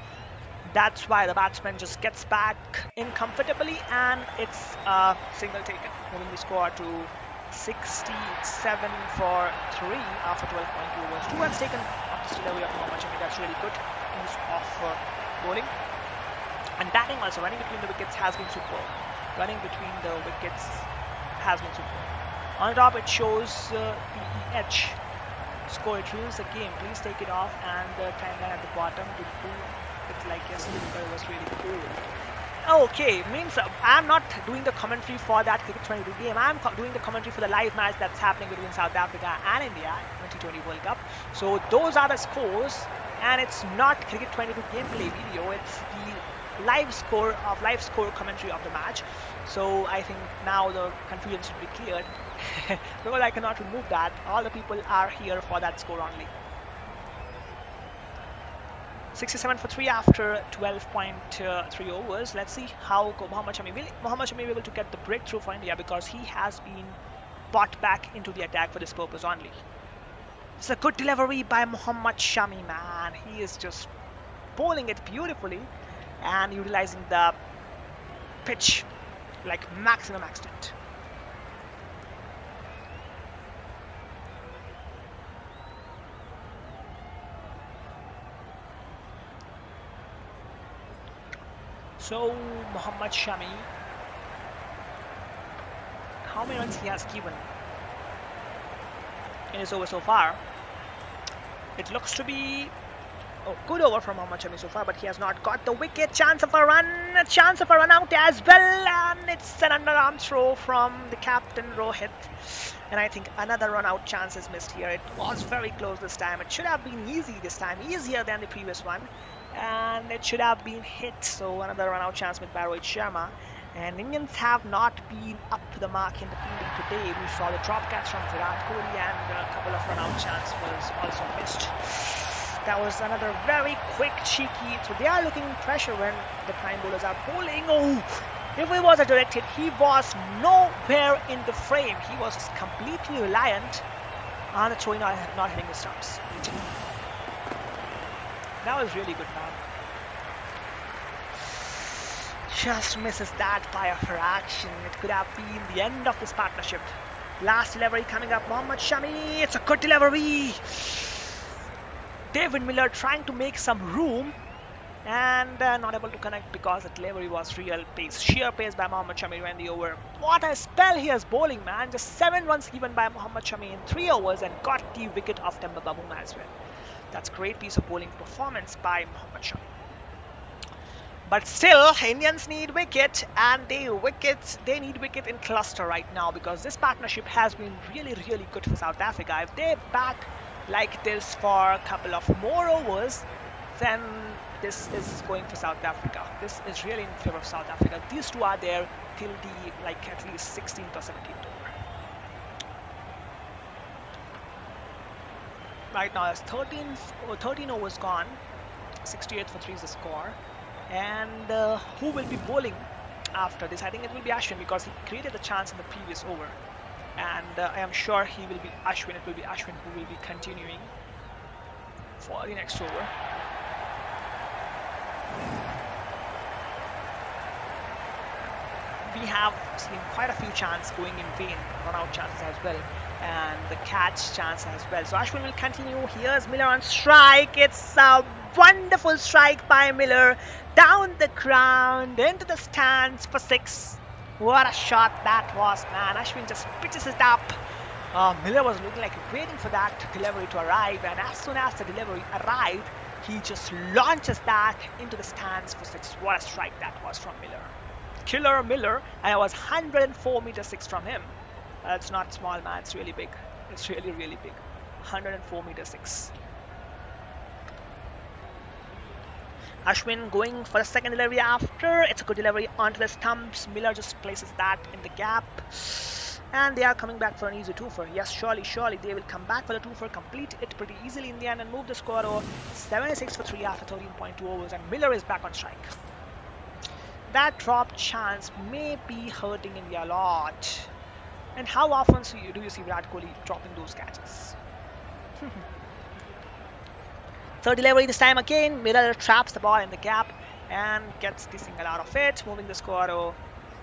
That's why the batsman just gets back in comfortably, and it's a single taken, moving the score to 67 for 3 after 12.2 overs. 2 runs taken off this delivery of Mohammad Shami. That's really good use of bowling. And batting also, running between the wickets has been superb. Running between the wickets has been superb. On top it shows PEH. Score, it rules the game. Please take it off, and the timeline at the bottom to do it like yesterday because it was really cool. Okay, means I'm not doing the commentary for that Cricket 22 game. I'm doing the commentary for the live match that's happening between South Africa and India in the T20 World Cup. So those are the scores, and it's not Cricket 22 gameplay video. It's the live score commentary of the match. So I think now the confusion should be cleared because I cannot remove that. All the people are here for that score only. 67 for 3 after 12.3 overs. Let's see how Mohammad Shami will be able to get the breakthrough for India, because he has been brought back into the attack for this purpose only. It's a good delivery by Mohammad Shami, man. He is just bowling it beautifully and utilizing the pitch like maximum extent. So Mohammad Shami, how many runs he has given in his over so far? It looks to be Oh, good over from Mohammad Shami so far, but he has not got the wicket. Chance of a run out as well, and it's an underarm throw from the captain Rohit. And I think another run out chance is missed here. It was very close this time. It should have been easy this time, easier than the previous one, and it should have been hit. So another run out chance made by Rohit Sharma. And Indians have not been up to the mark in the fielding today. We saw the drop catch from Virat Kohli, and a couple of run out chances was also missed. That was another very quick, cheeky. So they are looking pressure when the prime bowlers are bowling. Oh, if it was a direct hit, he was nowhere in the frame. He was completely reliant on the throw not hitting the stumps. That was really good, man. Just misses that by a fraction. It could have been the end of this partnership. Last delivery coming up, Mohammad Shami. It's a good delivery. David Miller trying to make some room and not able to connect because the delivery was real pace, sheer pace by Mohammad Shami when the over. What a spell he is bowling, man. Just 7 runs given by Mohammad Shami in 3 overs and got the wicket of Temba Baboom as well. That's a great piece of bowling performance by Mohammad Shami. But still, Indians need wicket, and they need wicket in cluster right now because this partnership has been really, really good for South Africa. If they bat like this for a couple of more overs, then this is going for South Africa. This is really in favor of South Africa. These two are there till the at least 16th or 17th over. Right now, it's 13 overs gone. 68 for 3 is the score. And who will be bowling after this? I think it will be Ashwin because he created a chance in the previous over. And I am sure he will be Ashwin. It will be Ashwin who will be continuing for the next over. We have seen quite a few chances going in vain, run-out chances as well, and the catch chance as well. So Ashwin will continue. Here's Miller on strike. It's a wonderful strike by Miller. Down the ground, into the stands for 6. What a shot that was, man. Ashwin just pitches it up. Miller was looking like waiting for that delivery to arrive, and as soon as the delivery arrived, he just launches that into the stands for 6. What a strike that was from Miller. Killer Miller, and it was 104 meter 6 from him. It's not small, man. It's really big. It's really, really big. 104 meter 6. Ashwin going for the second delivery after. It's a good delivery onto the stumps. Miller just places that in the gap. And they are coming back for an easy 2-for. Yes, surely they will come back for the 2-for, complete it pretty easily in the end and move the score to 76 for 3 after 13.2 overs. And Miller is back on strike. That drop chance may be hurting India a lot. And how often do you see Virat Kohli dropping those catches? Third delivery this time again. Miller traps the ball in the gap and gets the single out of it, moving the score to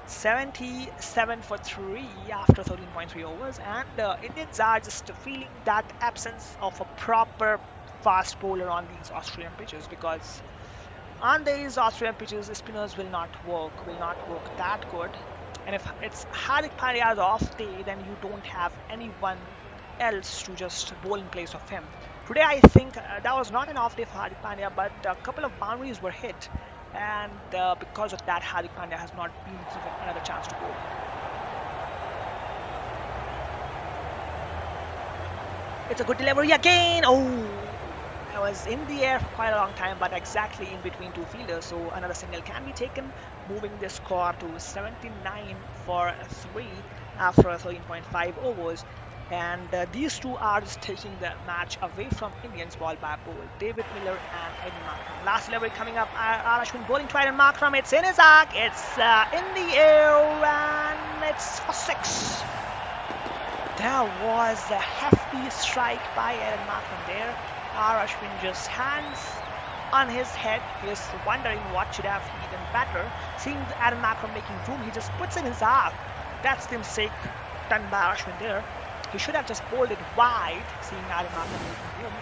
77 for 3 after 13.3 overs. And Indians are just feeling that absence of a proper fast bowler on these Australian pitches, because on these Australian pitches, the spinners will not work that good. And if it's Hardik Pandya's off day, then you don't have anyone else to just bowl in place of him. Today, I think that was not an off day for Hardik Pandya, but a couple of boundaries were hit. And because of that, Hardik Pandya has not been given another chance to bowl. It's a good delivery again. Oh! I was in the air for quite a long time, but exactly in between two fielders, so another single can be taken, moving the score to 79 for 3 after 13.5 overs. And these two are just taking the match away from Indians ball by ball. David Miller and Eddie Markram. Last delivery coming up. Ashwin bowling to Eddie Markram. It's in his arc. It's in the air, and it's for 6. There was a hefty strike by Eddie Markram there. Ashwin just hands on his head. He's wondering what should have he done better. Seeing Adam Markram making room, he just puts in his arc. That's the mistake done by Ashwin there. He should have just bowled it wide, seeing Adam Markram making room.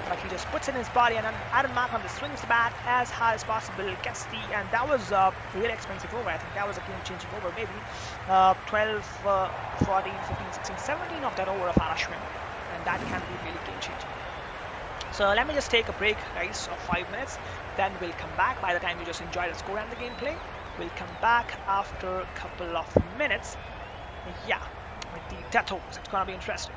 But he just puts in his body, and then Adam Markram just swings the bat as high as possible, gets the, and that was a really expensive over. I think that was a game-changing over, maybe 12, 14, 15, 16, 17 of that over of Ashwin, and that can be really game-changing. So let me just take a break, guys, of 5 minutes. Then we'll come back. By the time you just enjoy the score and the gameplay, we'll come back after a couple of minutes. Yeah, with the death overs. It's gonna be interesting.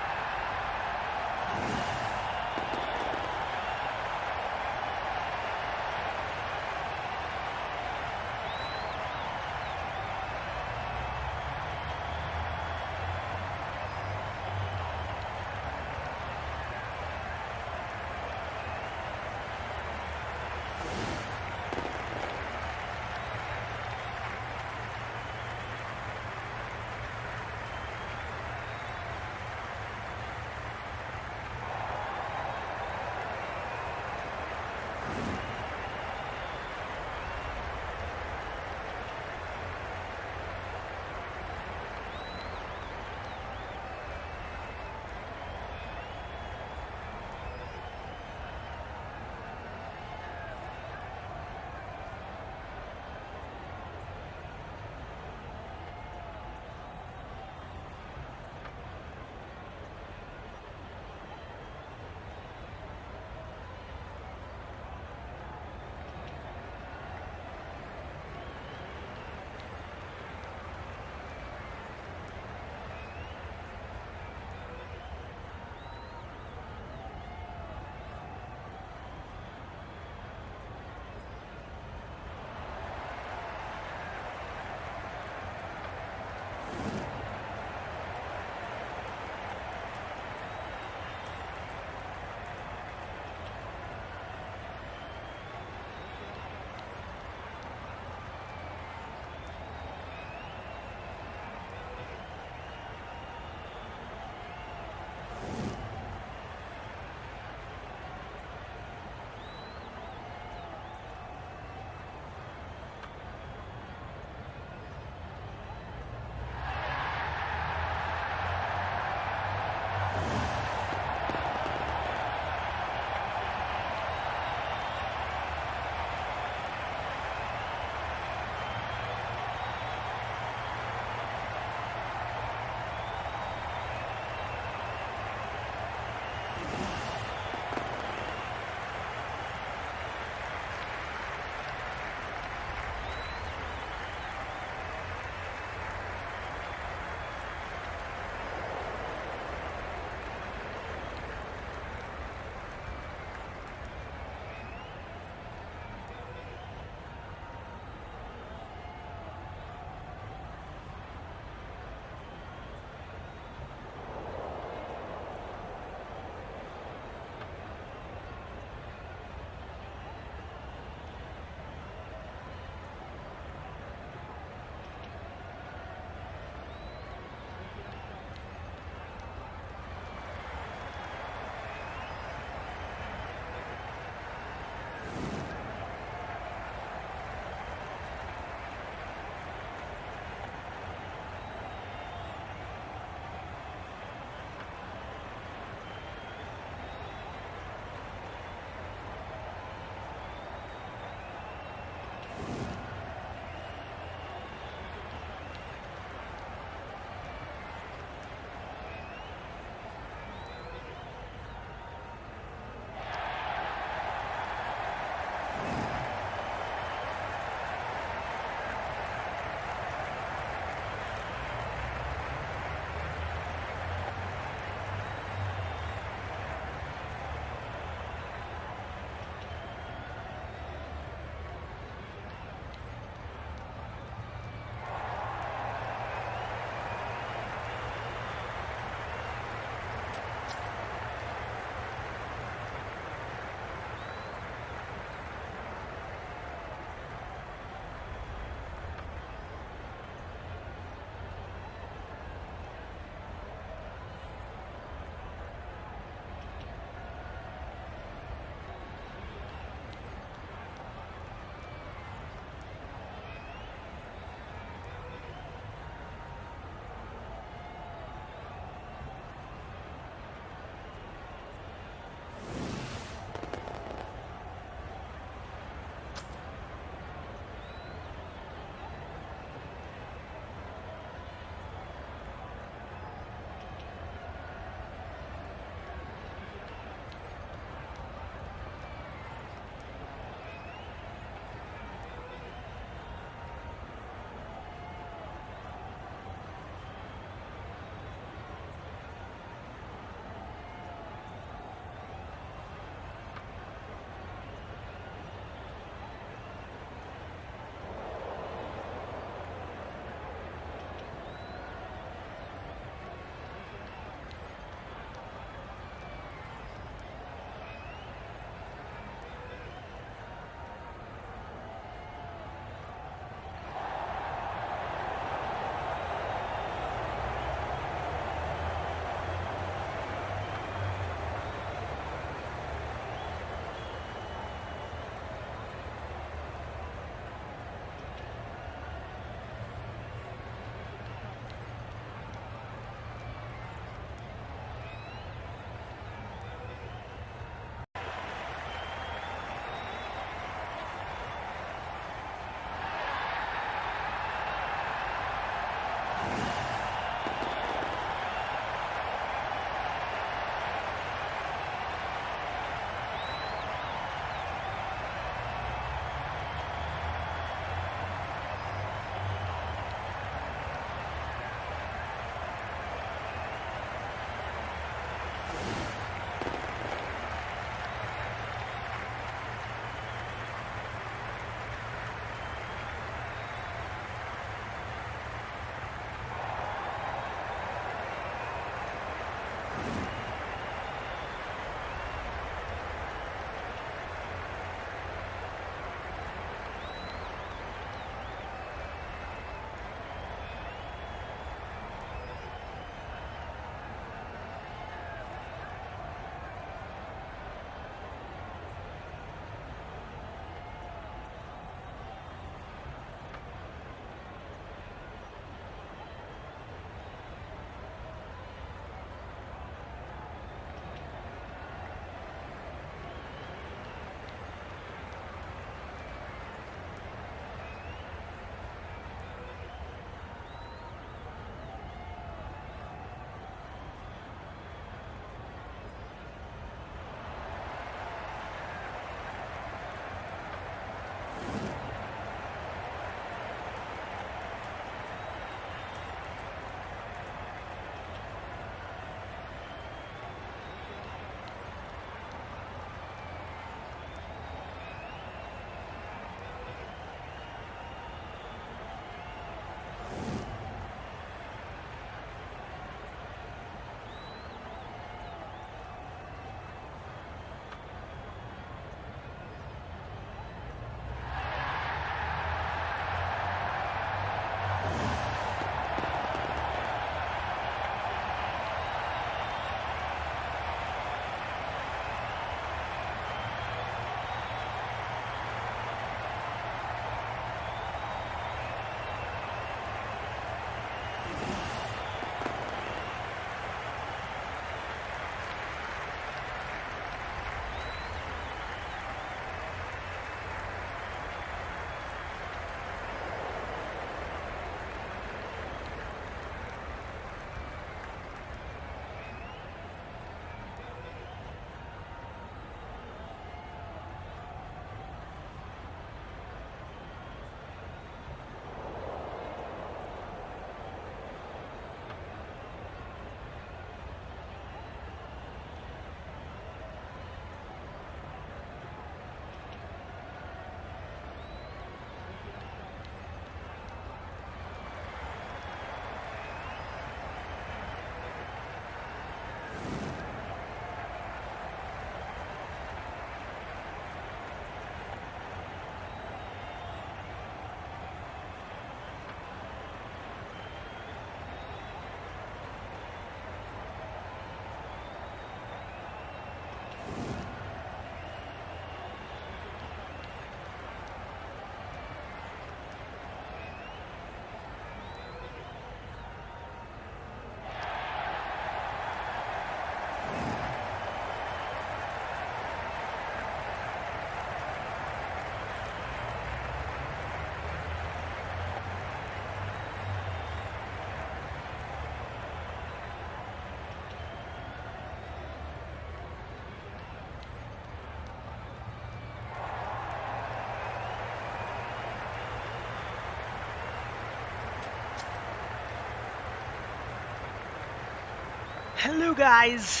Hello guys,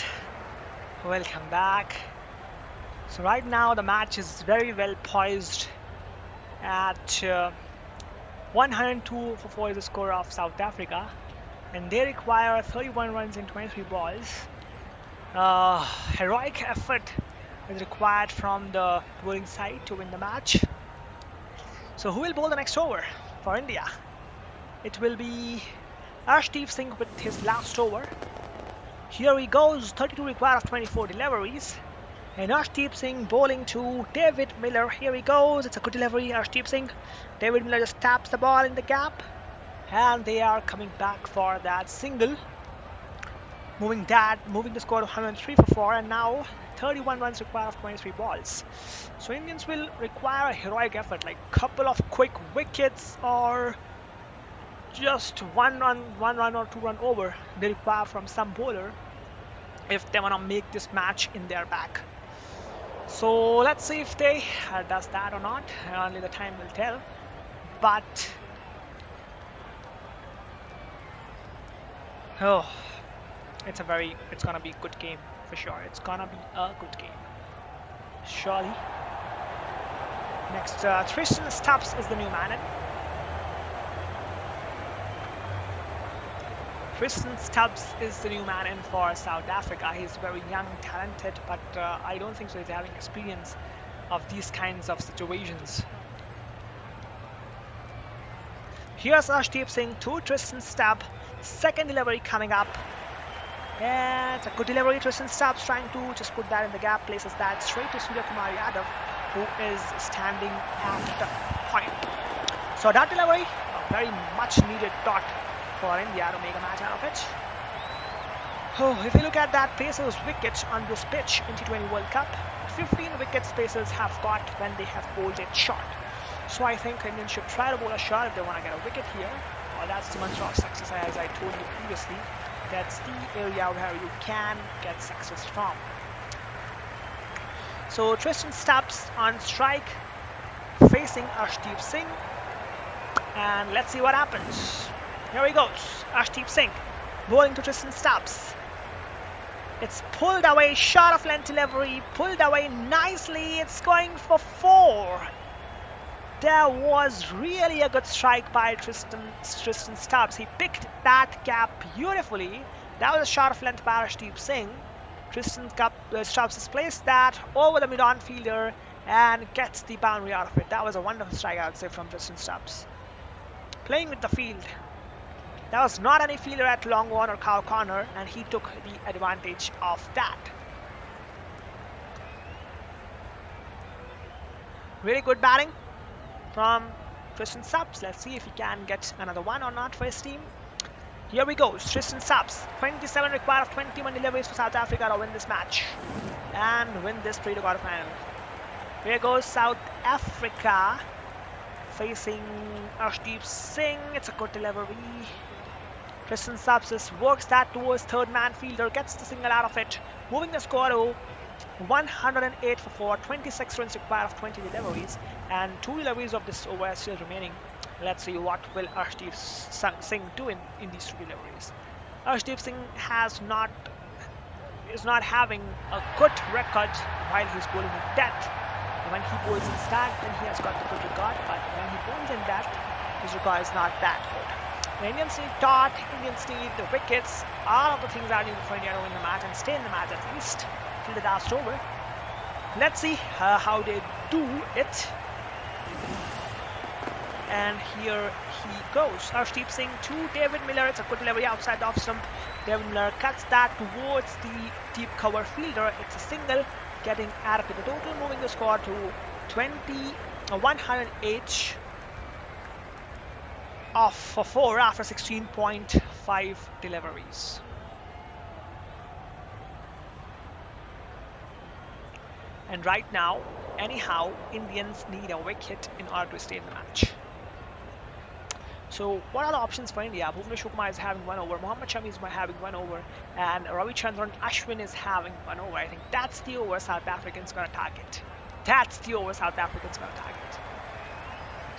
welcome back. So right now the match is very well poised at 102 for 4 is the score of South Africa, and they require 31 runs in 23 balls. Heroic effort is required from the bowling side to win the match. So who will bowl the next over for India? It will be Arshdeep Singh with his last over. Here he goes, 32 required of 24 deliveries. And Arshdeep Singh bowling to David Miller. Here he goes. It's a good delivery, Arshdeep Singh. David Miller just taps the ball in the gap. And they are coming back for that single. Moving the score to 103 for 4. And now 31 runs required of 23 balls. So Indians will require a heroic effort, like a couple of quick wickets or just one run or 2 run over they require from some bowler if they want to make this match in their back. So let's see if they does that or not. Only the time will tell. But it's gonna be a good game for sure. It's gonna be a good game, surely. Next, Tristan Stubbs is the new man in. Tristan Stubbs is the new man in for South Africa. He's very young, talented, but I don't think so he's having experience of these kinds of situations. Here's Arshdeep Singh to Tristan Stubbs. Second delivery coming up. And it's a good delivery. Tristan Stubbs trying to just put that in the gap, places that straight to Surya Kumar Yadav, who is standing at the point. So that delivery, a very much needed dot for India to make a match out of it. If you look at that, Pacers wickets on this pitch in T20 World Cup, 15 wickets Pacers have got when they have bowled it short. So I think Indians should try to bowl a shot if they want to get a wicket here. That's the mantra of success, as I told you previously. That's the area where you can get success from. So Tristan Stubbs on strike, facing Arshdeep Singh, and let's see what happens. Here he goes, Arshdeep Singh bowling to Tristan Stubbs. It's pulled away, short of length delivery, pulled away nicely. It's going for 4. There was really a good strike by Tristan Stubbs. He picked that gap beautifully. That was a shot of length by Arshdeep Singh. Tristan Stubbs has placed that over the mid-on fielder and gets the boundary out of it. That was a wonderful strike, I would say, from Tristan Stubbs. Playing with the field. There was not any fielder at long on or cow corner, and he took the advantage of that. Really good batting from Tristan Stubbs. Let's see if he can get another one or not for his team. Here we go, Tristan Stubbs. 27 required of 21 deliveries for South Africa to win this match and win this pre-quarter final. Here goes South Africa facing Arshdeep Singh. It's a good delivery. Tristan Stubbs works that towards third man fielder, gets the single out of it, moving the score to 108 for 4, 26 runs required of 20 deliveries, and 2 deliveries of this over are still remaining. Let's see what will Arshdeep Singh do in these 2 deliveries. Arshdeep Singh is not having a good record while he's bowling in depth. When he bowls in stack, then he has got the good record, but when he bowls in depth, his record is not that good. The Indians need dot, Indians need the wickets, all of the things are needed for India to win the match and stay in the match at least till the last over. Let's see how they do it. And here he goes. Arshdeep Singh to David Miller. It's a good delivery outside the off stump. David Miller cuts that towards the deep cover fielder. It's a single, getting added to the total, moving the score to 108 off for 4 after 16.5 deliveries. And right now, anyhow, Indians need a wicket in order to stay in the match. So what are the options for India? Surya Kumar is having 1 over, Mohammad Shami is having 1 over, and Ravichandran Ashwin is having 1 over. I think that's the over South Africans going to target.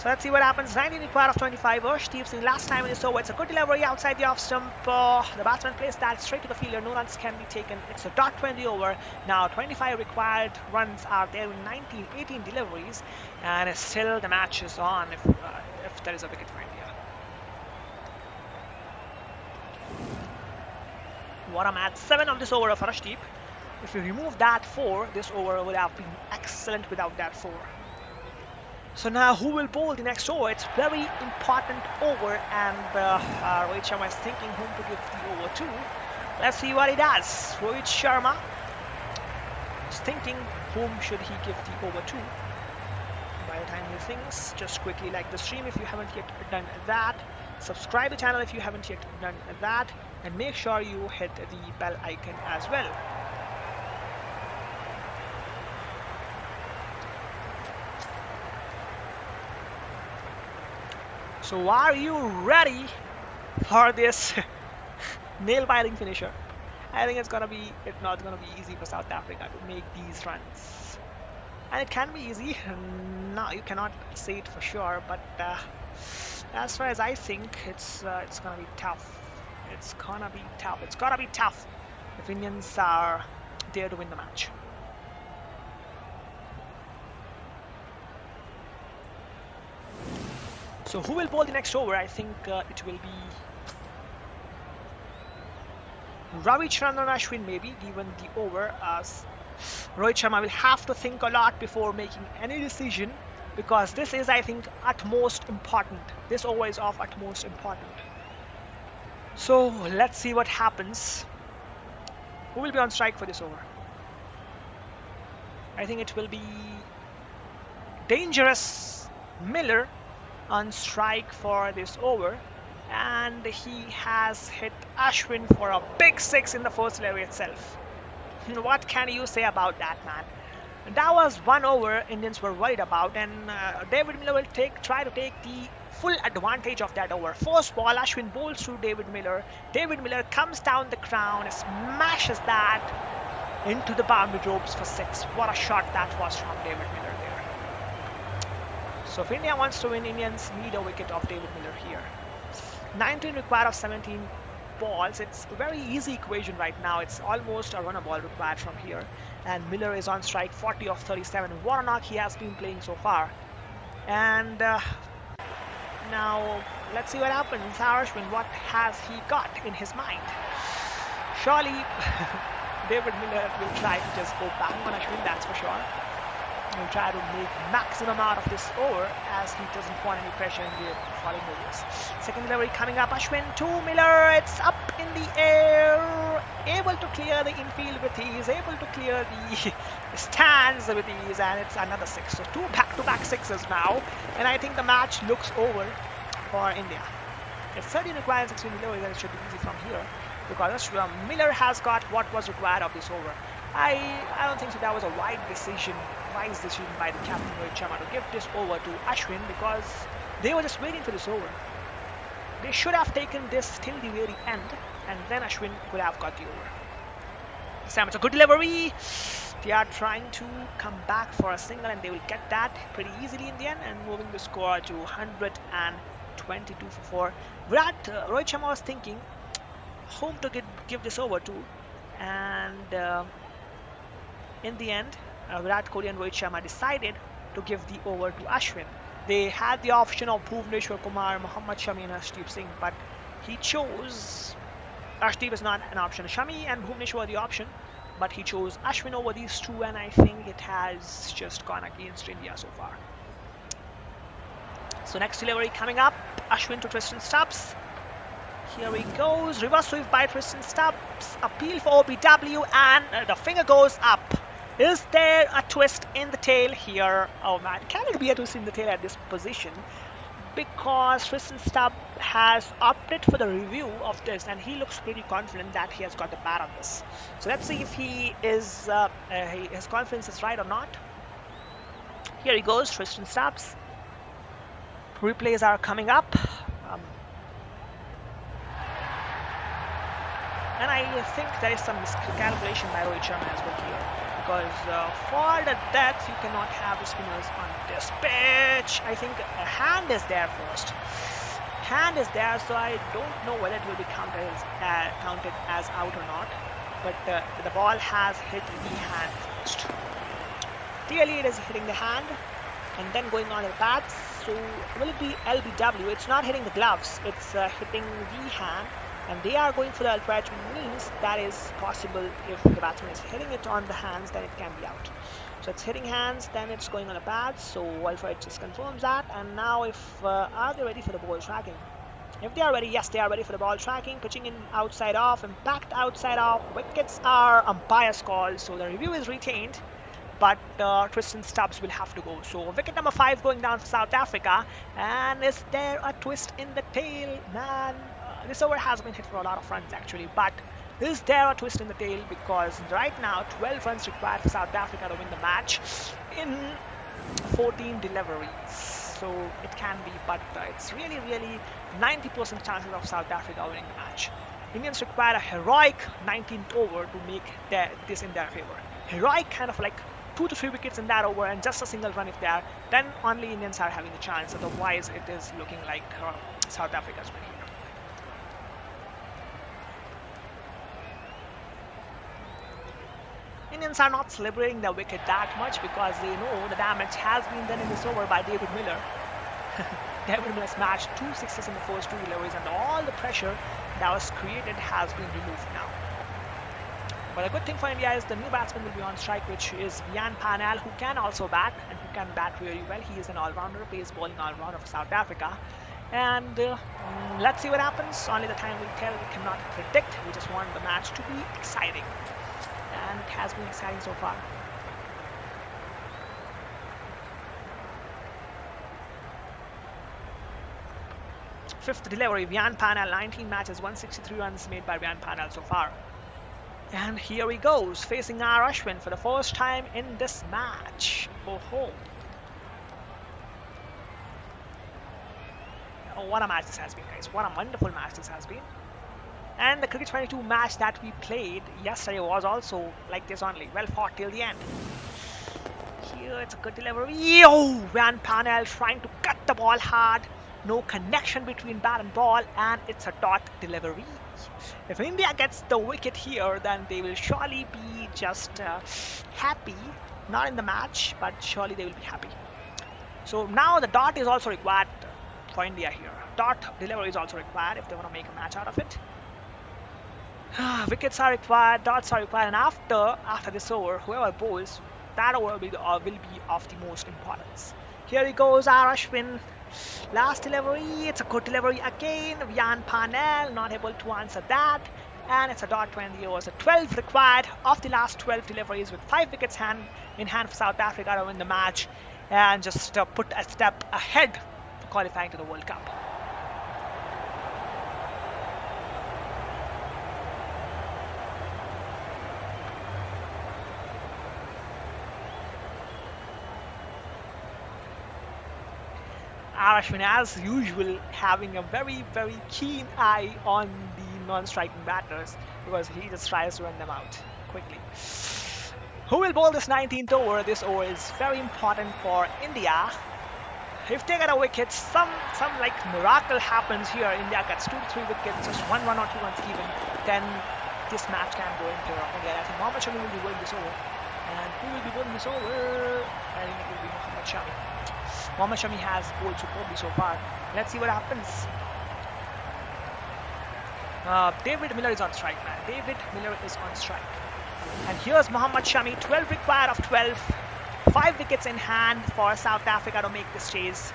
So let's see what happens. 19 required of 25. Steve Singh last time in this over. It's a good delivery outside the off stump. The batsman plays that straight to the fielder. No runs can be taken. It's a dot 20 over. Now 25 required runs are there in 19, 18 deliveries, and still the match is on if there is a wicket for India. What a match. 7 on this over of Arshdeep. If you remove that 4, this over would have been excellent without that 4. So now who will bowl the next over? It's very important over, and Rohit Sharma is thinking whom to give the over to. Let's see what he does. Rohit Sharma is thinking whom should he give the over to. By the time he thinks, just quickly like the stream if you haven't yet done that. Subscribe to the channel if you haven't yet done that, and make sure you hit the bell icon as well. So are you ready for this nail-biting finisher? I think it's not gonna be easy for South Africa to make these runs, and it can be easy. No, you cannot say it for sure, but as far as I think, it's gonna be tough. It's gonna be tough. It's gotta be tough if Indians are there to win the match. So who will bowl the next over? I think it will be Ravichandran Ashwin, maybe, given the over. As Rohit Sharma will have to think a lot before making any decision, because this is, I think, utmost important. This over is of utmost important. So let's see what happens. Who will be on strike for this over? I think it will be Dangerous Miller on strike for this over, and he has hit Ashwin for a big 6 in the first delivery itself. What can you say about that, man? That was one over Indians were worried about, and David Miller will try to take the full advantage of that over. First ball, Ashwin bowls through David Miller. David Miller comes down the crown, smashes that into the boundary ropes for 6. What a shot that was from David Miller there. So if India wants to win, Indians need a wicket of David Miller here. 19 required of 17 balls. It's a very easy equation right now. It's almost a runner ball required from here. And Miller is on strike, 40 of 37. What a knock he has been playing so far. And now let's see what happens. Ashwin, what has he got in his mind? Surely David Miller will try to just go back on Ashwin, that's for sure. He'll try to make maximum out of this over, as he doesn't want any pressure in the following overs. Second delivery coming up, Ashwin to Miller. It's up in the air, able to clear the infield with ease, able to clear the stands with ease, and it's another 6. So 2 back-to-back 6s now, and I think the match looks over for India. If 13 requires 16 deliveries, then it should be easy from here, because Miller has got what was required of this over. I don't think so that was a wise decision by the captain Rohit Sharma to give this over to Ashwin, because they were just waiting for this over. They should have taken this till the very end, and then Ashwin would have got the over. Sam, it's a good delivery. They are trying to come back for a single, and they will get that pretty easily in the end, and moving the score to 122 for 4. Rohit Sharma was thinking whom to give this over to, and in the end, Virat Kohli and Rohit Sharma decided to give the over to Ashwin. They had the option of Surya Kumar, Mohammad Shami and Arshdeep Singh, but he chose... Arshdeep is not an option. Shami and Bhuvneshwar were the option, but he chose Ashwin over these two, and I think it has just gone against India so far. So next delivery coming up, Ashwin to Tristan Stubbs. Here he goes, reverse sweep by Tristan Stubbs, appeal for OBW, and the finger goes up. Is there a twist in the tail here? Oh man, can it be a twist in the tail at this position? Because Tristan Stubbs has opted for the review of this, and he looks pretty confident that he has got the bat on this. So let's see if he is his confidence is right or not. Here he goes, Tristan Stubbs. Replays are coming up. And I think there is some miscalculation by Rohit Sharma as well here. because for the depth you cannot have the spinners on this pitch. I think a hand is there first. Hand is there, so I don't know whether it will be counted as out or not. But the ball has hit the hand first. Clearly it is hitting the hand and then going on the bats. So will it be LBW? It's not hitting the gloves, it's hitting the hand. And they are going for the ultra edge, which means that is possible. If the batsman is hitting it on the hands, then it can be out. So it's hitting hands, then it's going on the pads. So ultra edge just confirms that. And now if are they ready for the ball tracking? If they are ready, yes, they are ready for the ball tracking. Pitching in outside off, impact outside off. Wickets are umpire's call, so the review is retained. But Tristan Stubbs will have to go. So wicket number 5 going down for South Africa. And is there a twist in the tail? Man, this over has been hit for a lot of runs actually. But is there a twist in the tail? Because right now 12 runs required for South Africa to win the match in 14 deliveries. So it can be, but it's really 90% chances of South Africa winning the match. Indians require a heroic 19th over to make this in their favor. Heroic kind of like 2 to 3 wickets in that over and just a single run if they are, then only Indians are having a chance. Otherwise it is looking like South Africa's winning. Indians are not celebrating their wicket that much because they know the damage has been done in this over by David Miller. David Miller smashed 2 sixes in the first 2 deliveries and all the pressure that was created has been removed now. But a good thing for India is the new batsman will be on strike, which is Vian Panel, who can also bat and who can bat really well. He is an all-rounder, plays bowling all-rounder for South Africa. And let's see what happens. Only the time will tell. We cannot predict. We just want the match to be exciting. And it has been exciting so far. Fifth delivery, Vian Panel, 19 matches, 163 runs made by Vian Panel so far. And here he goes, facing R. Ashwin for the first time in this match. Oh, what a match this has been, guys. What a wonderful match this has been. And the Cricket 22 match that we played yesterday was also like this only. Well fought till the end. Here it's a good delivery. Vian Panel trying to cut the ball hard. No connection between bat and ball, and it's a dot delivery. If India gets the wicket here, then they will surely be just happy. Not in the match, but surely they will be happy. So now the dot is also required for India here. Dot delivery is also required if they want to make a match out of it. Wickets are required, dots are required, and after this over, whoever bowls, that over will be of the most importance. Here he goes, R. Ashwin. Last delivery, it's a good delivery again. Vian Panel not able to answer that. And it's a dot 20 overs. 12 required of the last 12 deliveries with 5 wickets in hand for South Africa to win the match. And just put a step ahead for qualifying to the World Cup. R. Ashwin, as usual, having a very keen eye on the non-striking batters because he just tries to run them out quickly. Who will bowl this 19th over? This over is very important for India. If they get a wicket, some like miracle happens here. India gets 2 to 3 wickets, just 1 or 2 runs even. Then this match can go into India. I think Mohammad Shami will be bowling this over. And who will be bowling this over? I think it will be Mohammad Shami. Mohammad Shami has bowled superbly so far. Let's see what happens. David Miller is on strike, man. David Miller is on strike. And here's Mohammad Shami, 12 required of 12. 5 wickets in hand for South Africa to make this chase.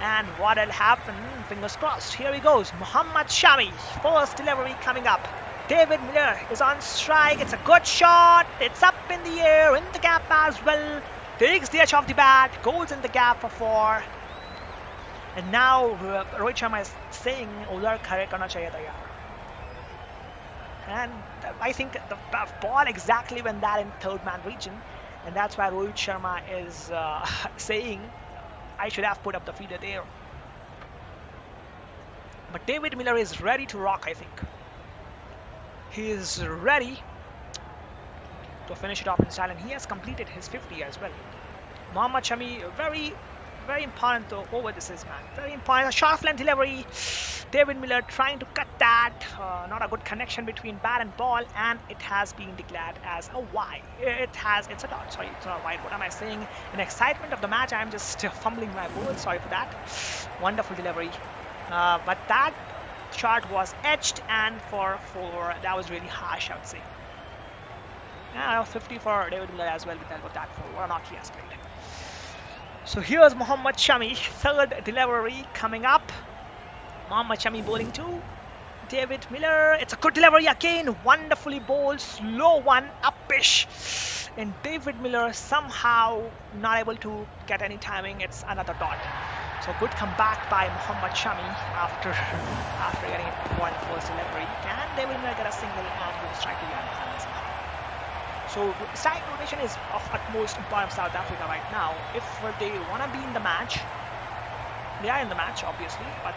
And what will happen? Fingers crossed. Here he goes. Mohammad Shami. First delivery coming up. David Miller is on strike. It's a good shot. It's up in the air, in the gap as well. Takes the edge of the bat, goes in the gap for 4. And now Rohit Sharma is saying, "Udhar khare karna chahiye tha yaar." And I think the ball exactly went that in third man region. And that's why Rohit Sharma is saying, I should have put up the feeder there. But David Miller is ready to rock, I think. He is ready to finish it off in style, and he has completed his 50 as well. Mohammad Shami, very important over this is, man. Very important. A sharp length delivery. David Miller trying to cut that. Not a good connection between bat and ball, and it has been declared as a wide. It's a dot. Sorry, it's not a wide. What am I saying? In excitement of the match, I'm just fumbling my words. Sorry for that. Wonderful delivery. But that shot was edged, and for that was really harsh, I would say. 50 for David Miller as well with help of that four. What a knock he has played. So here's Mohammad Shami, third delivery coming up. Mohammad Shami bowling to David Miller. It's a good delivery again. Wonderfully bowled, slow one, uppish. And David Miller somehow not able to get any timing. It's another dot. So good comeback by Mohammad Shami after getting one first delivery. Can David Miller get a single and go strike to Yadav? So strike rotation is of utmost importance for South Africa right now. If they want to be in the match, they are in the match obviously, but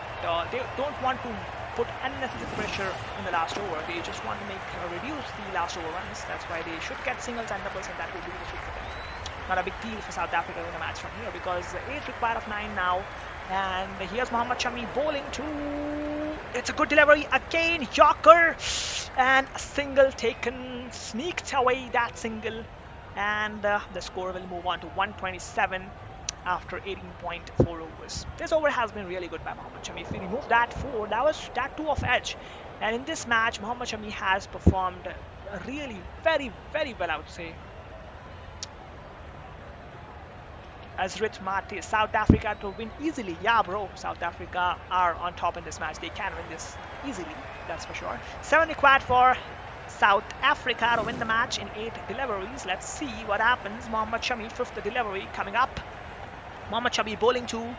they don't want to put unnecessary pressure in the last over. They just want to reduce the last over runs. That's why they should get singles and doubles, and that will be the trick for them. Not a big deal for South Africa to win a match from here because 8 required of 9 now. And here's Mohammad Shami bowling to. It's a good delivery again, Yorker, and a single taken, sneaked away that single, and the score will move on to 127 after 18.4 overs. This over has been really good by Mohammad Shami. If we remove that 4, that was that 2 of edge, and in this match Mohammad Shami has performed really very well, I would say. As Rich Marty, South Africa to win easily. Yeah, bro, South Africa are on top in this match. They can win this easily, that's for sure. 7 required for South Africa to win the match in 8 deliveries. Let's see what happens. Mohammad Shami, 5th delivery coming up. Mohammad Shami bowling to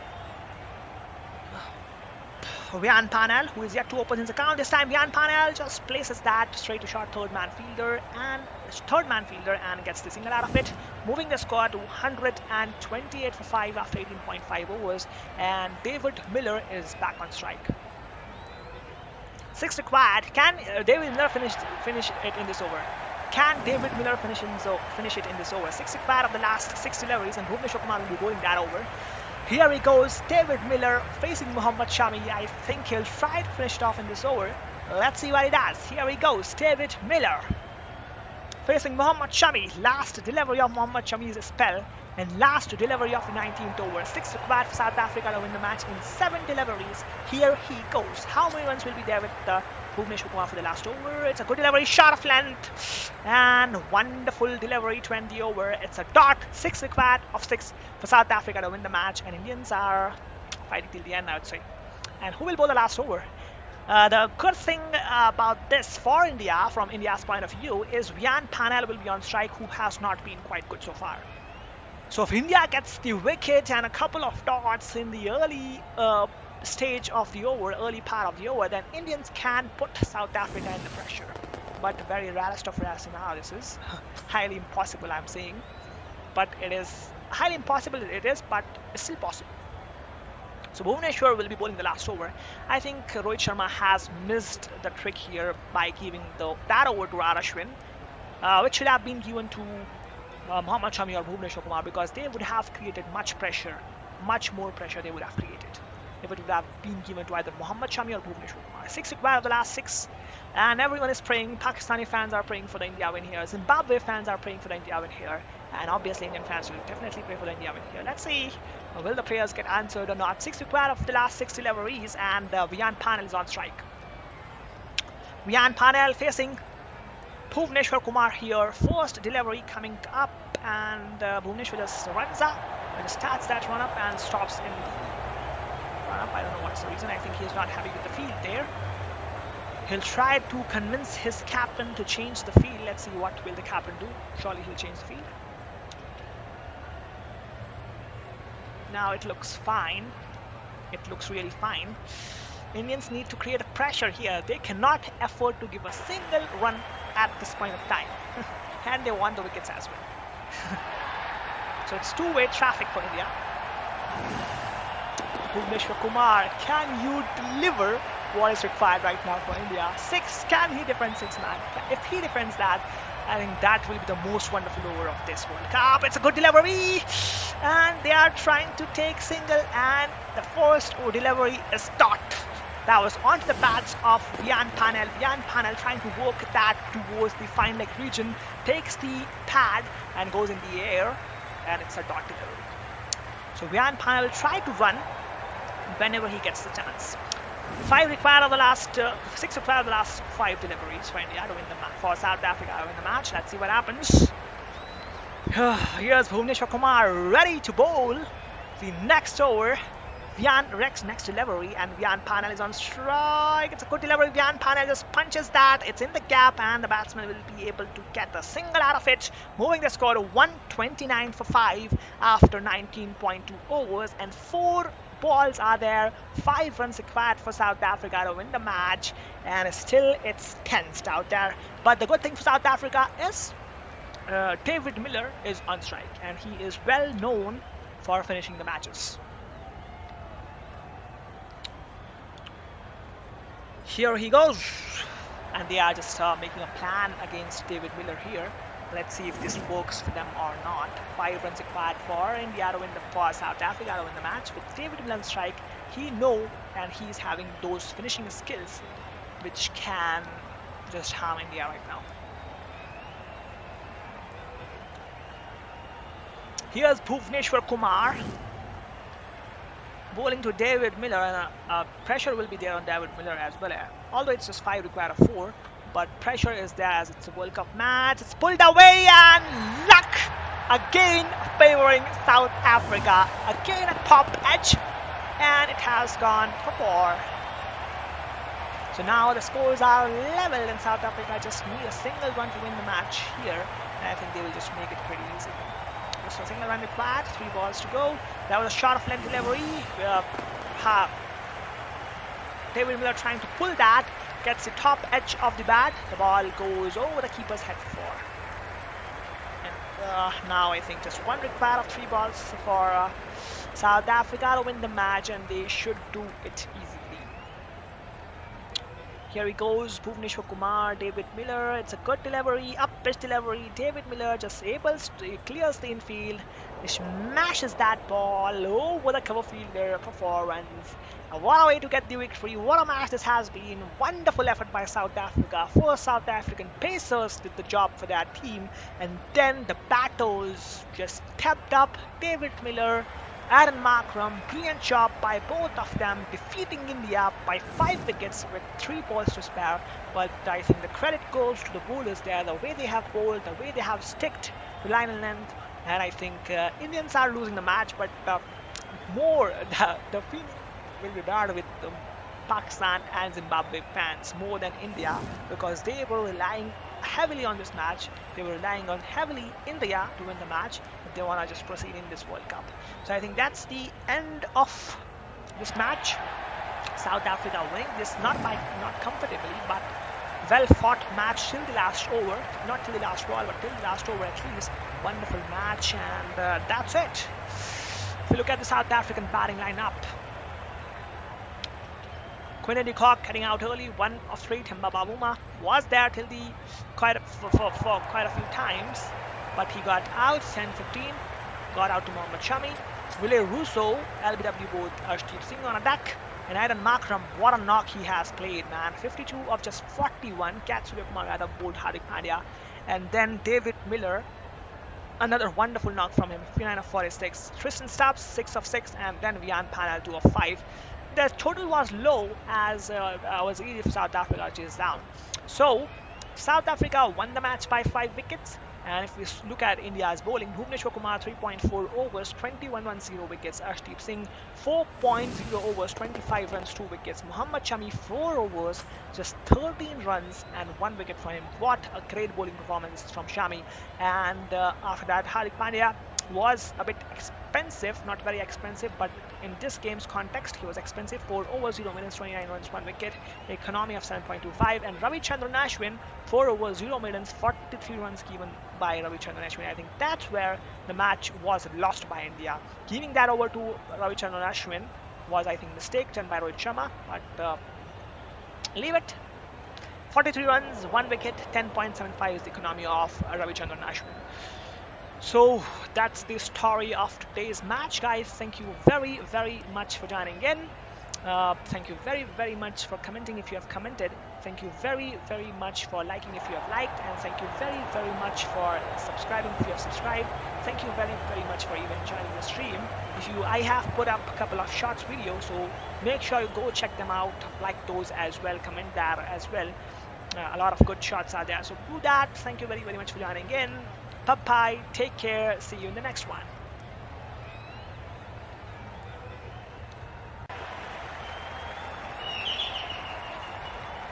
Rian Panel, who is yet to open his account. This time Rian Panel just places that straight to short third man fielder and gets the single out of it, moving the score to 128 for 5 after 18.5 overs, and David Miller is back on strike. 6 required. Can David Miller finish it in this over? Can David Miller finish it in this over? 6 required of the last 6 deliveries, and Surya Kumar will be bowling that over. Here he goes, David Miller facing Mohammad Shami. I think he'll try to finish it off in this over. Let's see what he does. Here he goes, David Miller facing Mohammad Shami. Last delivery of Mohammad Shami's spell and last delivery of the 19th over. 6 required for South Africa to win the match in 7 deliveries. Here he goes. How many runs will be there with Surya Kumar for the last over? It's a good delivery, shot of length, and wonderful delivery, 20 over. It's a dot. 6 required of 6 for South Africa to win the match, and Indians are fighting till the end, I would say. And who will bowl the last over? The good thing about this for India, from India's point of view, is Rian Panel will be on strike, who has not been quite good so far. So if India gets the wicket and a couple of dots in the early stage of the over, early part of the over, then Indians can put South Africa under pressure. But very rarest of rare analysis. Highly impossible, I'm saying. But it is highly impossible, it is, but it's still possible. So Bhuvneshwar will be bowling the last over. I think Rohit Sharma has missed the trick here by giving that over to Ashwin, which should have been given to Mohammad Shami or Bhuvneshwar Kumar, because they would have created much pressure, much more pressure they would have created if it would have been given to either Mohammad Shami or Bhuvneshwar Kumar. 6 required of the last 6, and everyone is praying. Pakistani fans are praying for the India win here. Zimbabwe fans are praying for the India win here. And obviously Indian fans will definitely pray for the India win here. Let's see, will the prayers get answered or not? 6 required of the last 6 deliveries, and Rian Panel is on strike. Rian Panel facing Bhuvneshwar Kumar here. First delivery coming up, and Bhuvneshwar just runs up and starts that run up and stops in the run up. I don't know what's the reason. I think he's not happy with the field there. He'll try to convince his captain to change the field. Let's see what will the captain do. Surely he'll change the field. Now it looks fine. It looks really fine. Indians need to create a pressure here. They cannot afford to give a single run at this point of time. And they want the wickets as well. So it's two-way traffic for India. Bhuvneshwar Kumar, can you deliver what is required right now for India? 6, can he defend 6 man? If he defends that, I think that will be the most wonderful over of this World Cup. It's a good delivery, and they are trying to take single, and the first delivery is stopped. That was onto the bats of Vian Panel. Vian Panel trying to work that towards the fine leg region, takes the pad and goes in the air, and it's a dot delivery. So Vian Panel will try to run whenever he gets the chance. 6 required of the last 5 deliveries for India to win for South Africa to win the match. Let's see what happens. Here's Bhuvneshwar Kumar ready to bowl the next over. Vian Rex next delivery, and Vian Panel is on strike. It's a good delivery. Vian Panel just punches that. It's in the gap, and the batsman will be able to get the single out of it, moving the score to 129 for 5 after 19.2 overs, and 4 balls are there. 5 runs required for South Africa to win the match, and still it's tensed out there. But the good thing for South Africa is David Miller is on strike, and he is well known for finishing the matches. Here he goes, and they are just making a plan against David Miller here. Let's see if this works for them or not. 5 runs required for India to win for South Africa to win the match. With David Miller on strike, he knows, and he's having those finishing skills which can just harm India right now. Here's Bhuvneshwar Kumar bowling to David Miller, and pressure will be there on David Miller as well. Although it's just 5 required of 4, but pressure is there as it's a World Cup match. It's pulled away, and luck again favoring South Africa. Again a top edge, and it has gone for 4. So now the scores are level, and South Africa just need a single run to win the match here, and I think they will just make it pretty easy. Just a single run required, 3 balls to go. That was a shot of length delivery. David Miller trying to pull that, gets the top edge of the bat. The ball goes over the keeper's head for 4. And now I think just 1 required of 3 balls for South Africa to win the match, and they should do it easily. Here he goes, Bhuvneshwar Kumar, David Miller. It's a good delivery, up pitch delivery. David Miller just clears the infield, he smashes that ball over the cover fielder for 4 runs. And what a way to get the victory! What a match this has been! Wonderful effort by South Africa. 4 South African pacers did the job for their team, and then the battles just stepped up. David Miller, Aaron Markram, brilliant job by both of them, defeating India by 5 wickets with 3 balls to spare. But I think the credit goes to the bowlers there, the way they have bowled, the way they have sticked to line and length. And I think Indians are losing the match, but the feeling will be bad with Pakistan and Zimbabwe fans more than India, because they were relying heavily on this match. They were relying on heavily India to win the match if they want to just proceed in this World Cup. So I think that's the end of this match. South Africa winning this not comfortably, but well fought match till the last over. Not till the last ball, but till the last over at least. Wonderful match, and that's it. If you look at the South African batting lineup, Quinton de Kock heading out early, 1 of 3. Themba Bavuma was there till for quite a few times, but he got out. 10-15, got out to Mohammad Shami. Willie Russo, LBW both Arshdeep Singh on a deck, and Aaron Markram. What a knock he has played, man! 52 of just 41. Catch Surya Kumar, Yadav, bowled Hardik Pandya, and then David Miller. Another wonderful knock from him. 59 of 46. Tristan Stubbs 6 of 6, and then Vian Panel 2 of 5. The total was low as was easy for South Africa to chase down. So South Africa won the match by 5 wickets. And if we look at India's bowling, Bhuvneshwar Kumar 3.4 overs, 21 runs, 0 wickets. Arshdeep Singh 4.0 overs, 25 runs, 2 wickets. Mohammad Shami 4 overs, just 13 runs and 1 wicket for him. What a great bowling performance from Shami. And after that, Hardik Pandya was a bit expensive, not very expensive, but in this game's context, he was expensive. 4 overs, 0 minutes, 29 runs, 1 wicket, economy of 7.25. And Ravichandran Ashwin, 4 overs, 0 minutes, 43 runs given by Ravichandran Ashwin. I think that's where the match was lost by India. Giving that over to Ravichandran Ashwin was, I think, mistake done by Rohit Sharma, but leave it. 43 runs, 1 wicket, 10.75 is the economy of Ravichandran Ashwin. So that's the story of today's match, guys. Thank you very, very much for joining in. Thank you very, very much for commenting if you have commented. Thank you very, very much for liking if you have liked. And thank you very, very much for subscribing if you have subscribed. Thank you very, very much for even joining the stream. I have put up a couple of shorts videos, so make sure you go check them out, like those as well, comment there as well. A lot of good shots are there, so do that. Thank you very, very much for joining in. Bye bye, take care, see you in the next one.